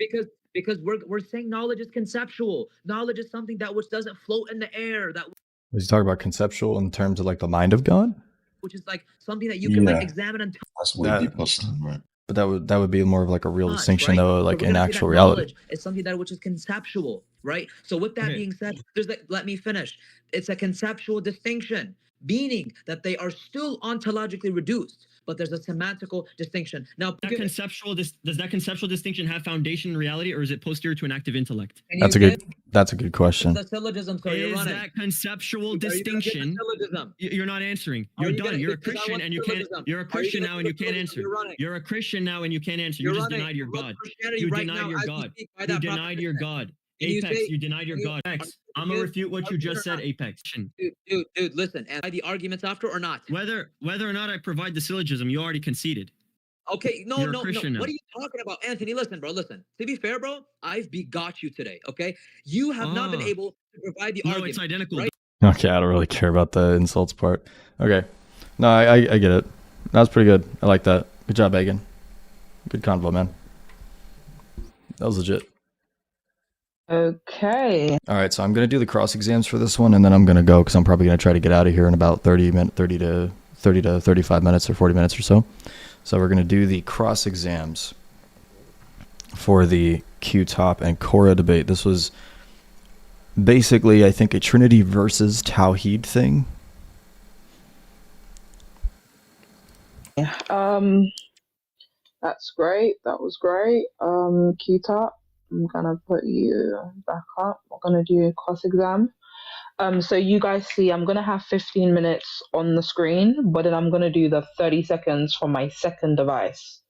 because we're saying knowledge is conceptual. Knowledge is something that which doesn't float in the air. That Was he talking about conceptual in terms of like the mind of God? Which is like something that you can like examine and. That's what you posted, right? But that would be more of like a real distinction, right? though, like so in actual reality. It's something that which is conceptual, right? So with that being said, let me finish. It's a conceptual distinction. meaning that they are still ontologically reduced, but there's a semantical distinction. Now, does that conceptual distinction have foundation in reality, or is it posterior to an active intellect? That's a good question. It's a syllogism, so you're Is running. that conceptual distinction? You're not answering. You're done. You're a Christian and you can't. You're a Christian now and you can't answer. You're a Christian now and you can't answer. You just denied your God. You denied your God. You denied your God. Apex, you denied your God. Apex, I'm gonna refute what you just said, Apex. Dude, listen. And the arguments after or not? Whether or not I provide the syllogism, you already conceded. Okay, no. Now. What are you talking about, Anthony? Listen, bro. Listen. To be fair, bro, I've begot you today. Okay, you have not been able to provide the argument. No, it's identical. Right? Okay, I don't really care about the insults part. Okay, no, I get it. That was pretty good. I like that. Good job, Agen. Good convo, man. That was legit. Okay. All right, so I'm gonna do the cross exams for this one, and then I'm gonna go because I'm probably gonna try to get out of here in about 30 to 35 minutes or 40 minutes or so. So we're gonna do the cross exams for the Q-top and Quora debate. This was basically, I think, a Trinity versus Tawhid thing. That's great. That was great. Q-top, I'm gonna put you back up. We're gonna do a cross exam. So you guys see, I'm gonna have 15 minutes on the screen, but then I'm gonna do the 30 seconds from my second device.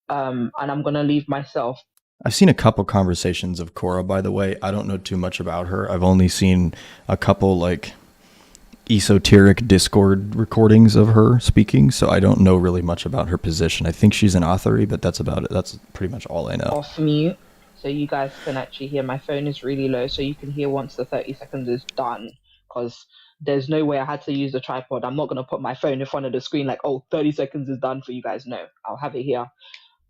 And I'm gonna leave myself. I've seen a couple conversations of Quora, by the way. I don't know too much about her. I've only seen a couple like esoteric Discord recordings of her speaking, so I don't know really much about her position. I think she's an author, but that's about it. That's pretty much all I know. Off mute, so you guys can actually hear. My phone is really low, so you can hear once the 30 seconds is done, because there's no way I had to use the tripod. I'm not going to put my phone in front of the screen like, oh, 30 seconds is done for you guys. No, I'll have it here.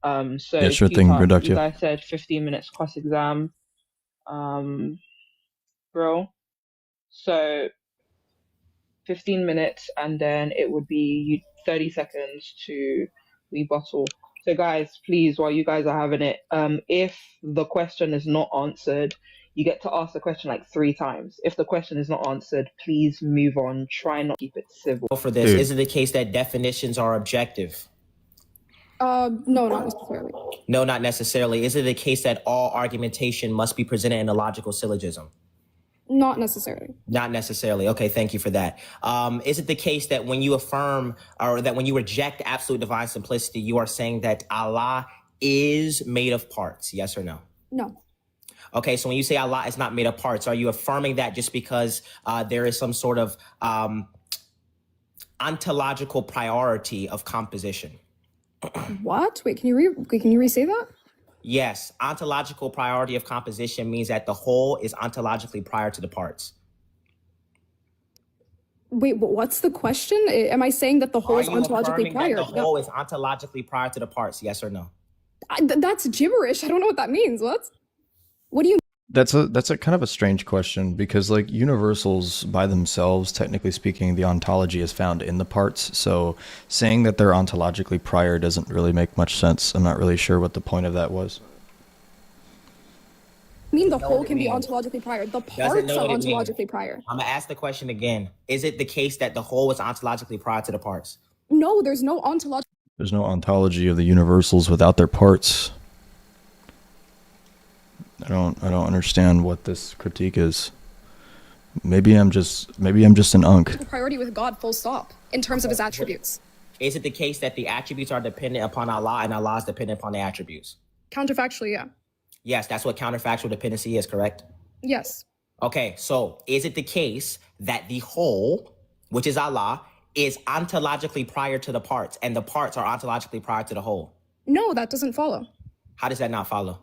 So yeah, sure thing. Good luck to you. You guys said 15 minutes cross exam, bro. So 15 minutes, and then it would be 30 seconds to rebuttal. So guys, please, while you guys are having it, if the question is not answered, you get to ask the question like 3 times. If the question is not answered, please move on. Try not to keep it civil. For this, is it the case that definitions are objective? No, not necessarily. No, not necessarily. Is it the case that all argumentation must be presented in a logical syllogism? Not necessarily. Not necessarily. Okay, thank you for that. Is it the case that when you affirm or that when you reject absolute divine simplicity, you are saying that Allah is made of parts? Yes or no? No. Okay, so when you say Allah is not made of parts, are you affirming that just because there is some sort of ontological priority of composition? What? Wait, can you re-say that? Yes, ontological priority of composition means that the whole is ontologically prior to the parts. Wait, what's the question? Am I saying that the whole is ontologically prior? That the whole is ontologically prior to the parts, yes or no? That's gibberish. I don't know what that means. What do you? That's a kind of a strange question, because like universals by themselves, technically speaking, the ontology is found in the parts. So saying that they're ontologically prior doesn't really make much sense. I'm not really sure what the point of that was. I mean, the whole can be ontologically prior. The parts are ontologically prior. I'm gonna ask the question again. Is it the case that the whole is ontologically prior to the parts? No, there's no ontology. There's no ontology of the universals without their parts. I don't understand what this critique is. Maybe I'm just an unk. Priority with God, full stop, in terms of his attributes. Is it the case that the attributes are dependent upon Allah and Allah is dependent upon the attributes? Counterfactually, yeah. Yes, that's what counterfactual dependency is, correct? Yes. Okay, so is it the case that the whole, which is Allah, is ontologically prior to the parts and the parts are ontologically prior to the whole? No, that doesn't follow. How does that not follow?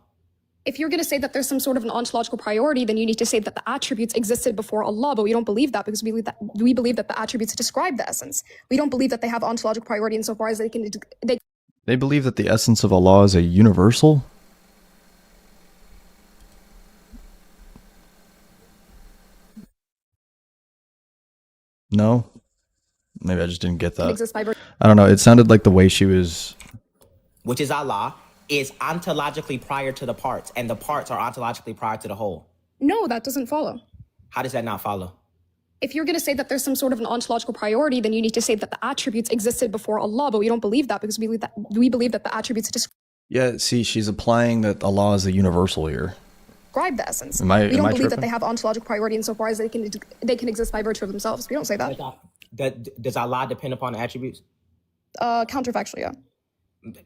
If you're going to say that there's some sort of an ontological priority, then you need to say that the attributes existed before Allah, but we don't believe that because we believe that the attributes describe the essence. We don't believe that they have ontological priority insofar as They believe that the essence of Allah is a universal? No? Maybe I just didn't get that. I don't know. It sounded like the way she was... Which is Allah, is ontologically prior to the parts, and the parts are ontologically prior to the whole. No, that doesn't follow. How does that not follow? If you're going to say that there's some sort of an ontological priority, then you need to say that the attributes existed before Allah, but we don't believe that because we believe that the attributes Yeah, see, she's applying that Allah is a universal here. describe the essence. Am I we don't believe tripping? that they have ontological priority insofar as they can exist by virtue of themselves. We don't say that. Does Allah depend upon the attributes? Counterfactually, yeah.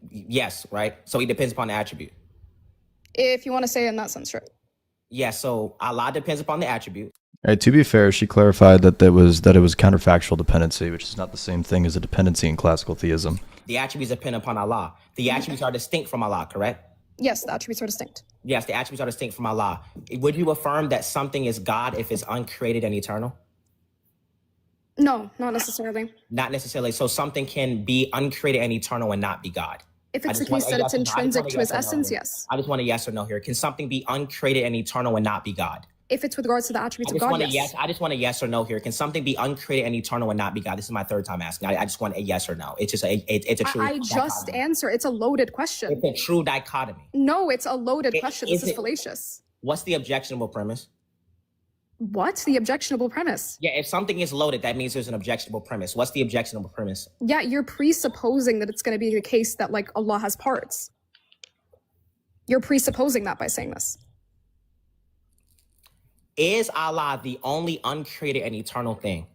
Yes, right? So he depends upon the attribute. If you want to say it in that sense, sure. Yeah, so Allah depends upon the attribute. To be fair, she clarified that it was counterfactual dependency, which is not the same thing as a dependency in classical theism. The attributes depend upon Allah. The attributes are distinct from Allah, correct? Yes, the attributes are distinct. Yes, the attributes are distinct from Allah. Would you affirm that something is God if it's uncreated and eternal? No, not necessarily. Not necessarily. So something can be uncreated and eternal and not be God. If it's the case that it's intrinsic to his essence, yes. I just want a yes or no here. Can something be uncreated and eternal and not be God? If it's with regards to the attributes of God, yes. I just want a yes or no here. Can something be uncreated and eternal and not be God? This is my third time asking. I just want a yes or no. It's just it's a true. I just answer. It's a loaded question. It's a true dichotomy. No, it's a loaded question. This is fallacious. What's the objectionable premise? What? The objectionable premise? Yeah, if something is loaded, that means there's an objectionable premise. What's the objectionable premise? Yeah, you're presupposing that it's going to be the case that like Allah has parts. You're presupposing that by saying this. Is Allah the only uncreated and eternal thing?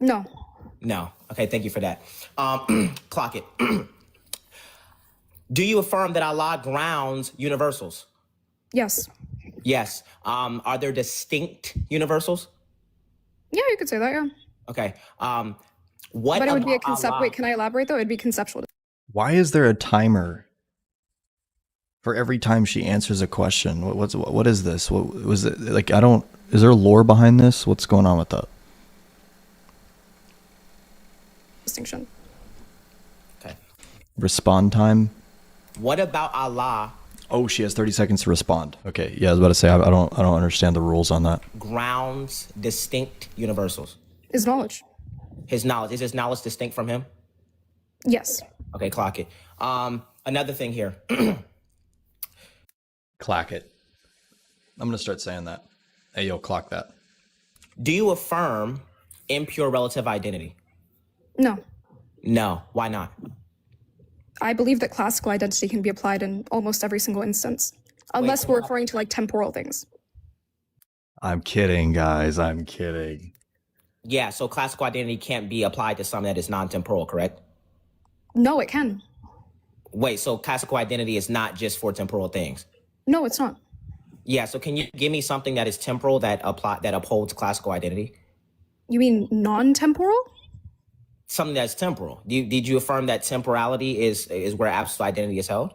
No. No. Okay, thank you for that. Clock it. Do you affirm that Allah grounds universals? Yes. Yes. Are there distinct universals? Yeah, you could say that, yeah. Okay. But it would be a concept. Wait, can I elaborate though? It'd be conceptual. Why is there a timer for every time she answers a question? What is this? What was it like? Is there lore behind this? What's going on with that? Distinction. Okay. Respond time. What about Allah? Oh, she has 30 seconds to respond. Okay, yeah, I was about to say I don't understand the rules on that. Grounds distinct universals. His knowledge. His knowledge. Is his knowledge distinct from him? Yes. Okay, clock it. Another thing here. Clock it. I'm gonna start saying that. Hey, yo, clock that. Do you affirm impure relative identity? No. No. Why not? I believe that classical identity can be applied in almost every single instance, unless we're referring to like temporal things. I'm kidding, guys. I'm kidding. Yeah, so classical identity can't be applied to something that is non-temporal, correct? No, it can. Wait, so classical identity is not just for temporal things? No, it's not. Yeah, so can you give me something that is temporal that upholds classical identity? You mean non-temporal? Something that's temporal. Did you affirm that temporality is where absolute identity is held?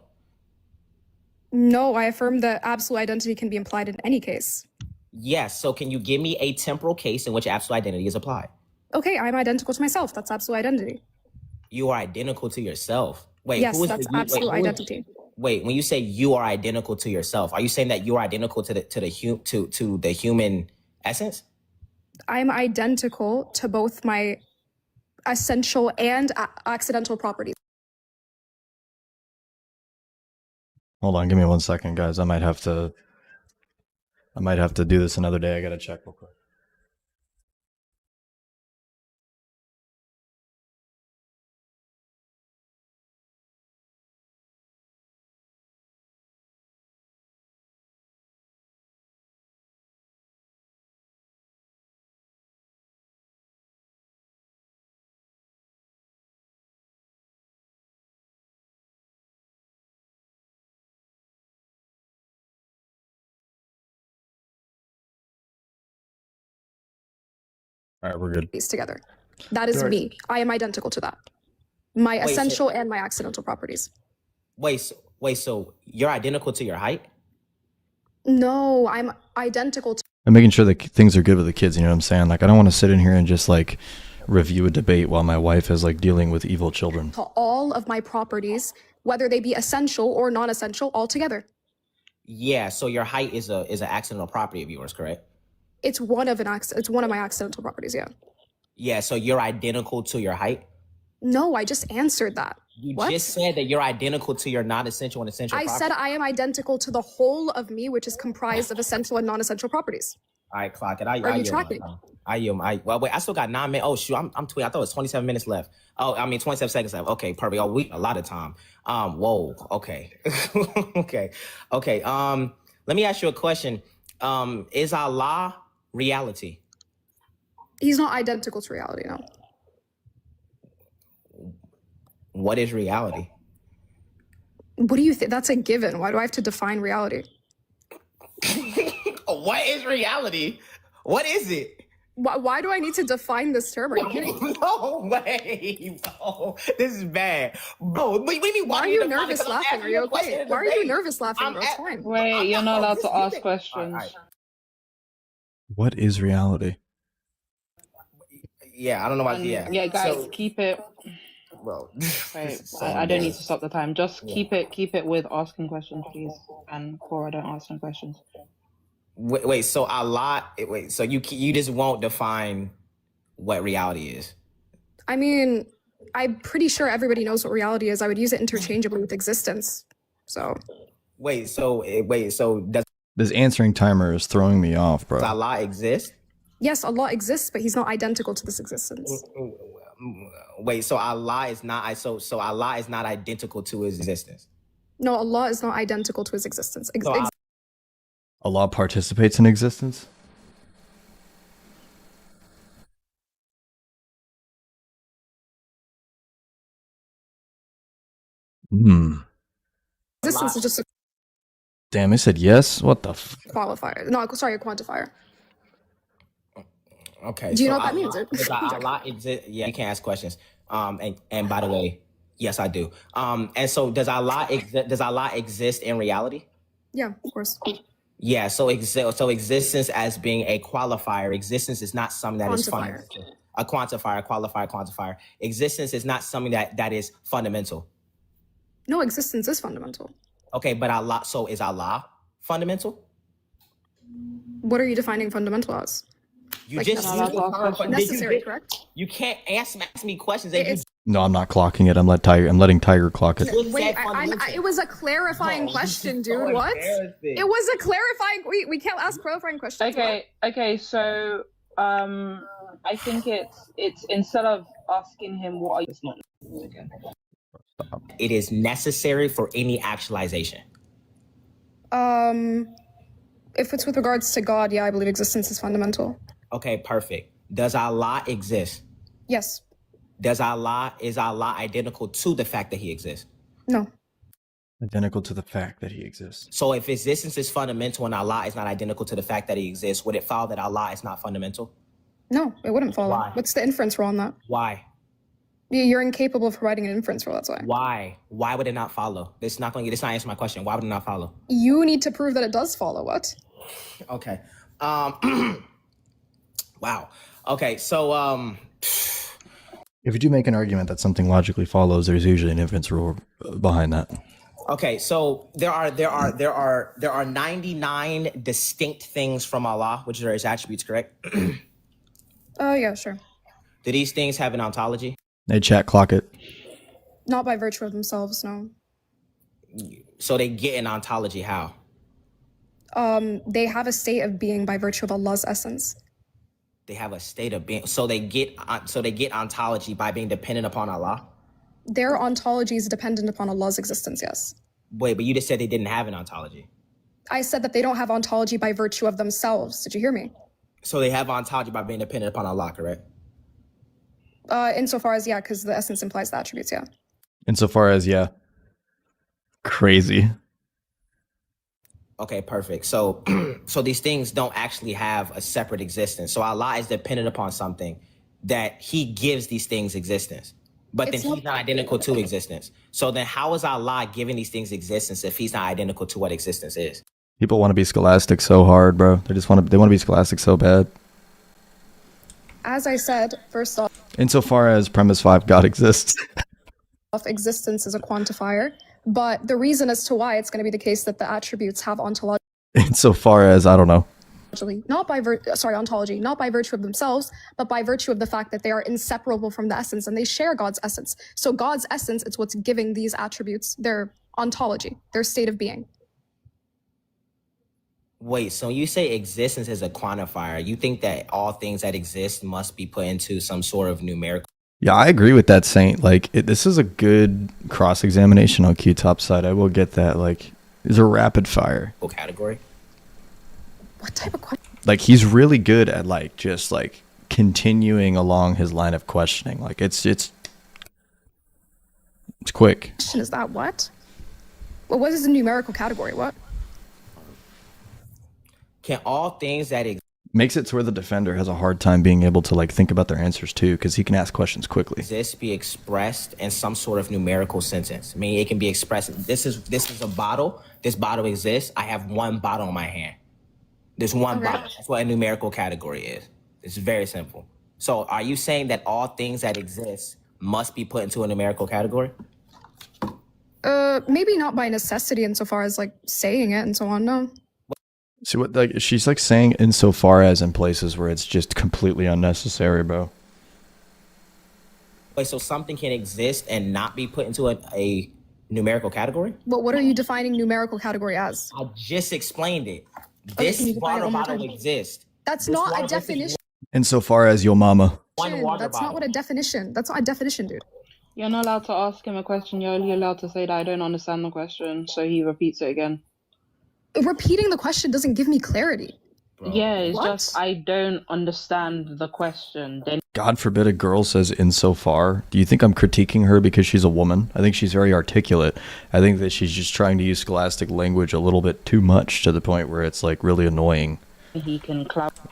No, I affirm that absolute identity can be implied in any case. Yes, so can you give me a temporal case in which absolute identity is applied? Okay, I'm identical to myself. That's absolute identity. You are identical to yourself. Wait, yes, that's absolute identity. Wait, when you say you are identical to yourself, are you saying that you are identical to the human essence? I'm identical to both my essential and accidental properties. Hold on, give me 1 second, guys. I might have to do this another day. I gotta check real quick. All right, we're good. These together. That is me. I am identical to that. My essential and my accidental properties. Wait, so you're identical to your height? No, I'm identical to... I'm making sure that things are good with the kids, you know what I'm saying? Like, I don't want to sit in here and just, like, review a debate while my wife is, like, dealing with evil children. To all of my properties, whether they be essential or non-essential, all together. Yeah, so your height is an accidental property of yours, correct? It's one of my accidental properties, yeah. Yeah, so you're identical to your height? No, I just answered that. You just said that you're identical to your non-essential and essential properties. I said I am identical to the whole of me, which is comprised of essential and non-essential properties. All right, clock it. Are you yield tracking? Well, wait, I still got 9 minutes. Oh shoot, I'm tweeting. I thought it was 27 minutes left. Oh, I mean 27 seconds left. Okay, perfect. Oh, we a lot of time. Whoa. Okay. Okay. Let me ask you a question. Is Allah reality? He's not identical to reality, no. What is reality? What do you think? That's a given. Why do I have to define reality? What is reality? What is it? Why do I need to define this term? Are you kidding? No way, bro. This is bad. Bro, what do you mean? Why are you nervous laughing? Are you okay? Why are you nervous laughing, bro? It's fine. Wait, you're not allowed to ask questions. What is reality? Yeah, I don't know why. Yeah, guys, keep it. Bro, wait, I don't need to stop the time. Just keep it with asking questions, please. And Cora, don't ask some questions. Wait, so Allah. Wait, so you just won't define what reality is? I mean, I'm pretty sure everybody knows what reality is. I would use it interchangeably with existence. So. Wait, so does This answering timer is throwing me off, bro. Allah exist? Yes, Allah exists, but he's not identical to this existence. Wait, so Allah is not so Allah is not identical to his existence. No, Allah is not identical to his existence. Allah participates in existence? Existence is just a Damn, I said yes? What the qualifier. No, sorry, a quantifier. Okay. Do you know what that means? Does Allah exist? Yeah, you can ask questions. And by the way, yes, I do. And so does Allah exist in reality? Yeah, of course. Yeah, so existence as being a qualifier. Existence is not something that is fundamental. A quantifier. Existence is not something that is fundamental. No, existence is fundamental. Okay, but Allah, so is Allah fundamental? What are you defining fundamental as? You just necessary, correct? You can't ask me questions. No, I'm not clocking it. I'm letting Tiger clock it. Wait, it was a clarifying question, dude. What? It was a clarifying. We can't ask clarifying questions. Okay. So, I think it's instead of asking him what are you, it's not again. It is necessary for any actualization. If it's with regards to God, yeah, I believe existence is fundamental. Okay, perfect. Does Allah exist? Yes. Is Allah identical to the fact that he exists? No. Identical to the fact that he exists. So if existence is fundamental and Allah is not identical to the fact that he exists, would it follow that Allah is not fundamental? No, it wouldn't follow. Why? What's the inference rule on that? Why? You're incapable of providing an inference rule, that's why. Why? Why would it not follow? This not answer my question. Why would it not follow? You need to prove that it does follow. What? Okay. Wow. Okay, so if you do make an argument that something logically follows, there's usually an inference rule behind that. Okay, so there are 99 distinct things from Allah, which are his attributes, correct? Yeah, sure. Do these things have an ontology? Hey, chat, clock it. Not by virtue of themselves, no. So they get an ontology how? They have a state of being by virtue of Allah's essence. They have a state of being. So they get ontology by being dependent upon Allah? Their ontology is dependent upon Allah's existence, yes. Wait, but you just said they didn't have an ontology. I said that they don't have ontology by virtue of themselves. Did you hear me? So they have ontology by being dependent upon Allah, correct? Insofar as, yeah, because the essence implies the attributes, yeah. Insofar as, yeah. Crazy. Okay, perfect. So so these things don't actually have a separate existence. So Allah is dependent upon something that he gives these things existence. But then he's not identical to existence. So then how is Allah giving these things existence if he's not identical to what existence is? People want to be scholastic so hard, bro. They want to be scholastic so bad. As I said, first off, Insofar as premise 5, God exists. Existence is a quantifier, but the reason as to why it's going to be the case that the attributes have ontology. Insofar as, I don't know. Ontology, not by virtue of themselves, but by virtue of the fact that they are inseparable from the essence and they share God's essence. So God's essence, it's what's giving these attributes their ontology, their state of being. Wait, so you say existence is a quantifier. You think that all things that exist must be put into some sort of numerical Yeah, I agree with that, Saint. Like, this is a good cross-examination on Q-Top side. I will get that. Like, it's a rapid fire. category? What type of question Like, he's really good at, like, just, like, continuing along his line of questioning. Like, it's quick. is that? What? Well, what is a numerical category? What? Can all things that Makes it to where the defender has a hard time being able to, like, think about their answers, too, because he can ask questions quickly. exist be expressed in some sort of numerical sentence? I mean, it can be expressed. This is a bottle. This bottle exists. I have one bottle in my hand. There's one bottle. That's what a numerical category is. It's very simple. So are you saying that all things that exist must be put into a numerical category? Maybe not by necessity insofar as like saying it and so on. No. See what, like, she's like saying insofar as in places where it's just completely unnecessary, bro. Wait, so something can exist and not be put into a numerical category? But what are you defining numerical category as? I just explained it. Okay, This can you define it water one more bottle time? exists. That's This not water- a definition. Insofar as your mama. One water That's bottle. not what a definition. That's not a definition, dude. You're not allowed to ask him a question. You're only allowed to say that I don't understand the question. So he repeats it again. Repeating the question doesn't give me clarity. Yeah, it's What? just I don't understand the question. Then God forbid a girl says insofar. Do you think I'm critiquing her because she's a woman? I think she's very articulate. I think that she's just trying to use scholastic language a little bit too much to the point where it's like really annoying. he can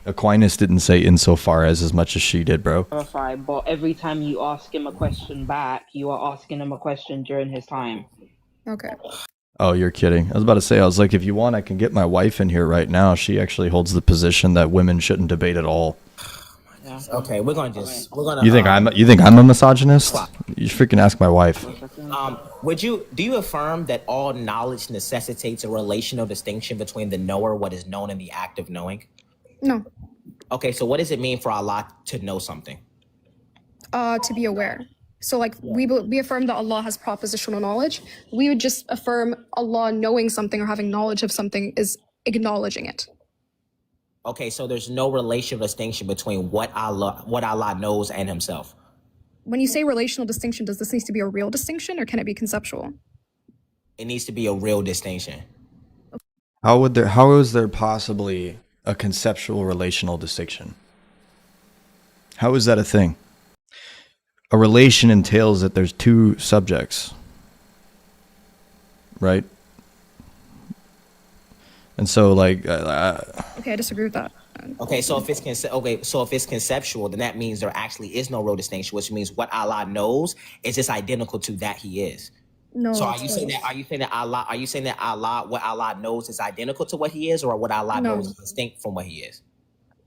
Aquinas didn't say insofar as much as she did, bro. clarify, but every time you ask him a question back, you are asking him a question during his time. Okay. Oh, you're kidding. I was about to say, I was like, if you want, I can get my wife in here right now. She actually holds the position that women shouldn't debate at all. Yeah. Okay, we're gonna. You think I'm a misogynist? You freaking ask my wife. Do you affirm that all knowledge necessitates a relational distinction between the knower, what is known, and the act of knowing? No. Okay, so what does it mean for Allah to know something? To be aware. So like we affirm that Allah has propositional knowledge. We would just affirm Allah knowing something or having knowledge of something is acknowledging it. Okay, so there's no relational distinction between what Allah knows and Himself. When you say relational distinction, does this need to be a real distinction or can it be conceptual? It needs to be a real distinction. How is there possibly a conceptual relational distinction? How is that a thing? A relation entails that there's two subjects, right? And so, like, Okay, I disagree with that. Okay, so if it's conceptual, then that means there actually is no real distinction, which means what Allah knows is just identical to that He is. No. So are you saying that Allah, what Allah knows is identical to what He is, or what Allah No. knows is distinct from what He is?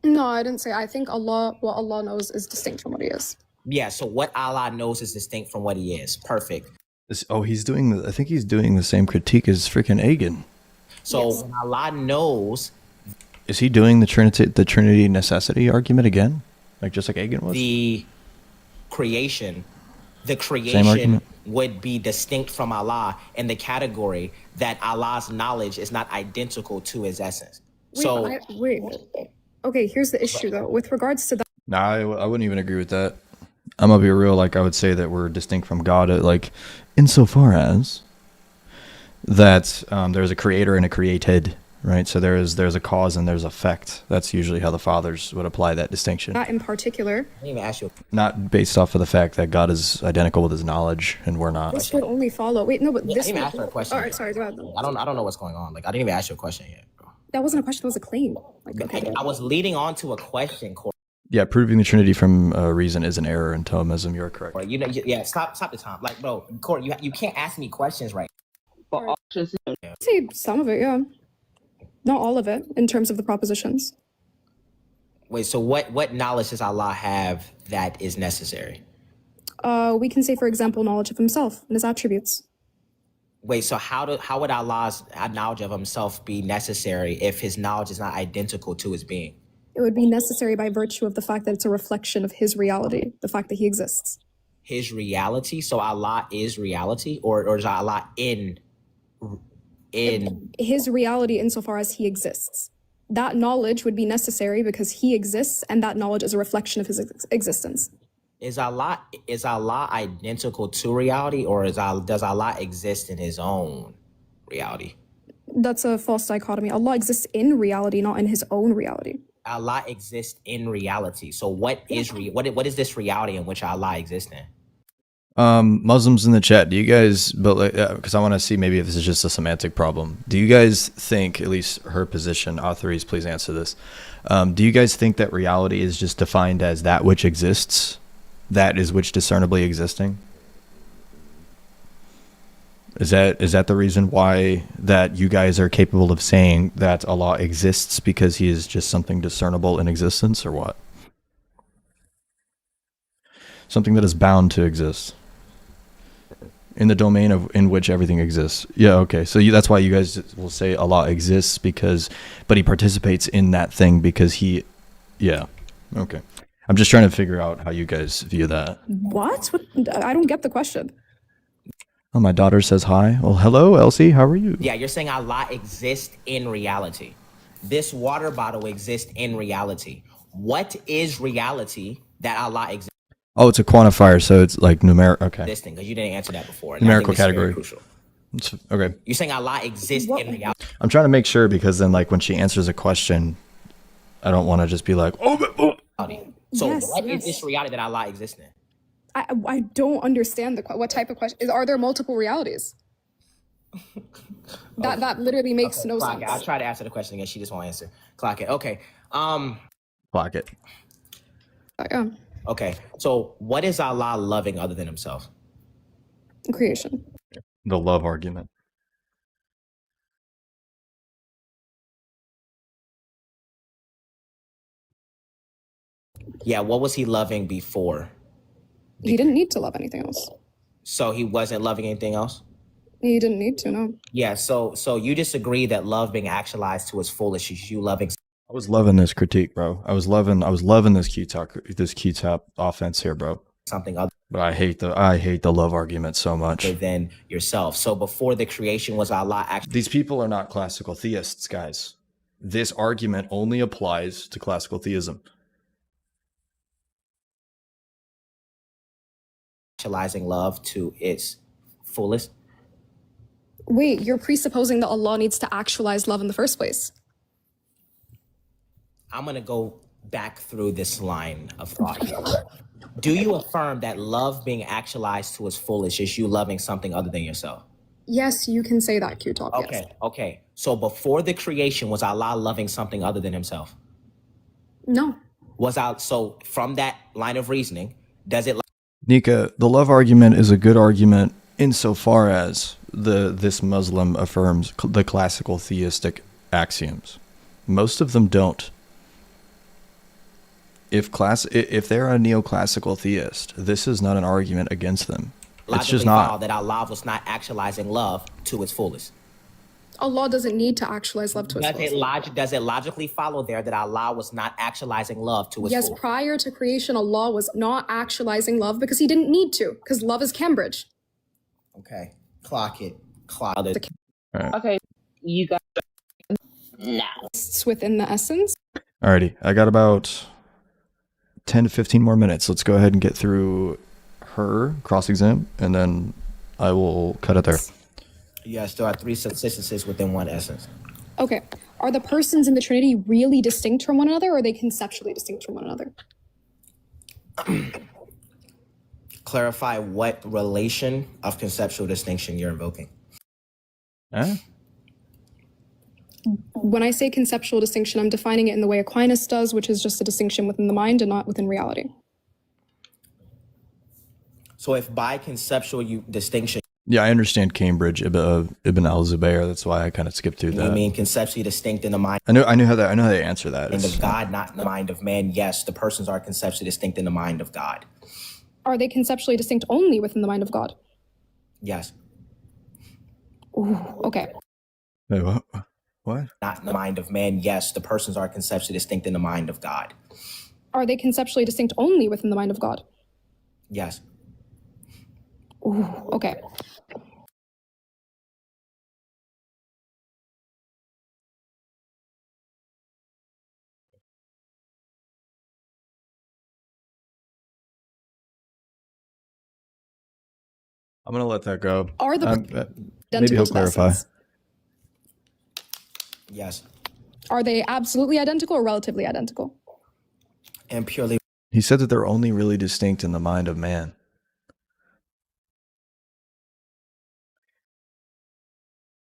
No, I didn't say. I think what Allah knows is distinct from what He is. Yeah, so what Allah knows is distinct from what He is. Perfect. I think he's doing the same critique as freaking Agen. So when Allah knows, is he doing the Trinity necessity argument again? Like just like Agen was? the creation argument? would be distinct from Allah in the category that Allah's knowledge is not identical to His essence. Wait. Okay, here's the issue though. With regards to that. Nah, I wouldn't even agree with that. I'm gonna be real. Like I would say that we're distinct from God, like insofar as that there's a creator and a created, right? So there's a cause and there's effect. That's usually how the fathers would apply that distinction. That in particular. I didn't even ask you. Not based off of the fact that God is identical with His knowledge and we're not. This would only follow. Wait, no, but I this. didn't even ask her a question. All right, sorry. Go ahead. I don't know what's going on. Like I didn't even ask you a question yet, bro. That wasn't a question. That was a claim. Like, okay. I was leading on to a question, Corey. Yeah, proving the Trinity from reason is an error in Thomism. You're correct. Stop the time. Like, bro, Corey, you can't ask me questions right. But options. Say some of it, yeah. Not all of it in terms of the propositions. Wait, so what knowledge does Allah have that is necessary? We can say, for example, knowledge of Himself and His attributes. Wait, so how would Allah's knowledge of Himself be necessary if His knowledge is not identical to His being? It would be necessary by virtue of the fact that it's a reflection of His reality, the fact that He exists. His reality? So Allah is reality, or is Allah in in his reality insofar as he exists. That knowledge would be necessary because he exists, and that knowledge is a reflection of his existence. Is Allah identical to reality, or does Allah exist in his own reality? That's a false dichotomy. Allah exists in reality, not in his own reality. Allah exists in reality. So what is what is this reality in which Allah exists in? Muslims in the chat, do you guys, because I want to see maybe if this is just a semantic problem. Do you guys think, at least her position, authorities, please answer this. Do you guys think that reality is just defined as that which exists? That is which discernibly existing? Is that the reason why that you guys are capable of saying that Allah exists, because he is just something discernible in existence, or what? Something that is bound to exist in the domain in which everything exists. Yeah, okay. So that's why you guys will say Allah exists but he participates in that thing because he, yeah, okay. I'm just trying to figure out how you guys view that. What? I don't get the question. Oh, my daughter says hi. Well, hello, Elsie. How are you? Yeah, you're saying Allah exists in reality. This water bottle exists in reality. What is reality that Allah exists? Oh, it's a quantifier, so it's like numeric. Okay. Existing, because you didn't answer that before. Numerical category. Okay. You're saying Allah exists in reality. I'm trying to make sure, because then, like, when she answers a question, I don't want to just be like, oh. So what is this reality that Allah exists in? I don't understand what type of question. Are there multiple realities? That literally makes no sense. I'll try to answer the question again. She just won't answer. Clock it. Okay. Clock it. Yeah. Okay. So what is Allah loving other than himself? Creation. The love argument. Yeah. What was he loving before? He didn't need to love anything else. So he wasn't loving anything else? He didn't need to, no. Yeah, so you disagree that love being actualized to its fullest is you loving. I was loving this critique, bro. I was loving this Q-Tap offense here, bro. Something other. But I hate the love argument so much. Than yourself. So before the creation, was Allah actually? These people are not classical theists, guys. This argument only applies to classical theism. Actualizing love to its fullest. Wait, you're presupposing that Allah needs to actualize love in the first place. I'm going to go back through this line of thought here. Do you affirm that love being actualized to its fullest is you loving something other than yourself? Yes, you can say that, Q-Talk. Okay, yes. Okay. So before the creation, was Allah loving something other than himself? No. So from that line of reasoning, does it... Nika, the love argument is a good argument insofar as this Muslim affirms the classical theistic axioms. Most of them don't. If they're a neoclassical theist, this is not an argument against them. It's just not. That Allah was not actualizing love to its fullest. Allah doesn't need to actualize love to its fullest. Does it logically follow there that Allah was not actualizing love to its fullest? Yes, prior to creation, Allah was not actualizing love because he didn't need to, because love is Cambridge. Okay, clock it. Clock it. Right. Okay, you got now. It's within the essence. Alrighty, I got about 10 to 15 more minutes. Let's go ahead and get through her cross-exam, and then I will cut it there. You guys still have three subsistences within one essence. Okay. Are the persons in the Trinity really distinct from one another, or are they conceptually distinct from one another? Clarify what relation of conceptual distinction you're invoking. Huh? When I say conceptual distinction, I'm defining it in the way Aquinas does, which is just a distinction within the mind and not within reality. So if by conceptual distinction... Yeah, I understand Cambridge, Ibn al-Zubayr. That's why I kind of skipped through that. You mean conceptually distinct in the mind? I knew how they answer that. In the God, not in the mind of man. Yes, the persons are conceptually distinct in the mind of God. Are they conceptually distinct only within the mind of God? Yes. Ooh, okay. Wait, what? What? Not in the mind of man. Yes, the persons are conceptually distinct in the mind of God. Are they conceptually distinct only within the mind of God? Yes. Ooh, okay. I'm gonna let that go. Are the maybe identical he'll to the clarify. essence? Yes. Are they absolutely identical or relatively identical? And purely. He said that they're only really distinct in the mind of man.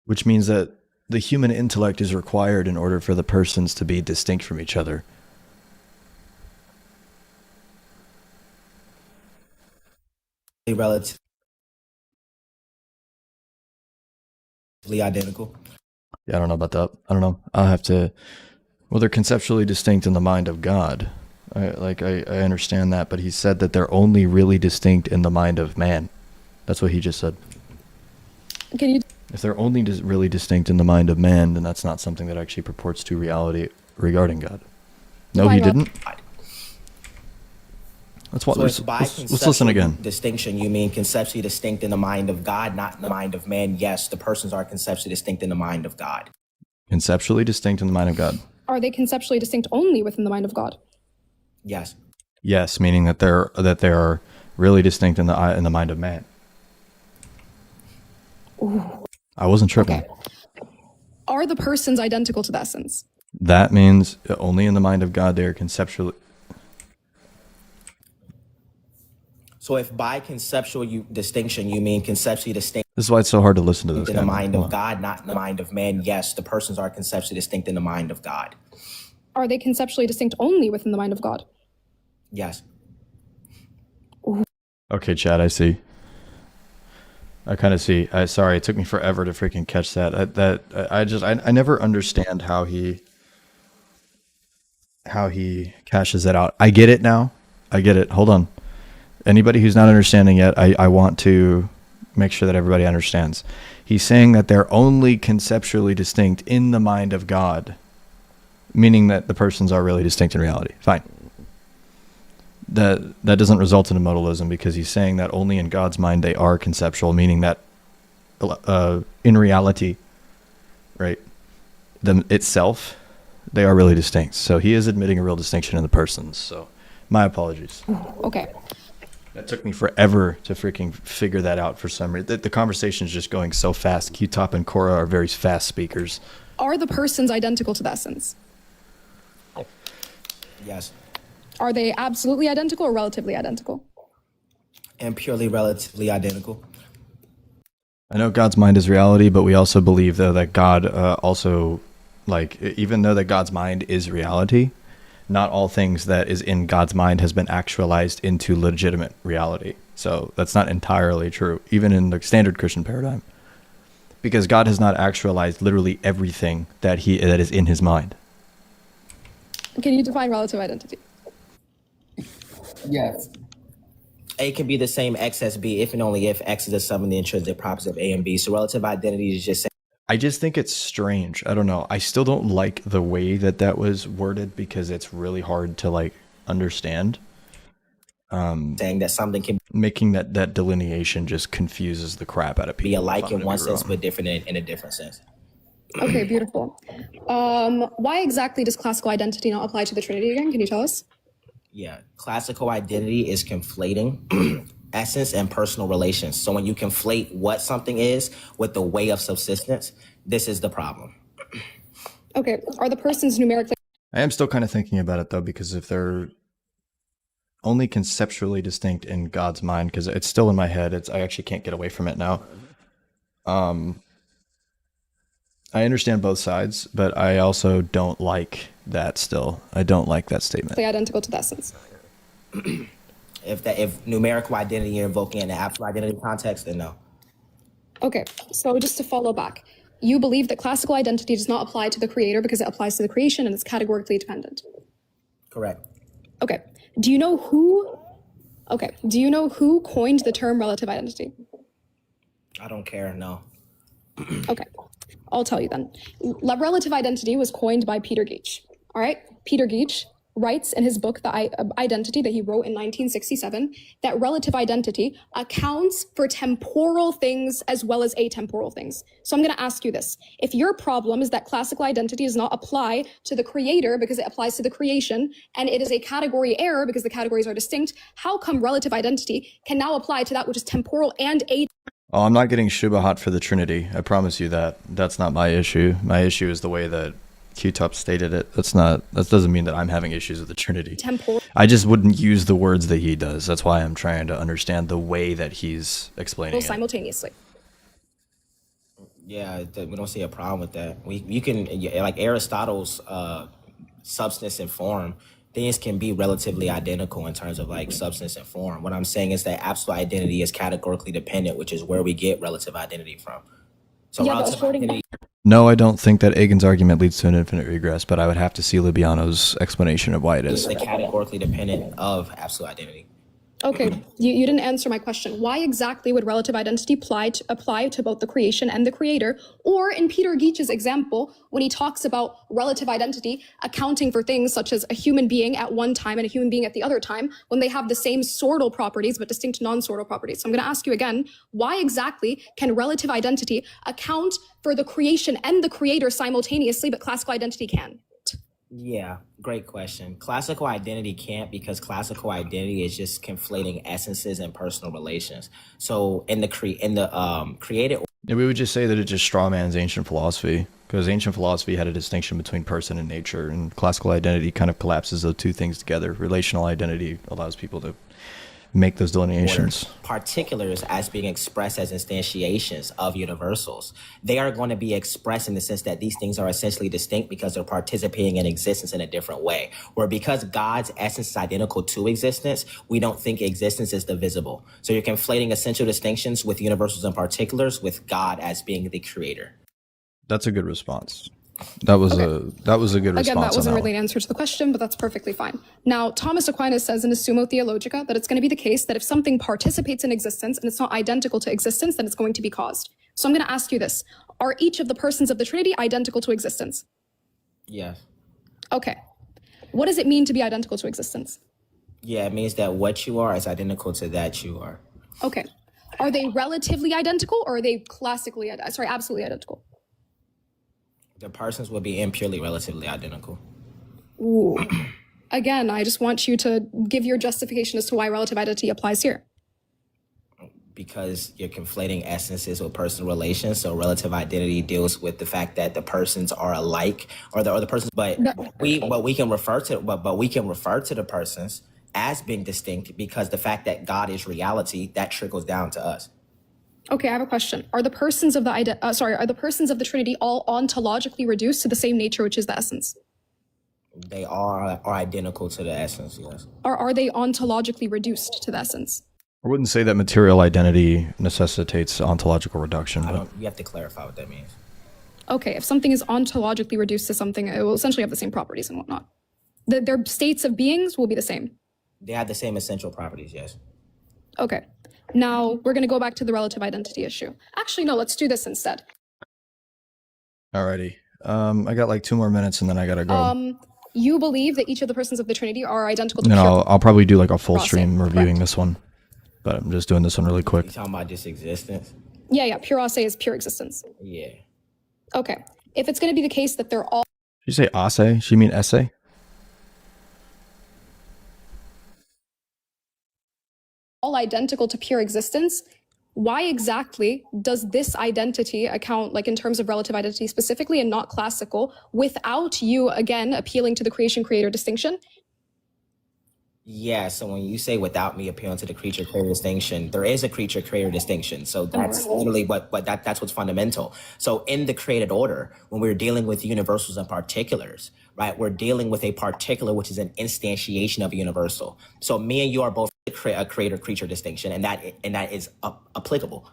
Which means that the human intellect is required in order for the persons to be distinct from each other. Relatively identical. Yeah, I don't know about that. I don't know. I'll have to... Well, they're conceptually distinct in the mind of God. I understand that, but he said that they're only really distinct in the mind of man. That's what he just said. Can you... If they're only really distinct in the mind of man, then that's not something that actually purports to reality regarding God. No, he didn't. Let's listen again. Distinction, you mean conceptually distinct in the mind of God, not in the mind of man? Yes, the persons are conceptually distinct in the mind of God. Conceptually distinct in the mind of God. Are they conceptually distinct only within the mind of God? Yes. Yes, meaning that they are really distinct in the mind of man. Ooh. I wasn't tripping. Okay. Are the persons identical to the essence? That means only in the mind of God they are conceptually. So if by conceptual distinction you mean conceptually distinct This is why it's so hard to listen to this in guy. the mind of God, not in the mind of man, yes, the persons are conceptually distinct in the mind of God. Are they conceptually distinct only within the mind of God? Yes. Ooh. Okay, Chad, I see. I kind of see. Sorry, it took me forever to freaking catch that. I never understand how he cashes that out. I get it now. I get it. Hold on. Anybody who's not understanding yet, I want to make sure that everybody understands. He's saying that they're only conceptually distinct in the mind of God, meaning that the persons are really distinct in reality. Fine. That doesn't result in a modalism because he's saying that only in God's mind they are conceptual, meaning that in reality, right, them itself, they are really distinct. So he is admitting a real distinction in the persons. So my apologies. Okay. That took me forever to freaking figure that out for some reason. The conversation is just going so fast. Q-Top and Cora are very fast speakers. Are the persons identical to the essence? Yes. Are they absolutely identical or relatively identical? And purely relatively identical. I know God's mind is reality, but we also believe, though, that God also, like, even though that God's mind is reality, not all things that is in God's mind has been actualized into legitimate reality. So that's not entirely true, even in the standard Christian paradigm. Because God has not actualized literally everything that is in his mind. Can you define relative identity? Yes. A can be the same X as B if and only if X is the sum of the intrinsic properties of A and B. So relative identity is just saying. I just think it's strange. I don't know. I still don't like the way that was worded because it's really hard to like understand. Saying that something can making that delineation just confuses the crap out of people. Be alike in one sense, but different in a different sense. Okay, beautiful. Why exactly does classical identity not apply to the Trinity again? Can you tell us? Yeah, classical identity is conflating essence and personal relations. So when you conflate what something is with the way of subsistence, this is the problem. Okay, are the persons numerically... I am still kind of thinking about it, though, because if they're only conceptually distinct in God's mind, because it's still in my head, I actually can't get away from it now. I understand both sides, but I also don't like that still. I don't like that statement. Identical to the essence. If numerical identity you're invoking in the absolute identity context, then no. Okay, so just to follow back, you believe that classical identity does not apply to the creator because it applies to the creation and it's categorically dependent. Correct. Okay. Do you know who coined the term relative identity? I don't care, no. Okay. I'll tell you then. Relative identity was coined by Peter Geach. All right? Peter Geach writes in his book, The Identity, that he wrote in 1967, that relative identity accounts for temporal things as well as atemporal things. So I'm going to ask you this. If your problem is that classical identity does not apply to the creator because it applies to the creation, and it is a category error because the categories are distinct, how come relative identity can now apply to that which is temporal and atemporal? Oh, I'm not getting Shubahat for the Trinity. I promise you that. That's not my issue. My issue is the way that Q-Top stated it. That doesn't mean that I'm having issues with the Trinity. I just wouldn't use the words that he does. That's why I'm trying to understand the way that he's explaining it. Simultaneously. Yeah, we don't see a problem with that. You can, like Aristotle's substance and form, things can be relatively identical in terms of like substance and form. What I'm saying is that absolute identity is categorically dependent, which is where we get relative identity from. So Yeah, relative identity. No, I don't think that Agen's argument leads to an infinite regress, but I would have to see Lubiano's explanation of why it is. Is categorically dependent of absolute identity. Okay, you didn't answer my question. Why exactly would relative identity apply to both the creation and the creator? Or in Peter Geach's example, when he talks about relative identity accounting for things such as a human being at one time and a human being at the other time, when they have the same sortal properties but distinct non-sortal properties. So I'm going to ask you again, why exactly can relative identity account for the creation and the creator simultaneously, but classical identity can? Yeah, great question. Classical identity can't, because classical identity is just conflating essences and personal relations. So in the created, Yeah, we would just say that it just strawmans ancient philosophy, because ancient philosophy had a distinction between person and nature, and classical identity kind of collapses those two things together. Relational identity allows people to make those delineations. Particulars as being expressed as instantiations of universals. They are going to be expressed in the sense that these things are essentially distinct because they're participating in existence in a different way. Where because God's essence is identical to existence, we don't think existence is divisible. So you're conflating essential distinctions with universals and particulars with God as being the creator. That's a good response. That was a good response. Again, that wasn't on really an answer to the question, but that's perfectly fine. Now, Thomas Aquinas says in his Summa Theologica that it's going to be the case that if something participates in existence and it's not identical to existence, then it's going to be caused. So I'm going to ask you this. Are each of the persons of the Trinity identical to existence? Yes. Okay. What does it mean to be identical to existence? Yeah, it means that what you are is identical to that you are. Okay. Are they relatively identical or are they absolutely identical? The persons will be impurely relatively identical. Ooh. Again, I just want you to give your justification as to why relative identity applies here. Because you're conflating essences with personal relations. So relative identity deals with the fact that the persons are alike, or the persons, but we can refer to the persons as being distinct, because the fact that God is reality, that trickles down to us. Okay, I have a question. Are the persons of the Trinity all ontologically reduced to the same nature, which is the essence? They are identical to the essence, yes. Are they ontologically reduced to the essence? I wouldn't say that material identity necessitates ontological reduction. You have to clarify what that means. Okay, if something is ontologically reduced to something, it will essentially have the same properties and whatnot. Their states of beings will be the same. They have the same essential properties, yes. Okay. Now, we're going to go back to the relative identity issue. Actually, no, let's do this instead. Alrighty. I got like 2 more minutes and then I gotta go. You believe that each of the persons of the Trinity are identical to And pure I'll probably do like a full stream Correct. reviewing this one. But I'm just doing this one really quick. You talking about just existence? Yeah, pure ase is pure existence. Yeah. Okay. If it's going to be the case that they're all Did you say ase? She mean essay? identical to pure existence, why exactly does this identity account, like in terms of relative identity specifically and not classical, without you, again, appealing to the creation-creator distinction? Yeah, so when you say without me appealing to the creature-creator distinction, there is a creature-creator distinction. So that's literally that's what's fundamental. So in the created order, when we're dealing with universals and particulars, right, we're dealing with a particular, which is an instantiation of a universal. So me and you are both a creator-creature distinction, and that is applicable.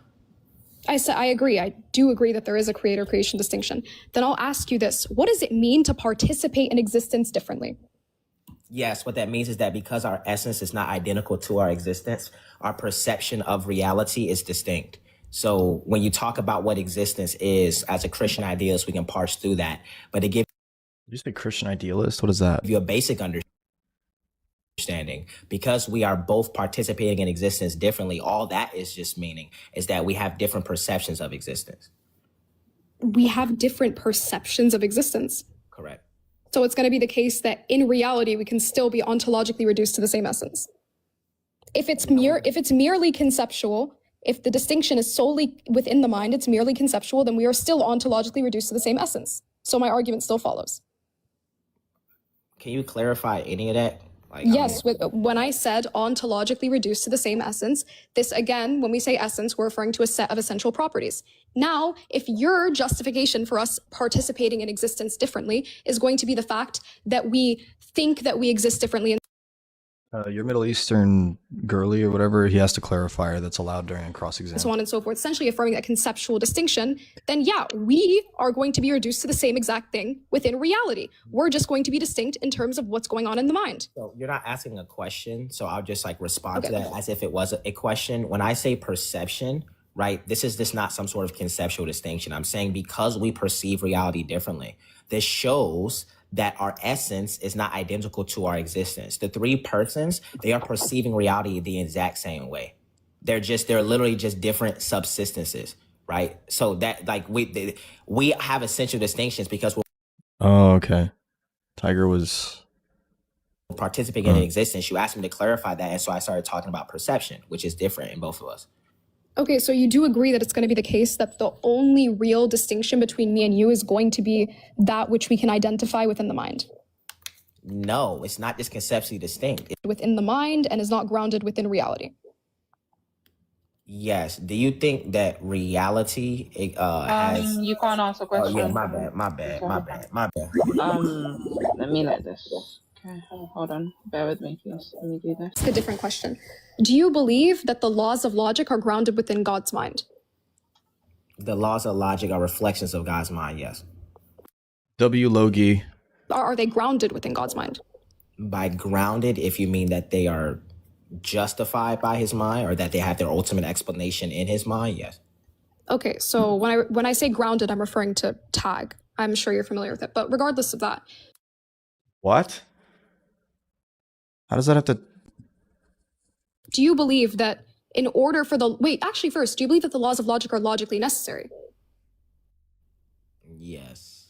I agree. I do agree that there is a creator-creation distinction. Then I'll ask you this. What does it mean to participate in existence differently? Yes, what that means is that because our essence is not identical to our existence, our perception of reality is distinct. So when you talk about what existence is, as a Christian idealist, we can parse through that. But to give Did you say Christian idealist? What is that? you a basic understanding, because we are both participating in existence differently, all that is just meaning is that we have different perceptions of existence. We have different perceptions of existence. Correct. So it's going to be the case that in reality, we can still be ontologically reduced to the same essence. If it's merely conceptual, If the distinction is solely within the mind, it's merely conceptual, then we are still ontologically reduced to the same essence. So my argument still follows. Can you clarify any of that? Like, Yes, when I said ontologically reduced to the same essence, this again, when we say essence, we're referring to a set of essential properties. Now, if your justification for us participating in existence differently is going to be the fact that we think that we exist differently. Your Middle Eastern girly or whatever, he has to clarify that's allowed during a cross-exam. So on and so forth, essentially affirming a conceptual distinction, then yeah, we are going to be reduced to the same exact thing within reality. We're just going to be distinct in terms of what's going on in the mind. So you're not asking a question, so I'll just like respond to that as if it was a question. When I say perception, right, this is just not some sort of conceptual distinction. I'm saying because we perceive reality differently, this shows that our essence is not identical to our existence. The three persons, they are perceiving reality the exact same way. They're literally just different subsistences, right? So that like we have essential distinctions because we're Okay. Tiger was participating in existence. You asked me to clarify that, and so I started talking about perception, which is different in both of us. Okay, so you do agree that it's going to be the case that the only real distinction between me and you is going to be that which we can identify within the mind? No, it's not just conceptually distinct. Within the mind and is not grounded within reality. Yes. Do you think that reality has... You can't answer questions. Oh, yeah, my bad. Let me let this. Okay, hold on. Bear with me, please. Let me do this. It's a different question. Do you believe that the laws of logic are grounded within God's mind? The laws of logic are reflections of God's mind, yes. W. Logie. Are they grounded within God's mind? By grounded, if you mean that they are justified by his mind or that they have their ultimate explanation in his mind, yes. Okay, so when I say grounded, I'm referring to tag. I'm sure you're familiar with it, but regardless of that. What? How does that have to... Do you believe that in order for the... Wait, actually first, do you believe that the laws of logic are logically necessary? Yes.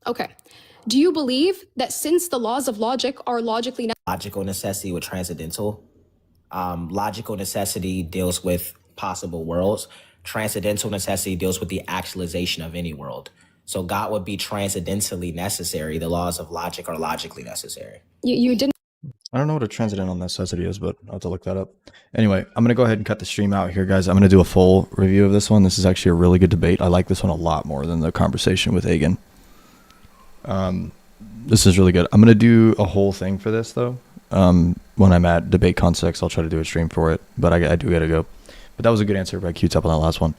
Okay. Do you believe that since the laws of logic are logically... Logical necessity with transcendental. Logical necessity deals with possible worlds. Transcendental necessity deals with the actualization of any world. So God would be transcendentally necessary. The laws of logic are logically necessary. You didn't... I don't know what a transcendental necessity is, but I'll have to look that up. Anyway, I'm going to go ahead and cut the stream out here, guys. I'm going to do a full review of this one. This is actually a really good debate. I like this one a lot more than the conversation with Agen. This is really good. I'm going to do a whole thing for this, though. When I'm at Debate Context, I'll try to do a stream for it, but I do got to go. But that was a good answer by Q-Tap on that last one.